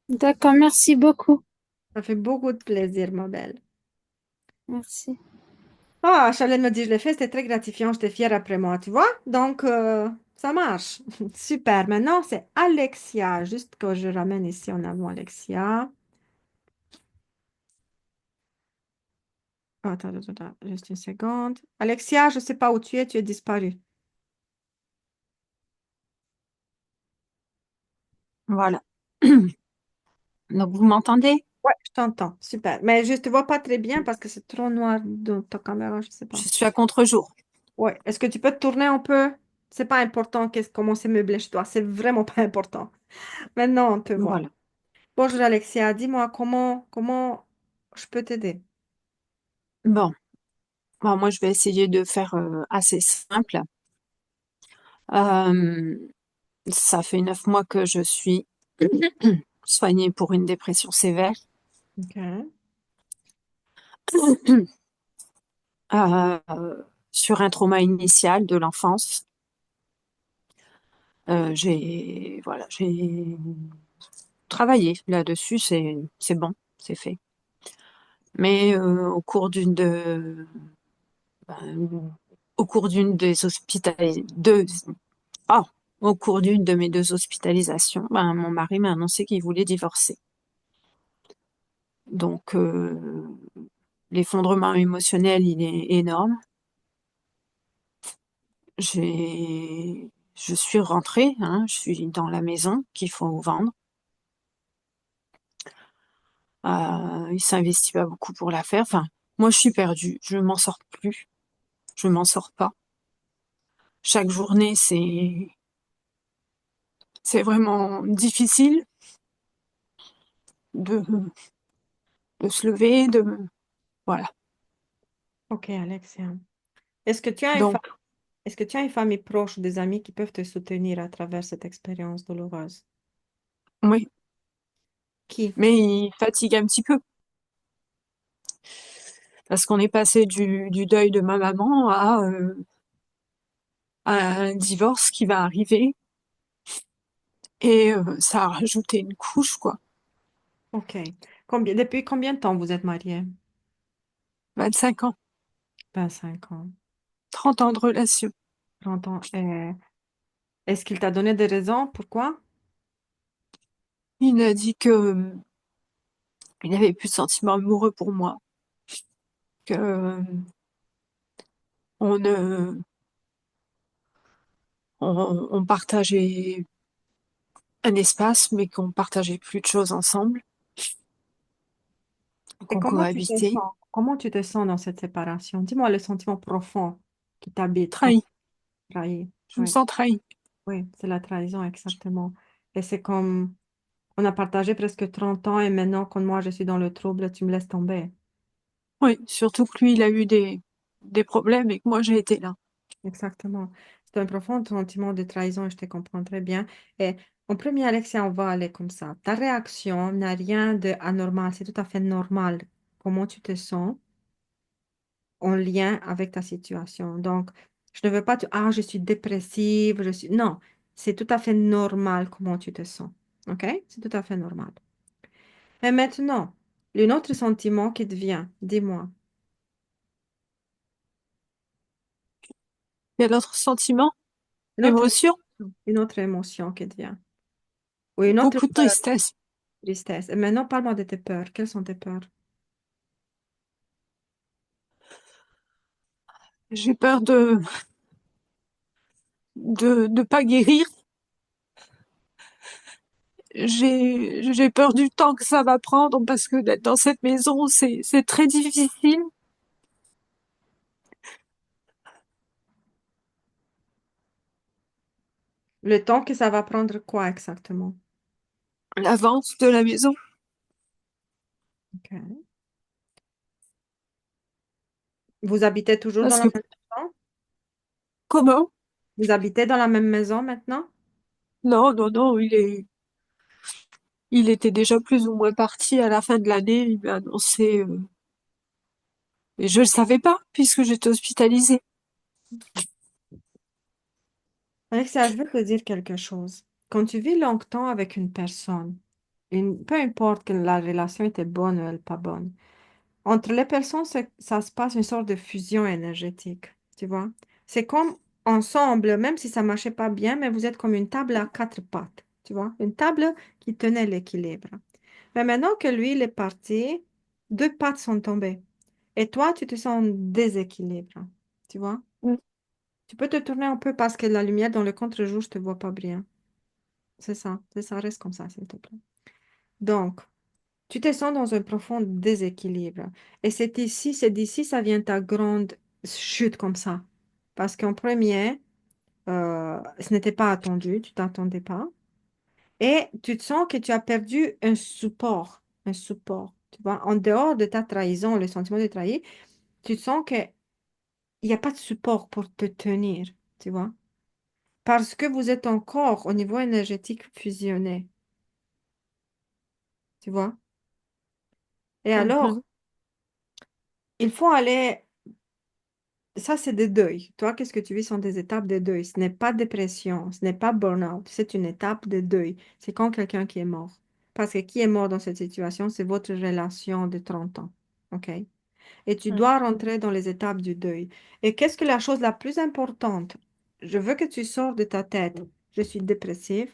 D'accord. Merci beaucoup. Ça fait beaucoup de plaisir, ma belle. Merci. Ah, Charlène me dit, je l'ai fait, c'était très gratifiant, j'étais fière après moi, tu vois? Donc, ça marche. Super. Maintenant, c'est Alexia. Juste que je ramène ici en avant Alexia. Attends, attends, attends, juste une seconde. Alexia, je ne sais pas où tu es disparue. Voilà. Donc, vous m'entendez? Ouais, je t'entends. Super. Mais je ne te vois pas très bien parce que c'est trop noir dans ta caméra, je ne sais pas. Je suis à contre-jour. Ouais. Est-ce que tu peux te tourner un peu? C'est pas important comment c'est meublé chez toi. C'est vraiment pas important. Maintenant, on te voit. Voilà. Bonjour Alexia, dis-moi comment je peux t'aider. Bon. Bon, moi, je vais essayer de faire assez simple. Euh, Ça fait 9 mois que je suis soignée pour une dépression sévère. Ok. euh, sur un trauma initial de l'enfance. J'ai travaillé là-dessus, c'est bon, c'est fait. Mais ben, au cours d'une des ah, au cours d'une de mes 2 hospitalisations, ben, mon mari m'a annoncé qu'il voulait divorcer. Donc, l'effondrement émotionnel, il est énorme. Je suis rentrée, hein, je suis dans la maison qu'il faut vendre. Il s'investit pas beaucoup pour la faire. Enfin, moi, je suis perdue. Je m'en sors plus. Je m'en sors pas. Chaque journée, c'est vraiment difficile de, de se lever, voilà. Ok, Alexia. Est-ce que tu as une Donc, famille? Est-ce que tu as une famille proche ou des amis qui peuvent te soutenir à travers cette expérience douloureuse? Oui, Qui? mais il fatigue un petit peu parce qu'on est passé du deuil de ma maman à un divorce qui va arriver et ça a rajouté une couche, quoi. Ok. Depuis combien de temps vous êtes mariés? 25 ans, 25 ans. 30 ans de relation. 30 ans. Est-ce qu'il t'a donné des raisons? Pourquoi? Il a dit que il n'avait plus de sentiments amoureux pour moi, que on ne, on partageait un espace, mais qu'on partageait plus de choses ensemble, Et qu'on cohabitait. comment tu te sens dans cette séparation? Dis-moi le sentiment profond qui t'habite quand Trahi. tu trahis. Je me Oui, sens trahi. oui, c'est la trahison, exactement. Et c'est comme, on a partagé presque 30 ans et maintenant, quand moi je suis dans le trouble, tu me laisses tomber. Oui, surtout que lui, il a eu des problèmes et que moi, j'ai été là. Exactement. C'est un profond sentiment de trahison et je te comprends très bien. Et en premier, Alexia, on va aller comme ça. Ta réaction n'a rien de anormal, c'est tout à fait normal. Comment tu te sens en lien avec ta situation. Donc, je ne veux pas te, ah, je suis dépressive, je suis, non, c'est tout à fait normal comment tu te sens. OK? C'est tout à fait normal. Et maintenant, un autre sentiment qui te vient, dis-moi, Il y a d'autres sentiments, une autre émotions, une autre émotion qui te vient. Ou une autre beaucoup de peur, tristesse. tristesse. Et maintenant, parle-moi de tes peurs. Quelles sont tes peurs? J'ai peur de pas guérir. J'ai peur du temps que ça va prendre parce que d'être dans cette maison, c'est très difficile. Le temps que ça va prendre quoi exactement? L'avance de la maison. OK. Vous habitez toujours dans Parce la que, même maison? comment? Vous habitez dans la même maison maintenant? Non, non, non, il était déjà plus ou moins parti à la fin de l'année. Il m'a annoncé, et je le savais pas puisque j'étais hospitalisée. Alexia, je veux te dire quelque chose. Quand tu vis longtemps avec une personne, peu importe que la relation était bonne ou elle pas bonne, entre les personnes, ça se passe une sorte de fusion énergétique, tu vois? C'est comme ensemble, même si ça marchait pas bien, mais vous êtes comme une table à quatre pattes, tu vois? Une table qui tenait l'équilibre. Mais maintenant que lui, il est parti, deux pattes sont tombées. Et toi, tu te sens en déséquilibre, tu vois? Mm. Tu peux te tourner un peu parce que la lumière dans le contre-jour, je te vois pas bien. C'est ça, reste comme ça, s'il te plaît. Donc, tu te sens dans un profond déséquilibre. Et c'est d'ici, ça vient ta grande chute comme ça. Parce qu'en premier, ce n'était pas attendu, tu t'attendais pas. Et tu te sens que tu as perdu un support. Tu vois, en dehors de ta trahison, le sentiment de trahir, tu te sens qu'il n'y a pas de support pour te tenir, tu vois. Parce que vous êtes encore au niveau énergétique fusionné, tu vois. Et alors, Mhm. il faut aller, ça c'est des deuils. Toi, qu'est-ce que tu vis sont des étapes de deuil. Ce n'est pas dépression, ce n'est pas burn-out, c'est une étape de deuil. C'est quand quelqu'un qui est mort. Parce que qui est mort dans cette situation, c'est votre relation de 30 ans. OK? Et tu Mm. dois rentrer dans les étapes du deuil. Et qu'est-ce que la chose la plus importante? Je veux que tu sors de ta tête. Je suis dépressive.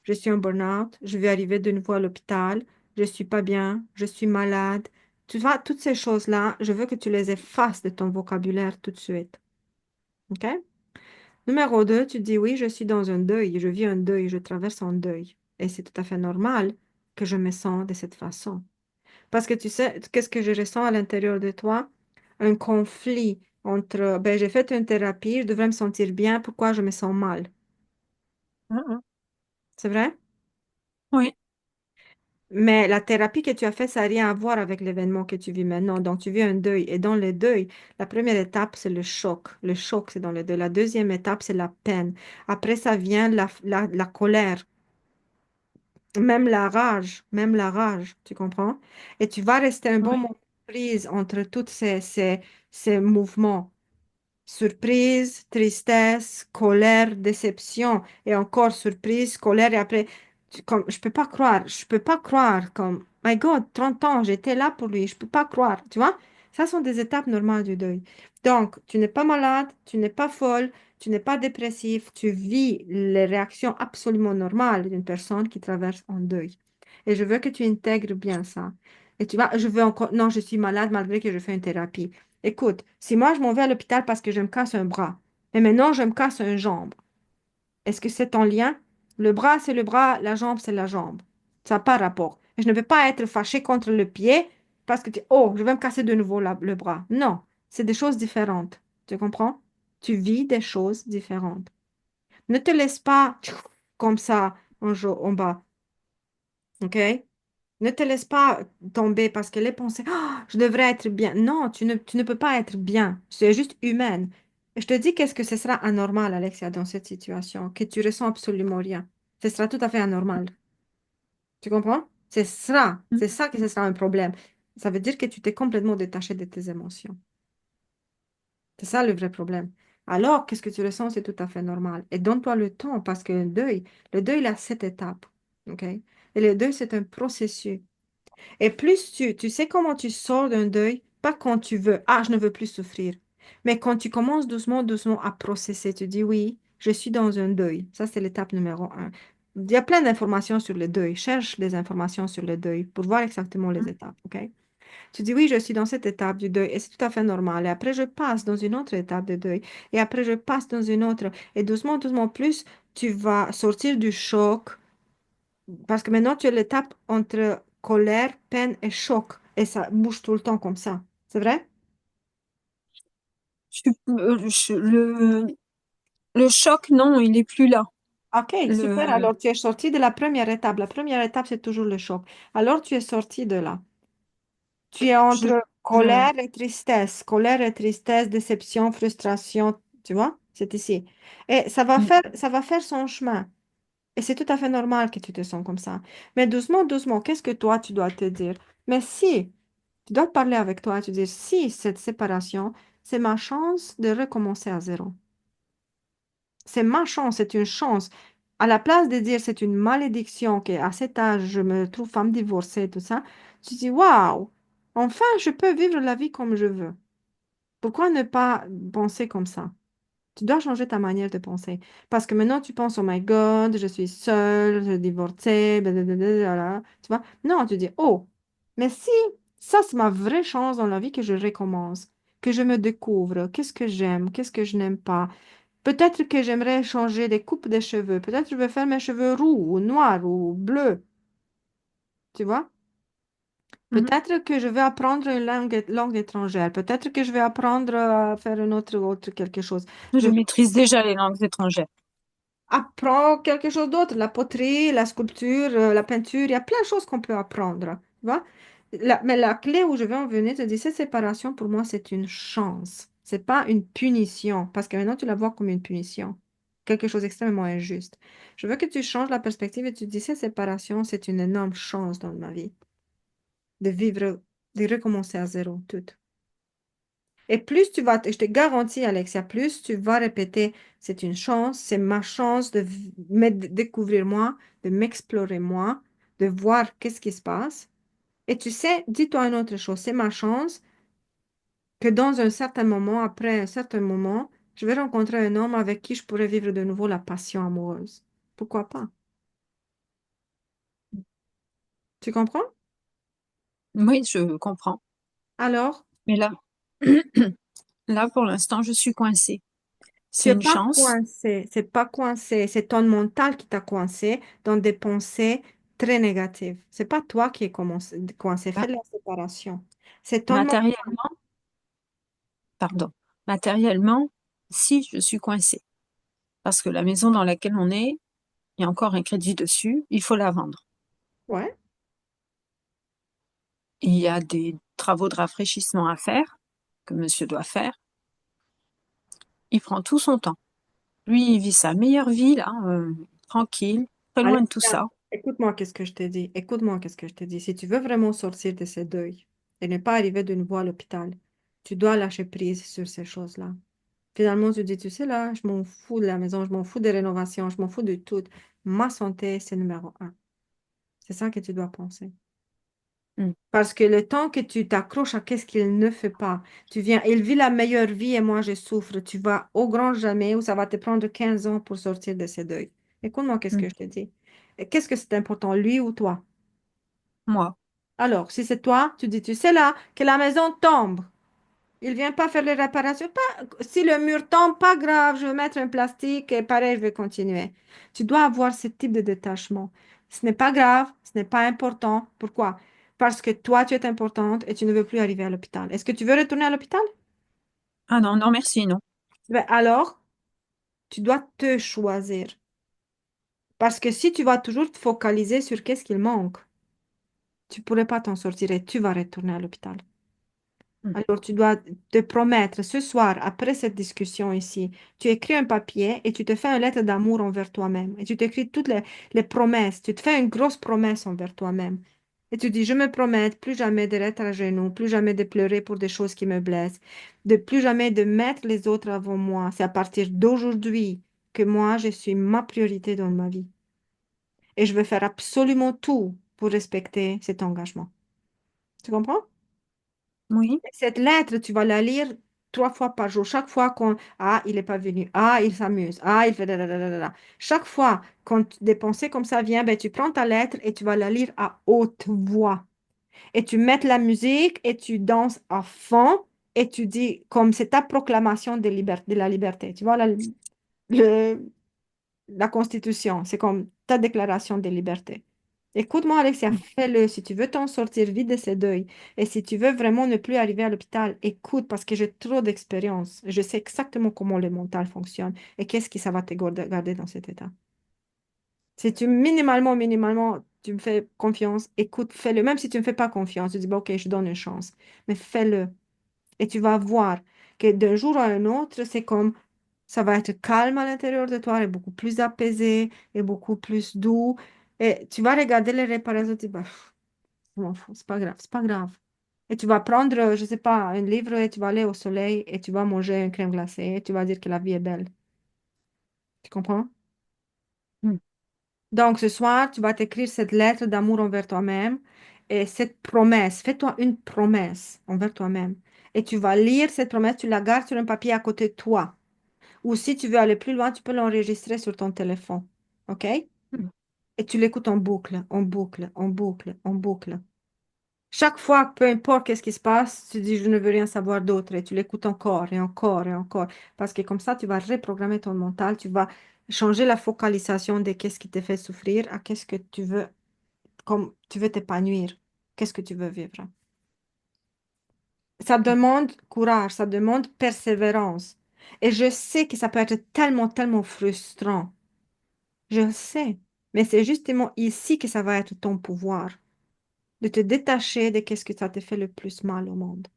Je suis en burn-out, je vais arriver de nouveau à l'hôpital, je suis pas bien, je suis malade. Tu vois, toutes ces choses-là, je veux que tu les effaces de ton vocabulaire tout de suite. OK? Numéro 2, tu dis oui, je suis dans un deuil, je vis un deuil, je traverse un deuil. Et c'est tout à fait normal que je me sens de cette façon. Parce que tu sais, qu'est-ce que je ressens à l'intérieur de toi? Un conflit entre, ben, j'ai fait une thérapie, je devrais me sentir bien, pourquoi je me sens mal? Mhm. C'est vrai? Oui. Mais la thérapie que tu as faite, ça n'a rien à voir avec l'événement que tu vis maintenant. Donc, tu vis un deuil. Et dans le deuil, la première étape, c'est le choc. Le choc, c'est dans le deuil. La deuxième étape, c'est la peine. Après, ça vient la colère, même la rage, tu comprends? Et tu vas rester un bon Oui. moment prise entre tous ces mouvements. Surprise, tristesse, colère, déception, et encore surprise, colère, et après, comme, je peux pas croire, comme, my God, 30 ans, j'étais là pour lui, je peux pas croire, tu vois? Ça sont des étapes normales du deuil. Donc, tu n'es pas malade, tu n'es pas folle, tu n'es pas dépressif, tu vis les réactions absolument normales d'une personne qui traverse un deuil. Et je veux que tu intègres bien ça. Et tu vois, je veux encore, non, je suis malade malgré que je fais une thérapie. Écoute, si moi je m'en vais à l'hôpital parce que je me casse un bras, et maintenant je me casse une jambe, est-ce que c'est en lien? Le bras, c'est le bras, la jambe, c'est la jambe. Ça n'a pas rapport. Et je ne vais pas être fâché contre le pied parce que oh, je vais me casser de nouveau le bras. Non, c'est des choses différentes. Tu comprends? Tu vis des choses différentes. Ne te laisse pas comme ça en bas, ok? Ne te laisse pas tomber parce que les pensées, ah, je devrais être bien. Non, tu ne peux pas être bien. C'est juste humaine. Et je te dis qu'est-ce que ce sera anormal, Alexia, dans cette situation, que tu ressens absolument rien. Ce sera tout à fait anormal. Tu comprends? C'est ça que ce sera un problème. Ça veut dire que tu t'es complètement détaché de tes émotions. C'est ça le vrai problème. Alors, qu'est-ce que tu ressens, c'est tout à fait normal. Et donne-toi le temps parce que le deuil, il a 7 étapes. OK? Et le deuil, c'est un processus. Et plus tu sais comment tu sors d'un deuil, pas quand tu veux, ah, je ne veux plus souffrir, mais quand tu commences doucement, doucement à processer, tu dis oui, je suis dans un deuil. Ça, c'est l'étape numéro 1. Il y a plein d'informations sur le deuil. Cherche des informations sur le deuil pour voir exactement les étapes, OK? Tu dis oui, je suis dans cette étape du deuil et c'est tout à fait normal. Et après, je passe dans une autre étape de deuil. Et après, je passe dans une autre. Et doucement, doucement, plus tu vas sortir du choc parce que maintenant, tu as l'étape entre colère, peine et choc. Et ça bouge tout le temps comme ça. C'est vrai? Le choc, non, il est plus là. OK, super. Le, Alors, tu es sorti de la première étape. La première étape, c'est toujours le choc. Alors, tu es sorti de là. Tu es je, entre je- colère et tristesse, déception, frustration. Tu vois? C'est ici. Et ça va faire son chemin. Et c'est tout à fait normal que tu te sens comme ça. Mais doucement, doucement, qu'est-ce que toi, tu dois te dire? Mais si, tu dois parler avec toi, tu dire, si cette séparation, c'est ma chance de recommencer à zéro. C'est ma chance, c'est une chance. À la place de dire c'est une malédiction qu'à cet âge, je me trouve femme divorcée, tout ça, tu dis, waouh, enfin, je peux vivre la vie comme je veux. Pourquoi ne pas penser comme ça? Tu dois changer ta manière de penser. Parce que maintenant, tu penses, oh my God, je suis seule, je suis divorcée, blablabla, tu vois? Non, tu dis, oh, mais si, ça, c'est ma vraie chance dans la vie que je recommence, que je me découvre, qu'est-ce que j'aime, qu'est-ce que je n'aime pas. Peut-être que j'aimerais changer des coupes de cheveux. Peut-être que je veux faire mes cheveux roux ou noirs ou bleus, tu vois? Mhm. Peut-être que je vais apprendre une langue étrangère. Peut-être que je vais apprendre à faire une autre quelque chose. Je je maîtrise déjà les langues étrangères. apprends quelque chose d'autre, la poterie, la sculpture, la peinture, il y a plein de choses qu'on peut apprendre, tu vois? Mais la clé où je vais en venir, te dire, cette séparation, pour moi, c'est une chance. C'est pas une punition, parce que maintenant, tu la vois comme une punition, quelque chose d'extrêmement injuste. Je veux que tu changes la perspective et tu te dis, cette séparation, c'est une énorme chance dans ma vie, de vivre, de recommencer à zéro, tout. Et plus tu vas, je te garantis, Alexia, plus tu vas répéter, c'est une chance, c'est ma chance de me découvrir moi, de m'explorer moi, de voir qu'est-ce qui se passe. Et tu sais, dis-toi une autre chose, c'est ma chance que dans un certain moment, après un certain moment, je vais rencontrer un homme avec qui je pourrais vivre de nouveau la passion amoureuse. Pourquoi pas? Tu comprends? Oui, je comprends. Alors, Mais là, là, pour l'instant, je suis coincée. tu C'est n'es une pas chance. coincé, c'est pas coincé, c'est ton mental qui t'a coincé dans des pensées très négatives. C'est pas toi qui es coincé, fais Bah, la séparation. C'est ton mental. matériellement, pardon, matériellement, si je suis coincée. Parce que la maison dans laquelle on est, il y a encore un crédit dessus, il faut la vendre. Ouais. il y a des travaux de rafraîchissement à faire, que monsieur doit faire. Il prend tout son temps. Lui, il vit sa meilleure vie, là, tranquille, très loin de tout Alexia, ça. écoute-moi, qu'est-ce que je te dis. Écoute-moi, qu'est-ce que je te dis. Si tu veux vraiment sortir de ces deuils et ne pas arriver de nouveau à l'hôpital, tu dois lâcher prise sur ces choses-là. Finalement, tu dis, tu sais, là, je m'en fous de la maison, je m'en fous des rénovations, je m'en fous de tout. Ma santé, c'est numéro un. C'est ça que tu dois penser. Mm. Parce que le temps que tu t'accroches à qu'est-ce qu'il ne fait pas, tu viens, il vit la meilleure vie et moi je souffre. Tu vas au grand jamais où ça va te prendre 15 ans pour sortir de ces deuils. Écoute-moi, qu'est-ce Mm. que je te dis? Et qu'est-ce que c'est important, lui ou toi? Moi. Alors, si c'est toi, tu dis, tu sais là, que la maison tombe. Il vient pas faire les réparations. Pas, si le mur tombe, pas grave, je vais mettre un plastique et pareil, je vais continuer. Tu dois avoir ce type de détachement. Ce n'est pas grave, ce n'est pas important. Pourquoi? Parce que toi, tu es importante et tu ne veux plus arriver à l'hôpital. Est-ce que tu veux retourner à l'hôpital? Ah non, non, merci, non. Ben alors, tu dois te choisir. Parce que si tu vas toujours te focaliser sur qu'est-ce qu'il manque, tu ne pourrais pas t'en sortir et tu vas retourner à l'hôpital. Mm. Alors, tu dois te promettre ce soir, après cette discussion ici, tu écris un papier et tu te fais une lettre d'amour envers toi-même. Et tu t'écris toutes les promesses. Tu te fais une grosse promesse envers toi-même. Et tu dis, je me promets plus jamais de d'être à genoux, plus jamais de pleurer pour des choses qui me blessent, de plus jamais de mettre les autres avant moi. C'est à partir d'aujourd'hui que moi, je suis ma priorité dans ma vie. Et je veux faire absolument tout pour respecter cet engagement. Tu comprends? Oui. Cette lettre, tu vas la lire 3 fois par jour. Chaque fois qu'on... Ah, il n'est pas venu. Ah, il s'amuse. Ah, il fait... da, da, da, da, da, da. Chaque fois quand des pensées comme ça viennent, ben, tu prends ta lettre et tu vas la lire à haute voix. Et tu mets la musique et tu danses à fond et tu dis comme c'est ta proclamation de la liberté. Tu vois, le, la Constitution, c'est comme ta déclaration de liberté. Écoute-moi, Alexia, Mm. fais-le. Si tu veux t'en sortir vite de ces deuils et si tu veux vraiment ne plus arriver à l'hôpital, écoute parce que j'ai trop d'expérience. Je sais exactement comment le mental fonctionne et qu'est-ce qui ça va te garder dans cet état. Si tu minimalement, tu me fais confiance, écoute, fais-le. Même si tu ne me fais pas confiance, tu dis, bah, ok, je donne une chance, mais fais-le. Et tu vas voir que d'un jour à un autre, c'est comme ça va être calme à l'intérieur de toi et beaucoup plus apaisé et beaucoup plus doux. Et tu vas regarder les réparations, tu dis, bah, pff, je m'en fous, c'est pas grave, c'est pas grave. Et tu vas prendre, je sais pas, un livre et tu vas aller au soleil et tu vas manger une crème glacée et tu vas dire que la vie est belle. Tu comprends? Mm. Donc ce soir, tu vas t'écrire cette lettre d'amour envers toi-même et cette promesse. Fais-toi une promesse envers toi-même. Et tu vas lire cette promesse, tu la gardes sur un papier à côté de toi. Ou si tu veux aller plus loin, tu peux l'enregistrer sur ton téléphone. OK? Mm. Et tu l'écoutes en boucle, en boucle, en boucle, en boucle. Chaque fois, peu importe qu'est-ce qui se passe, tu dis, je ne veux rien savoir d'autre. Et tu l'écoutes encore et encore et encore. Parce que comme ça, tu vas reprogrammer ton mental, tu vas changer la focalisation de qu'est-ce qui te fait souffrir à qu'est-ce que tu veux, comme tu veux t'épanouir, qu'est-ce que tu veux vivre. Ça demande courage, ça demande persévérance. Et je sais que ça peut être tellement, tellement frustrant. Je le sais, mais c'est justement ici que ça va être ton pouvoir, de te détacher de qu'est-ce que ça te fait le plus mal au monde.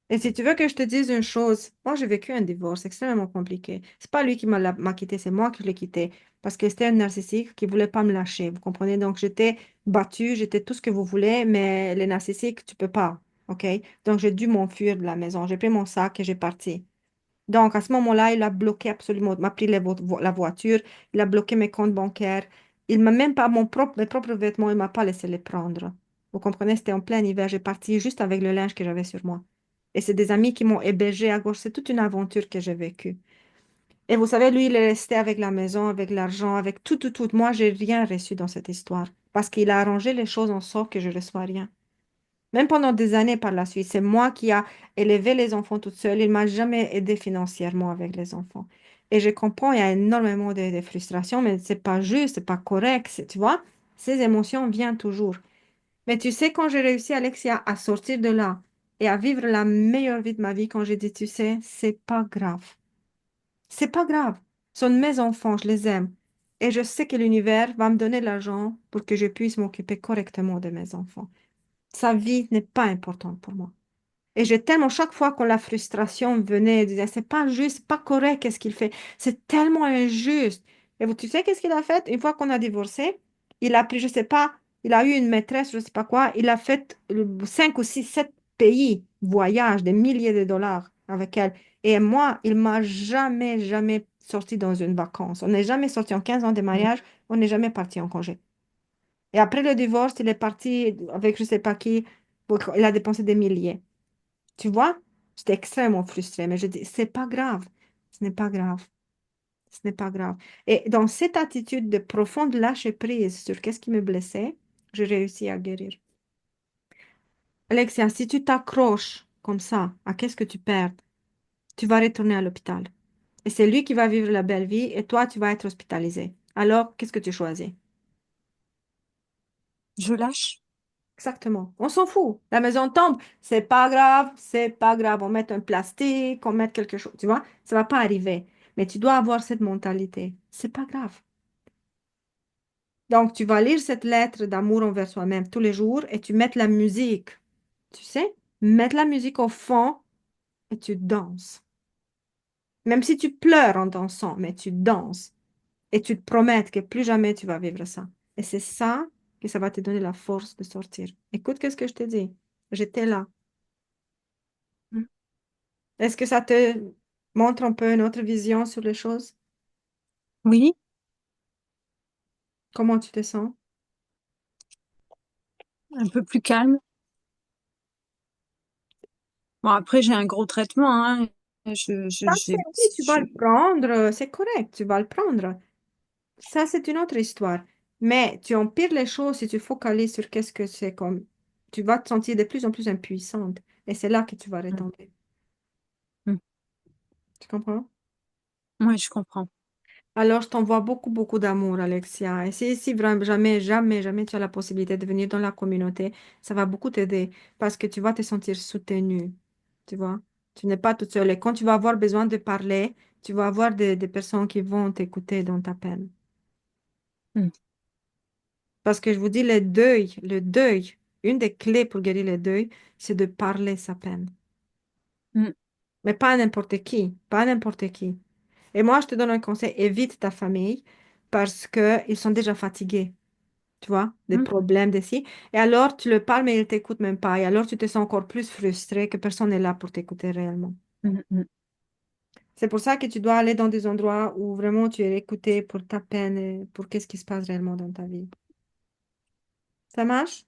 Et si tu veux que je te dise une chose, moi j'ai vécu un divorce extrêmement compliqué. C'est pas lui qui m'a quitté, c'est moi qui l'ai quitté parce que c'était un narcissique qui voulait pas me lâcher. Vous comprenez? Donc j'étais battue, j'étais tout ce que vous voulez, mais les narcissiques, tu peux pas. OK? Donc j'ai dû m'enfuir de la maison. J'ai pris mon sac et j'ai parti. Donc, à ce moment-là, il a bloqué absolument, il m'a pris la voiture, il a bloqué mes comptes bancaires. Il m'a même pas, mes propres vêtements, il m'a pas laissé les prendre. Vous comprenez, c'était en plein hiver, j'ai parti juste avec le linge que j'avais sur moi. Et c'est des amis qui m'ont hébergé à gauche. C'est toute une aventure que j'ai vécue. Et vous savez, lui, il est resté avec la maison, avec l'argent, avec tout, tout, tout. Moi, j'ai rien reçu dans cette histoire parce qu'il a arrangé les choses en sorte que je ne reçois rien. Même pendant des années par la suite, c'est moi qui a élevé les enfants toute seule. Il m'a jamais aidé financièrement avec les enfants. Et je comprends, il y a énormément de frustrations, mais c'est pas juste, c'est pas correct, tu vois. Ces émotions viennent toujours. Mais tu sais, quand j'ai réussi, Alexia, à sortir de là et à vivre la meilleure vie de ma vie, quand j'ai dit, tu sais, c'est pas grave. C'est pas grave. Ce sont mes enfants, je les aime. Et je sais que l'univers va me donner l'argent pour que je puisse m'occuper correctement de mes enfants. Sa vie n'est pas importante pour moi. Et j'ai tellement, chaque fois que la frustration venait, je disais, c'est pas juste, c'est pas correct, qu'est-ce qu'il fait? C'est tellement injuste. Et vous, tu sais qu'est-ce qu'il a fait? Une fois qu'on a divorcé, il a pris, je sais pas, il a eu une maîtresse, je sais pas quoi, il a fait 5 ou 6, 7 pays, voyage, des milliers de dollars avec elle. Et moi, il m'a jamais, jamais sorti dans une vacance. On n'est jamais sorti en 15 ans de mariage, on n'est jamais parti en congé. Et après le divorce, il est parti avec je sais pas qui, il a dépensé des milliers. Tu vois, j'étais extrêmement frustrée, mais je dis, c'est pas grave, ce n'est pas grave, ce n'est pas grave. Et dans cette attitude de profonde lâcher prise sur qu'est-ce qui me blessait, j'ai réussi à guérir. Alexia, si tu t'accroches comme ça à qu'est-ce que tu perds, tu vas retourner à l'hôpital. Et c'est lui qui va vivre la belle vie et toi, tu vas être hospitalisé. Alors, qu'est-ce que tu choisis? Je lâche. Exactement. On s'en fout. La maison tombe, c'est pas grave, c'est pas grave. On met un plastique, on met quelque chose, tu vois, ça va pas arriver. Mais tu dois avoir cette mentalité. C'est pas grave. Donc, tu vas lire cette lettre d'amour envers soi-même tous les jours et tu mets la musique. Tu sais, mettre la musique au fond et tu danses. Même si tu pleures en dansant, mais tu danses et tu te promets que plus jamais tu vas vivre ça. Et c'est ça que ça va te donner la force de sortir. Écoute, qu'est-ce que je te dis? J'étais là. Est-ce que ça te montre un peu une autre vision sur les choses? Oui, Comment tu te sens? un peu plus calme. Bon, après, j'ai un gros traitement, hein. Ça, c'est oui, tu vas Je- le prendre, c'est correct, tu vas le prendre. Ça, c'est une autre histoire. Mais tu empires les choses si tu focalises sur qu'est-ce que c'est comme. Tu vas te sentir de plus en plus impuissante. Et c'est là que tu vas Mm, retomber. mm. Tu comprends? Ouais, je comprends. Alors, je t'envoie beaucoup, beaucoup d'amour, Alexia. Et si vraiment, jamais, jamais, jamais tu as la possibilité de venir dans la communauté, ça va beaucoup t'aider parce que tu vas te sentir soutenue. Tu vois? Tu n'es pas toute seule. Et quand tu vas avoir besoin de parler, tu vas avoir des personnes qui vont t'écouter dans ta peine. Mm, Parce que je vous dis, le deuil, une des clés pour guérir le deuil, c'est de parler sa peine. mm, Mais pas à n'importe qui, pas à n'importe qui. Et moi, je te donne un conseil, évite ta famille parce qu'ils sont déjà fatigués, tu vois, des mm, problèmes d'ici. Et alors, tu le parles, mais ils ne t'écoutent même pas. Et alors, tu te sens encore plus frustré que personne n'est là pour t'écouter réellement. mm, mm. C'est pour ça que tu dois aller dans des endroits où vraiment tu es écouté pour ta peine et pour qu'est-ce qui se passe réellement dans ta vie. Ça marche?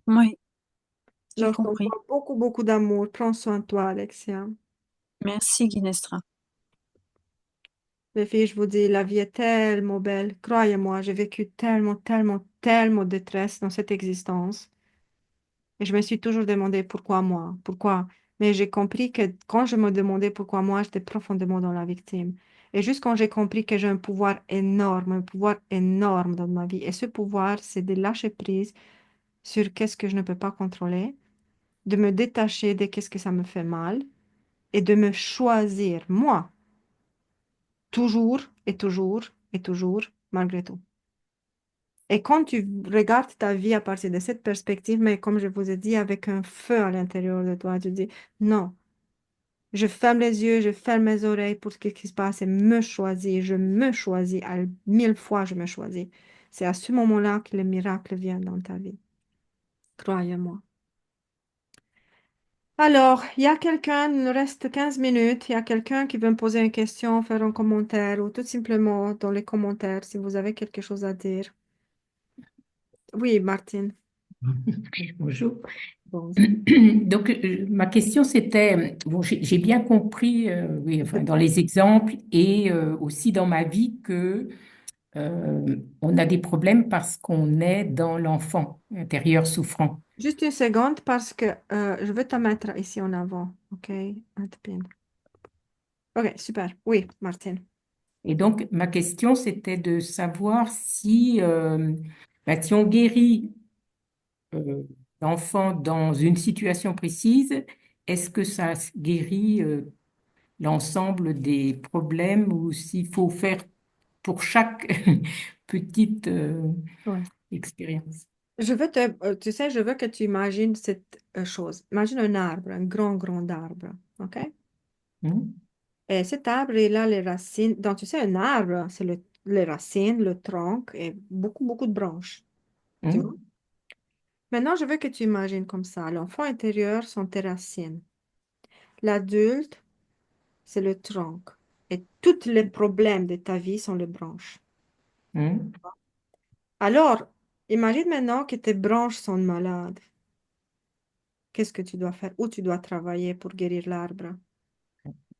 Oui, j'ai Alors, je compris. t'envoie beaucoup, beaucoup d'amour. Prends soin de toi, Alexia. Merci, Guinestra. Les filles, je vous dis, la vie est tellement belle. Croyez-moi, j'ai vécu tellement, tellement, tellement de détresse dans cette existence. Et je me suis toujours demandé pourquoi moi, pourquoi. Mais j'ai compris que quand je me demandais pourquoi moi, j'étais profondément dans la victime. Et juste quand j'ai compris que j'ai un pouvoir énorme dans ma vie. Et ce pouvoir, c'est de lâcher prise sur qu'est-ce que je ne peux pas contrôler, de me détacher de qu'est-ce que ça me fait mal et de me choisir, moi, toujours et toujours et toujours, malgré tout. Et quand tu regardes ta vie à partir de cette perspective, mais comme je vous ai dit, avec un feu à l'intérieur de toi, tu dis, non, je ferme les yeux, je ferme mes oreilles pour ce qui se passe et me choisis, je me choisis, à 1000 fois je me choisis. C'est à ce moment-là que le miracle vient dans ta vie. Croyez-moi. Alors, il y a quelqu'un, il nous reste 15 minutes, il y a quelqu'un qui veut me poser une question, faire un commentaire ou tout simplement dans les commentaires si vous avez quelque chose à dire. Oui, Martine. Bonjour. Bon, Donc, ma question c'était, bon, j'ai bien compris, oui, enfin, dans les exemples et aussi dans ma vie que on a des problèmes parce qu'on est dans l'enfant intérieur souffrant. juste une seconde parce que je vais te mettre ici en avant. OK? Un pin. OK, super. Oui, Martine. Et donc, ma question c'était de savoir si, si on guérit euh, l'enfant dans une situation précise, est-ce que ça guérit l'ensemble des problèmes ou s'il faut faire pour chaque petite Ouais. expérience. Tu sais, je veux que tu imagines cette chose. Imagine un arbre, un grand, grand arbre, OK? Hmm, Et cet arbre, il a les racines. Donc, tu sais, un arbre, c'est les racines, le tronc et beaucoup, beaucoup de branches. Tu vois? hmm, Maintenant, je veux que tu imagines comme ça. L'enfant intérieur sont tes racines. L'adulte, c'est le tronc. Et tous les problèmes de ta vie sont les branches. hmm. Alors, imagine maintenant que tes branches sont malades. Qu'est-ce que tu dois faire? Où tu dois travailler pour guérir l'arbre?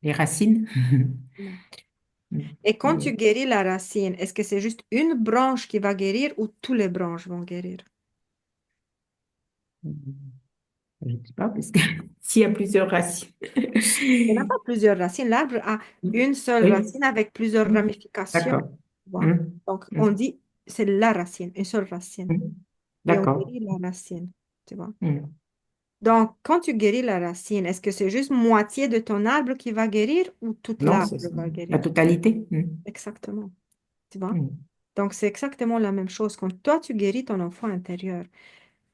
Les racines. Non. Hmm. Et quand tu Les- guéris la racine, est-ce que c'est juste une branche qui va guérir ou toutes les branches vont guérir? Je ne sais pas, parce que s'il y a plusieurs racines. Il n'y a pas plusieurs racines. L'arbre a une seule Oui, racine avec plusieurs hmm, ramifications. d'accord. Tu vois? Hmm, Donc, hmm, on dit c'est la racine, une seule racine. hmm. Et on D'accord. guérit la racine. Tu vois? Hmm. Donc, quand tu guéris la racine, est-ce que c'est juste moitié de ton arbre qui va guérir ou toute Non, l'arbre c'est va la guérir? totalité. Hmm, Exactement. Tu vois? hmm, Donc, c'est exactement la même chose. Quand toi, tu guéris ton enfant intérieur,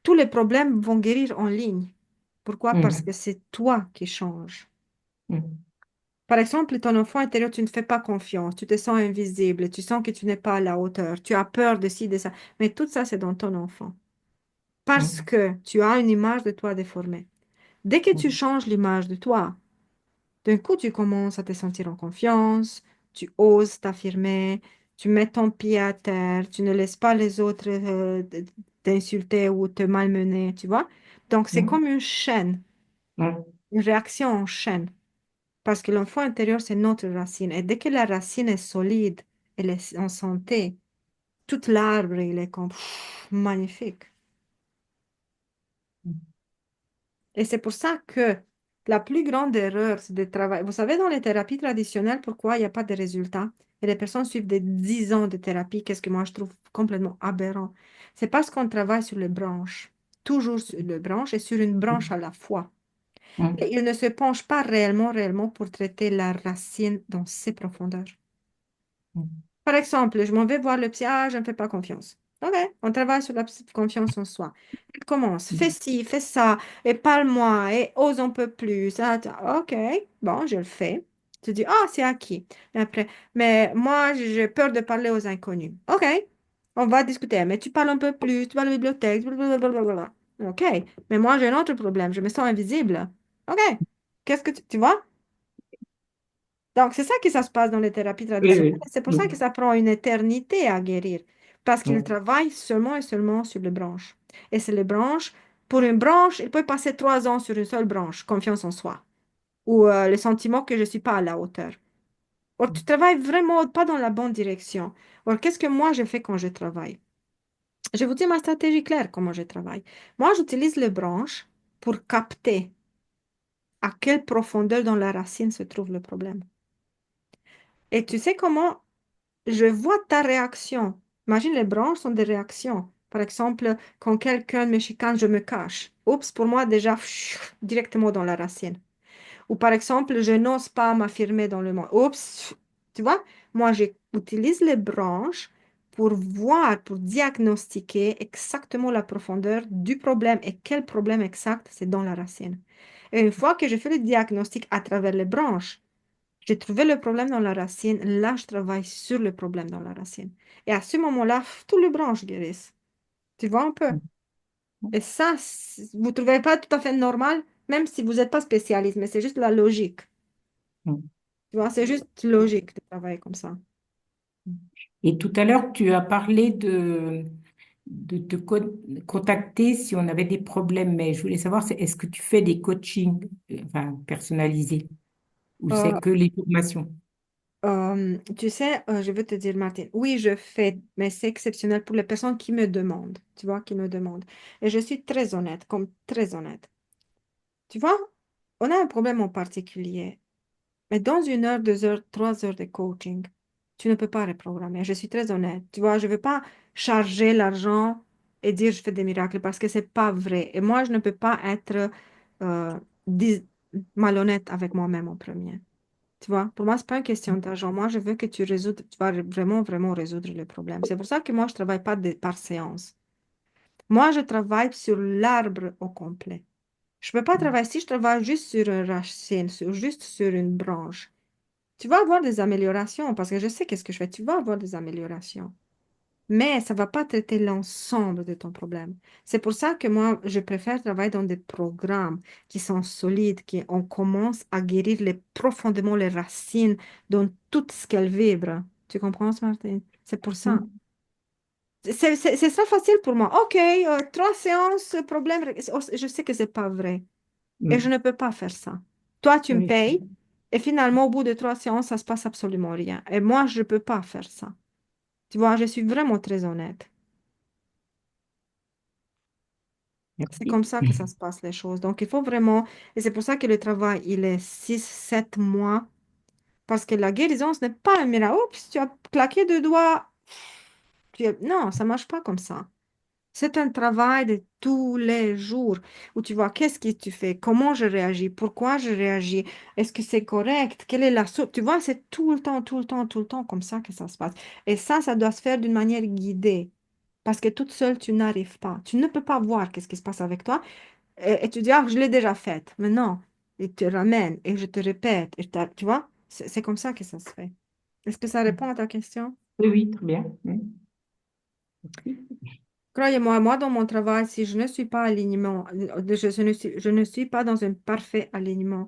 tous les problèmes vont guérir en ligne. Pourquoi? Parce que hmm, c'est toi qui changes. hmm, Par exemple, ton enfant intérieur, tu ne fais pas confiance, tu te sens invisible, tu sens que tu n'es pas à la hauteur, tu as peur de ci, de ça. Mais tout ça, c'est dans ton enfant. Parce hmm, que tu as une image de toi déformée. Dès que tu hmm, changes l'image de toi, d'un coup, tu commences à te sentir en confiance, tu oses t'affirmer, tu mets ton pied à terre, tu ne laisses pas les autres t'insulter ou te malmener, tu vois? Donc, c'est hmm, comme une chaîne, hmm, une réaction en chaîne. Parce que l'enfant intérieur, c'est notre racine. Et dès que la racine est solide, elle est en santé, tout l'arbre, il est comme magnifique. Et c'est pour ça que la plus grande erreur, c'est de travailler. Vous savez, dans les thérapies traditionnelles, pourquoi il n'y a pas de résultats? Et les personnes suivent des 10 ans de thérapie, qu'est-ce que moi je trouve complètement aberrant. C'est parce qu'on travaille sur les branches, toujours sur les branches et sur une branche à la fois. hmm, Et il ne se penche pas réellement, réellement pour traiter la racine dans ses profondeurs. hmm, Par exemple, je m'en vais voir le psy, ah, je ne fais pas confiance. OK, on travaille sur la confiance en soi. Il commence, fais hmm, ci, fais ça, et parle-moi, et ose un peu plus. OK, bon, je le fais. Tu dis, ah, c'est acquis. Et après, mais moi, j'ai peur de parler aux inconnus. OK, on va discuter, mais tu parles un peu plus, tu vas à la bibliothèque, blablabla. OK, mais moi, j'ai un autre problème, je me sens invisible. OK, qu'est-ce que tu vois? Donc, c'est ça qui ça se passe dans les thérapies oui, traditionnelles. oui, C'est pour ça que hmm, ça prend une éternité à guérir, parce qu'ils hmm, travaillent seulement et seulement sur les branches. Et c'est les branches. Pour une branche, il peut passer 3 ans sur une seule branche, confiance en soi, ou le sentiment que je ne suis pas à la hauteur. Or, tu travailles vraiment pas dans la bonne direction. Or, qu'est-ce que moi je fais quand je travaille? Je vous dis ma stratégie claire, comment je travaille. Moi, j'utilise les branches pour capter à quelle profondeur dans la racine se trouve le problème. Et tu sais comment? Je vois ta réaction. Imagine, les branches sont des réactions. Par exemple, quand quelqu'un me chicane, je me cache. Oups, pour moi, déjà, directement dans la racine. Ou par exemple, je n'ose pas m'affirmer dans le monde. Oups, tu vois, moi, j'utilise les branches pour voir, pour diagnostiquer exactement la profondeur du problème et quel problème exact c'est dans la racine. Et une fois que je fais le diagnostic à travers les branches, j'ai trouvé le problème dans la racine. Là, je travaille sur le problème dans la racine. Et à ce moment-là, tous les branches guérissent. Tu vois un peu? hmm, Et ça, vous ne trouvez pas tout à fait normal, même si vous n'êtes pas spécialiste, mais c'est juste la logique. hmm. Tu vois, c'est juste logique de travailler comme ça. Et tout à l'heure, tu as parlé de te contacter si on avait des problèmes, mais je voulais savoir, est-ce que tu fais des coachings, enfin, personnalisés, ou c'est Euh, que les formations? Tu sais, je veux te dire, Martine, oui, je fais, mais c'est exceptionnel pour les personnes qui me demandent, tu vois, qui me demandent. Et je suis très honnête, comme très honnête. Tu vois, on a un problème en particulier. Mais dans 1 heure, 2 heures, 3 heures de coaching, tu ne peux pas reprogrammer. Je suis très honnête. Tu vois, je ne veux pas charger l'argent et dire je fais des miracles parce que c'est pas vrai. Et moi, je ne peux pas être euh, dis- malhonnête avec moi-même en premier. Tu vois, pour moi, c'est pas une question d'argent. Moi, je veux que tu vas vraiment, vraiment résoudre le problème. C'est pour ça que moi, je travaille pas par séance. Moi, je travaille sur l'arbre au complet. Je peux pas travailler si je travaille juste sur une racine, juste sur une branche. Tu vas avoir des améliorations parce que je sais qu'est-ce que je fais. Tu vas avoir des améliorations. Mais ça va pas traiter l'ensemble de ton problème. C'est pour ça que moi, je préfère travailler dans des programmes qui sont solides, qui on commence à guérir profondément les racines dans tout ce qu'elles vibrent. Tu comprends, Martine? C'est pour ça. Mm. C'est ça facile pour moi. OK, 3 séances, problème. Je sais que c'est pas vrai. Et je Mm. ne peux pas faire ça. Toi, tu me Oui. payes et finalement, au bout de 3 séances, ça se passe absolument rien. Et moi, je ne peux pas faire ça. Tu vois, je suis vraiment très honnête. C'est Merci. comme ça que ça se passe, les choses. Donc, il faut vraiment, et c'est pour ça que le travail, il est 6, 7 mois, parce que la guérison, ce n'est pas un miracle. Oups, tu as claqué 2 doigts. Non, ça ne marche pas comme ça. C'est un travail de tous les jours où tu vois qu'est-ce que tu fais, comment je réagis, pourquoi je réagis, est-ce que c'est correct, quelle est la source. Tu vois, c'est tout le temps, tout le temps, tout le temps comme ça que ça se passe. Et ça doit se faire d'une manière guidée. Parce que toute seule, tu n'arrives pas. Tu ne peux pas voir qu'est-ce qui se passe avec toi. Et tu dis, ah, je l'ai déjà faite. Mais non, et te ramène et je te répète. Tu vois, c'est comme ça que ça se fait. Est-ce que ça répond à ta question? Oui, oui, très bien. Mm. Merci. Croyez-moi, moi, dans mon travail, si je ne suis pas alignement, je ne suis pas dans un parfait alignement,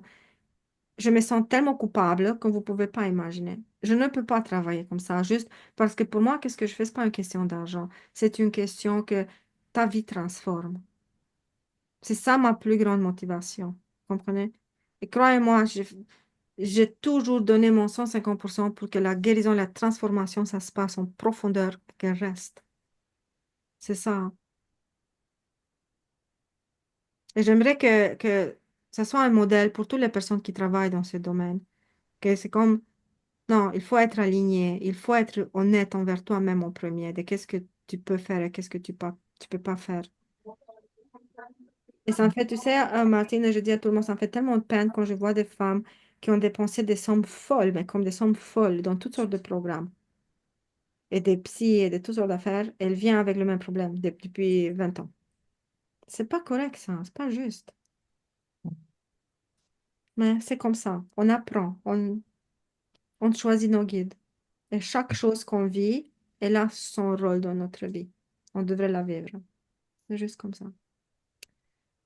je me sens tellement coupable que vous ne pouvez pas imaginer. Je ne peux pas travailler comme ça, juste parce que pour moi, qu'est-ce que je fais? Ce n'est pas une question d'argent. C'est une question que ta vie transforme. C'est ça ma plus grande motivation. Vous comprenez? Et croyez-moi, j'ai toujours donné mon 150% pour que la guérison, la transformation, ça se passe en profondeur, qu'elle reste. C'est ça, hein. Et j'aimerais que ça soit un modèle pour toutes les personnes qui travaillent dans ce domaine. Que c'est comme, non, il faut être aligné, il faut être honnête envers toi-même en premier, de qu'est-ce que tu peux faire et qu'est-ce que tu peux pas faire. Et ça me fait, tu sais, Martine, je dis à tout le monde, ça me fait tellement de peine quand je vois des femmes qui ont dépensé des sommes folles, mais comme des sommes folles, dans toutes sortes de programmes, et des psys et de toutes sortes d'affaires, elles viennent avec le même problème depuis 20 ans. C'est pas correct, ça, c'est pas juste. Mais c'est comme ça, on apprend, on choisit nos guides. Et chaque chose qu'on vit, elle a son rôle dans notre vie. On devrait la vivre. C'est juste comme ça.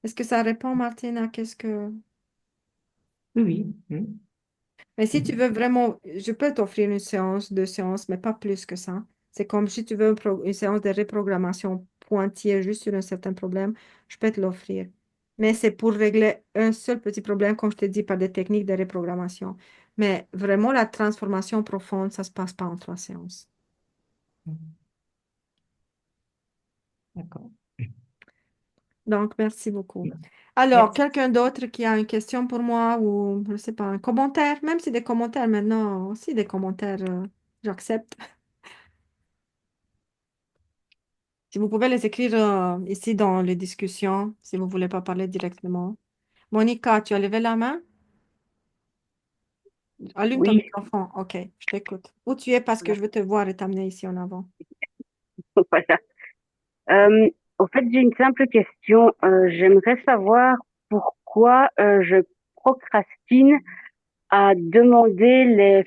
Est-ce que ça répond, Martine, à qu'est-ce que... Oui, oui. Mm. Mais si tu Mhm. veux vraiment, je peux t'offrir une séance, 2 séances, mais pas plus que ça. C'est comme si tu veux une séance de reprogrammation pointillée juste sur un certain problème, je peux te l'offrir. Mais c'est pour régler un seul petit problème, comme je t'ai dit, par des techniques de reprogrammation. Mais vraiment, la transformation profonde, ça ne se passe pas en 3 séances. Mhm. D'accord. Donc, merci beaucoup. Alors, Merci. quelqu'un d'autre qui a une question pour moi ou, je ne sais pas, un commentaire, même si des commentaires maintenant, aussi des commentaires, j'accepte. Si vous pouvez les écrire ici dans les discussions, si vous ne voulez pas parler directement. Monica, tu as levé la main? Allume ton Oui, microphone. OK, je t'écoute. Où tu es parce que je veux te voir et t'amener ici en avant. voilà. En fait, j'ai une simple question. J'aimerais savoir pourquoi je procrastine à demander les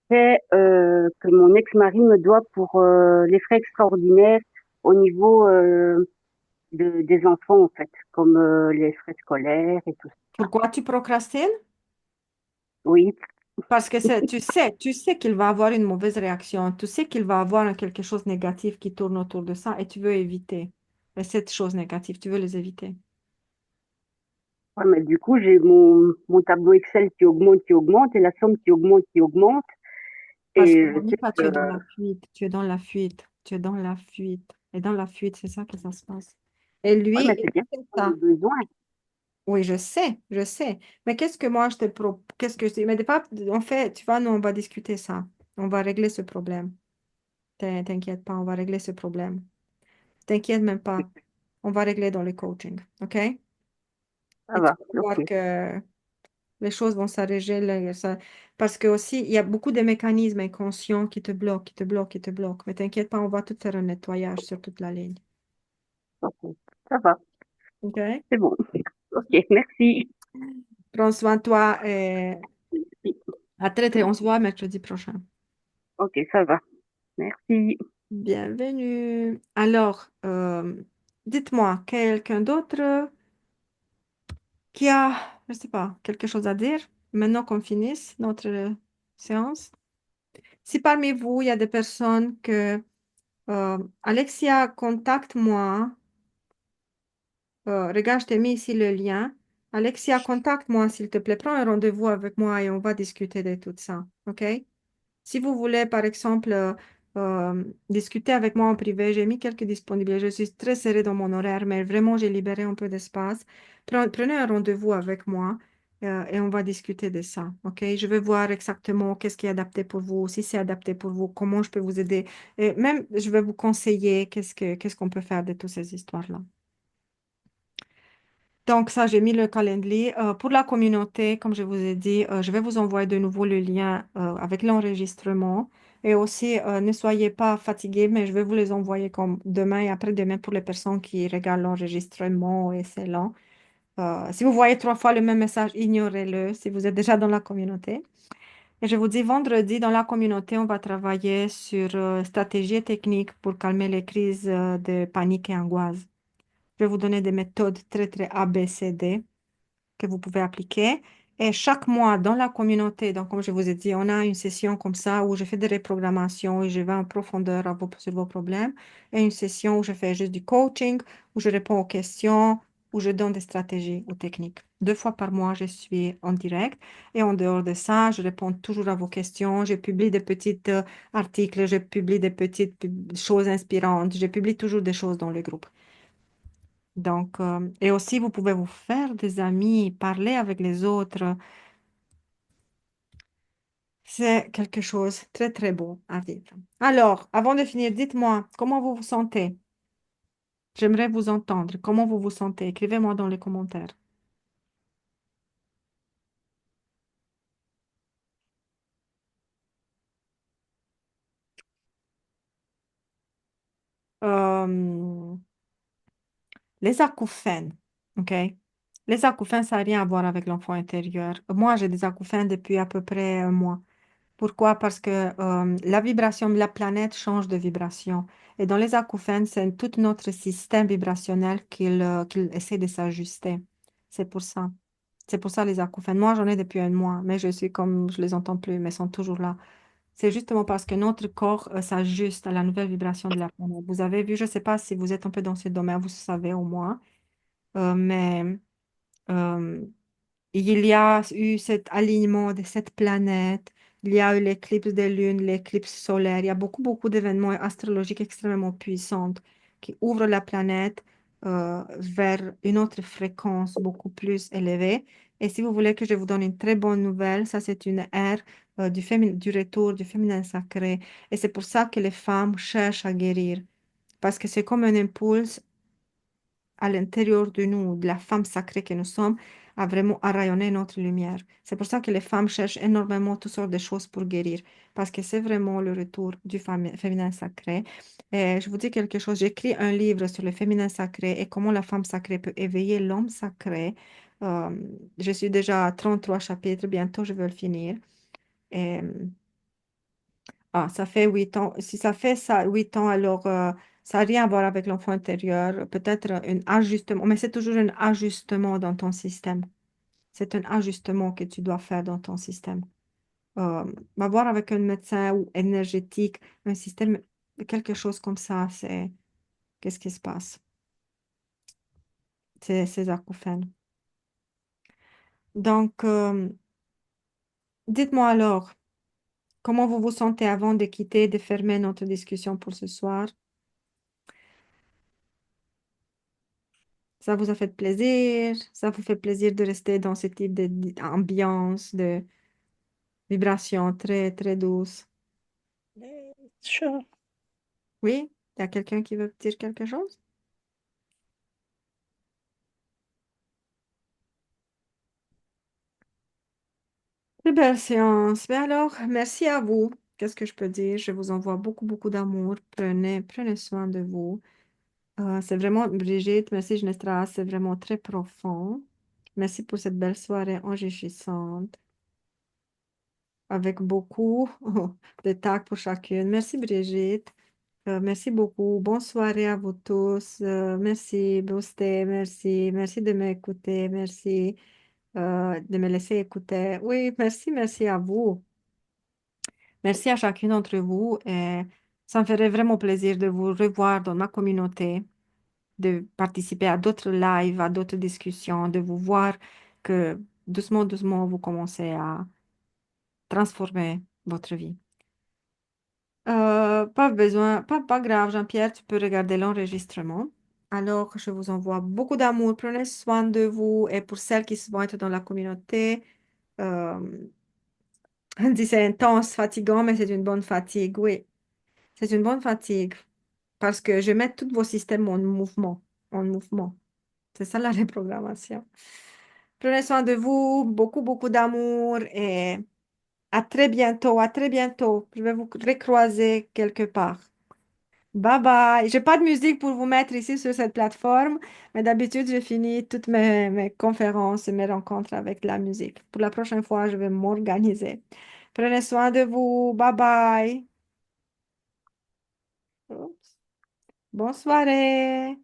frais que mon ex-mari me doit pour les frais extraordinaires au niveau des enfants, en fait, comme les frais scolaires et tout ça. Pourquoi tu procrastines? Oui, Parce que tu sais qu'il va avoir une mauvaise réaction. Tu sais qu'il va avoir quelque chose de négatif qui tourne autour de ça et tu veux éviter. Et cette chose négative, tu veux les éviter. ouais, mais du coup, j'ai mon tableau Excel qui augmente, et la somme qui augmente, Parce que et je sais Monica, tu que, es dans la fuite, tu es dans la fuite, tu es dans la fuite. Et dans la fuite, c'est ça que ça se passe. Et ouais, lui, mais il c'est bien sait pour mes ça. besoins. Oui, je sais, je sais. Mais qu'est-ce que moi je te propose? Qu'est-ce que je dis? Mais pas, en fait, tu vois, nous, on va discuter ça. On va régler ce problème. T'inquiète pas, on va régler ce problème. T'inquiète même pas. On va régler dans le coaching, OK? Et Ça tu va, vas voir ok. que les choses vont s'arranger. Parce que aussi, il y a beaucoup de mécanismes inconscients qui te bloquent, qui te bloquent, qui te bloquent. Mais t'inquiète pas, on va tout faire un nettoyage sur toute la ligne. Ok. Ça va, OK? c'est bon. Ok, merci. Prends soin de toi et à très, très, on se voit mercredi prochain. Ok, ça va. Merci. Bienvenue. Alors, dites-moi, quelqu'un d'autre qui a, je sais pas, quelque chose à dire maintenant qu'on finisse notre séance? Si parmi vous, il y a des personnes que Alexia, contacte-moi. Regarde, je t'ai mis ici le lien. Alexia, contacte-moi, s'il te plaît. Prends un rendez-vous avec moi et on va discuter de tout ça. OK? Si vous voulez, par exemple, discuter avec moi en privé, j'ai mis quelques disponibilités. Je suis très serrée dans mon horaire, mais vraiment, j'ai libéré un peu d'espace. Prenez un rendez-vous avec moi et on va discuter de ça. OK? Je vais voir exactement qu'est-ce qui est adapté pour vous, si c'est adapté pour vous, comment je peux vous aider. Et même, je vais vous conseiller qu'est-ce qu'on peut faire de toutes ces histoires-là. Donc, ça, j'ai mis le calendrier. Pour la communauté, comme je vous ai dit, je vais vous envoyer de nouveau le lien avec l'enregistrement. Et aussi, ne soyez pas fatigués, mais je vais vous les envoyer comme demain et après-demain pour les personnes qui regardent l'enregistrement et c'est lent. Si vous voyez 3 fois le même message, ignorez-le si vous êtes déjà dans la communauté. Et je vous dis, vendredi, dans la communauté, on va travailler sur stratégie et techniques pour calmer les crises de panique et angoisse. Je vais vous donner des méthodes très, très A, B, C, D que vous pouvez appliquer. Et chaque mois dans la communauté, donc comme je vous ai dit, on a une session comme ça où je fais des reprogrammations et je vais en profondeur sur vos problèmes. Et une session où je fais juste du coaching, où je réponds aux questions, où je donne des stratégies ou techniques. 2 fois par mois, je suis en direct. Et en dehors de ça, je réponds toujours à vos questions. Je publie des petits articles, je publie des petites choses inspirantes. Je publie toujours des choses dans le groupe. Donc, et aussi, vous pouvez vous faire des amis, parler avec les autres. C'est quelque chose de très, très beau à vivre. Alors, avant de finir, dites-moi, comment vous vous sentez? J'aimerais vous entendre. Comment vous vous sentez? Écrivez-moi dans les commentaires. Euh, les acouphènes, OK? Les acouphènes, ça n'a rien à voir avec l'enfant intérieur. Moi, j'ai des acouphènes depuis à peu près un mois. Pourquoi? Parce que la vibration de la planète change de vibration. Et dans les acouphènes, c'est tout notre système vibrationnel qu'il essaie de s'ajuster. C'est pour ça. C'est pour ça les acouphènes. Moi, j'en ai depuis un mois, mais je suis comme, je les entends plus, mais ils sont toujours là. C'est justement parce que notre corps s'ajuste à la nouvelle vibration de la planète. Vous avez vu, je ne sais pas si vous êtes un peu dans ce domaine, vous savez au moins, mais euh, il y a eu cet alignement de cette planète, il y a eu l'éclipse de lune, l'éclipse solaire, il y a beaucoup, beaucoup d'événements astrologiques extrêmement puissants qui ouvrent la planète vers une autre fréquence beaucoup plus élevée. Et si vous voulez que je vous donne une très bonne nouvelle, ça c'est une ère du retour du féminin sacré. Et c'est pour ça que les femmes cherchent à guérir, parce que c'est comme un impulse à l'intérieur de nous, de la femme sacrée que nous sommes, à vraiment à rayonner notre lumière. C'est pour ça que les femmes cherchent énormément toutes sortes de choses pour guérir, parce que c'est vraiment le retour du féminin sacré. Et je vous dis quelque chose, j'ai écrit un livre sur le féminin sacré et comment la femme sacrée peut éveiller l'homme sacré. Euh, je suis déjà à 33 chapitres, bientôt je vais le finir. Et ça fait 8 ans. Si ça fait ça 8 ans, alors ça n'a rien à voir avec l'enfant intérieur. Peut-être un ajustement, mais c'est toujours un ajustement dans ton système. C'est un ajustement que tu dois faire dans ton système. Va voir avec un médecin ou énergétique, un système, quelque chose comme ça, c'est qu'est-ce qui se passe? C'est ces acouphènes. Donc, dites-moi alors, comment vous vous sentez avant de quitter, de fermer notre discussion pour ce soir? Ça vous a fait plaisir? Ça vous fait plaisir de rester dans ce type d'ambiance, de vibration très, très douce? Sure. Oui? Il y a quelqu'un qui veut dire quelque chose? Très belle séance. Mais alors, merci à vous. Qu'est-ce que je peux dire? Je vous envoie beaucoup, beaucoup d'amour. Prenez soin de vous. C'est vraiment, Brigitte, merci Genestra, c'est vraiment très profond. Merci pour cette belle soirée enrichissante, avec beaucoup de tact pour chacune. Merci Brigitte. Merci beaucoup. Bonne soirée à vous tous. Merci, Boosté. Merci. Merci de m'écouter. Merci de me laisser écouter. Oui, merci à vous. Merci à chacune d'entre vous. Et ça me ferait vraiment plaisir de vous revoir dans ma communauté, de participer à d'autres lives, à d'autres discussions, de vous voir que doucement, doucement, vous commencez à transformer votre vie. Pas besoin, pas grave, Jean-Pierre, tu peux regarder l'enregistrement. Alors, je vous envoie beaucoup d'amour. Prenez soin de vous. Et pour celles qui vont être dans la communauté, euh, on dit c'est intense, fatigant, mais c'est une bonne fatigue. Oui, c'est une bonne fatigue parce que je mets tous vos systèmes en mouvement, en mouvement. C'est ça la reprogrammation. Prenez soin de vous, beaucoup, beaucoup d'amour et à très bientôt, à très bientôt. Je vais vous recroiser quelque part. Bye bye. J'ai pas de musique pour vous mettre ici sur cette plateforme, mais d'habitude, je finis toutes mes conférences et mes rencontres avec de la musique. Pour la prochaine fois, je vais m'organiser. Prenez soin de vous. Bye bye. Oups. Bonne soirée.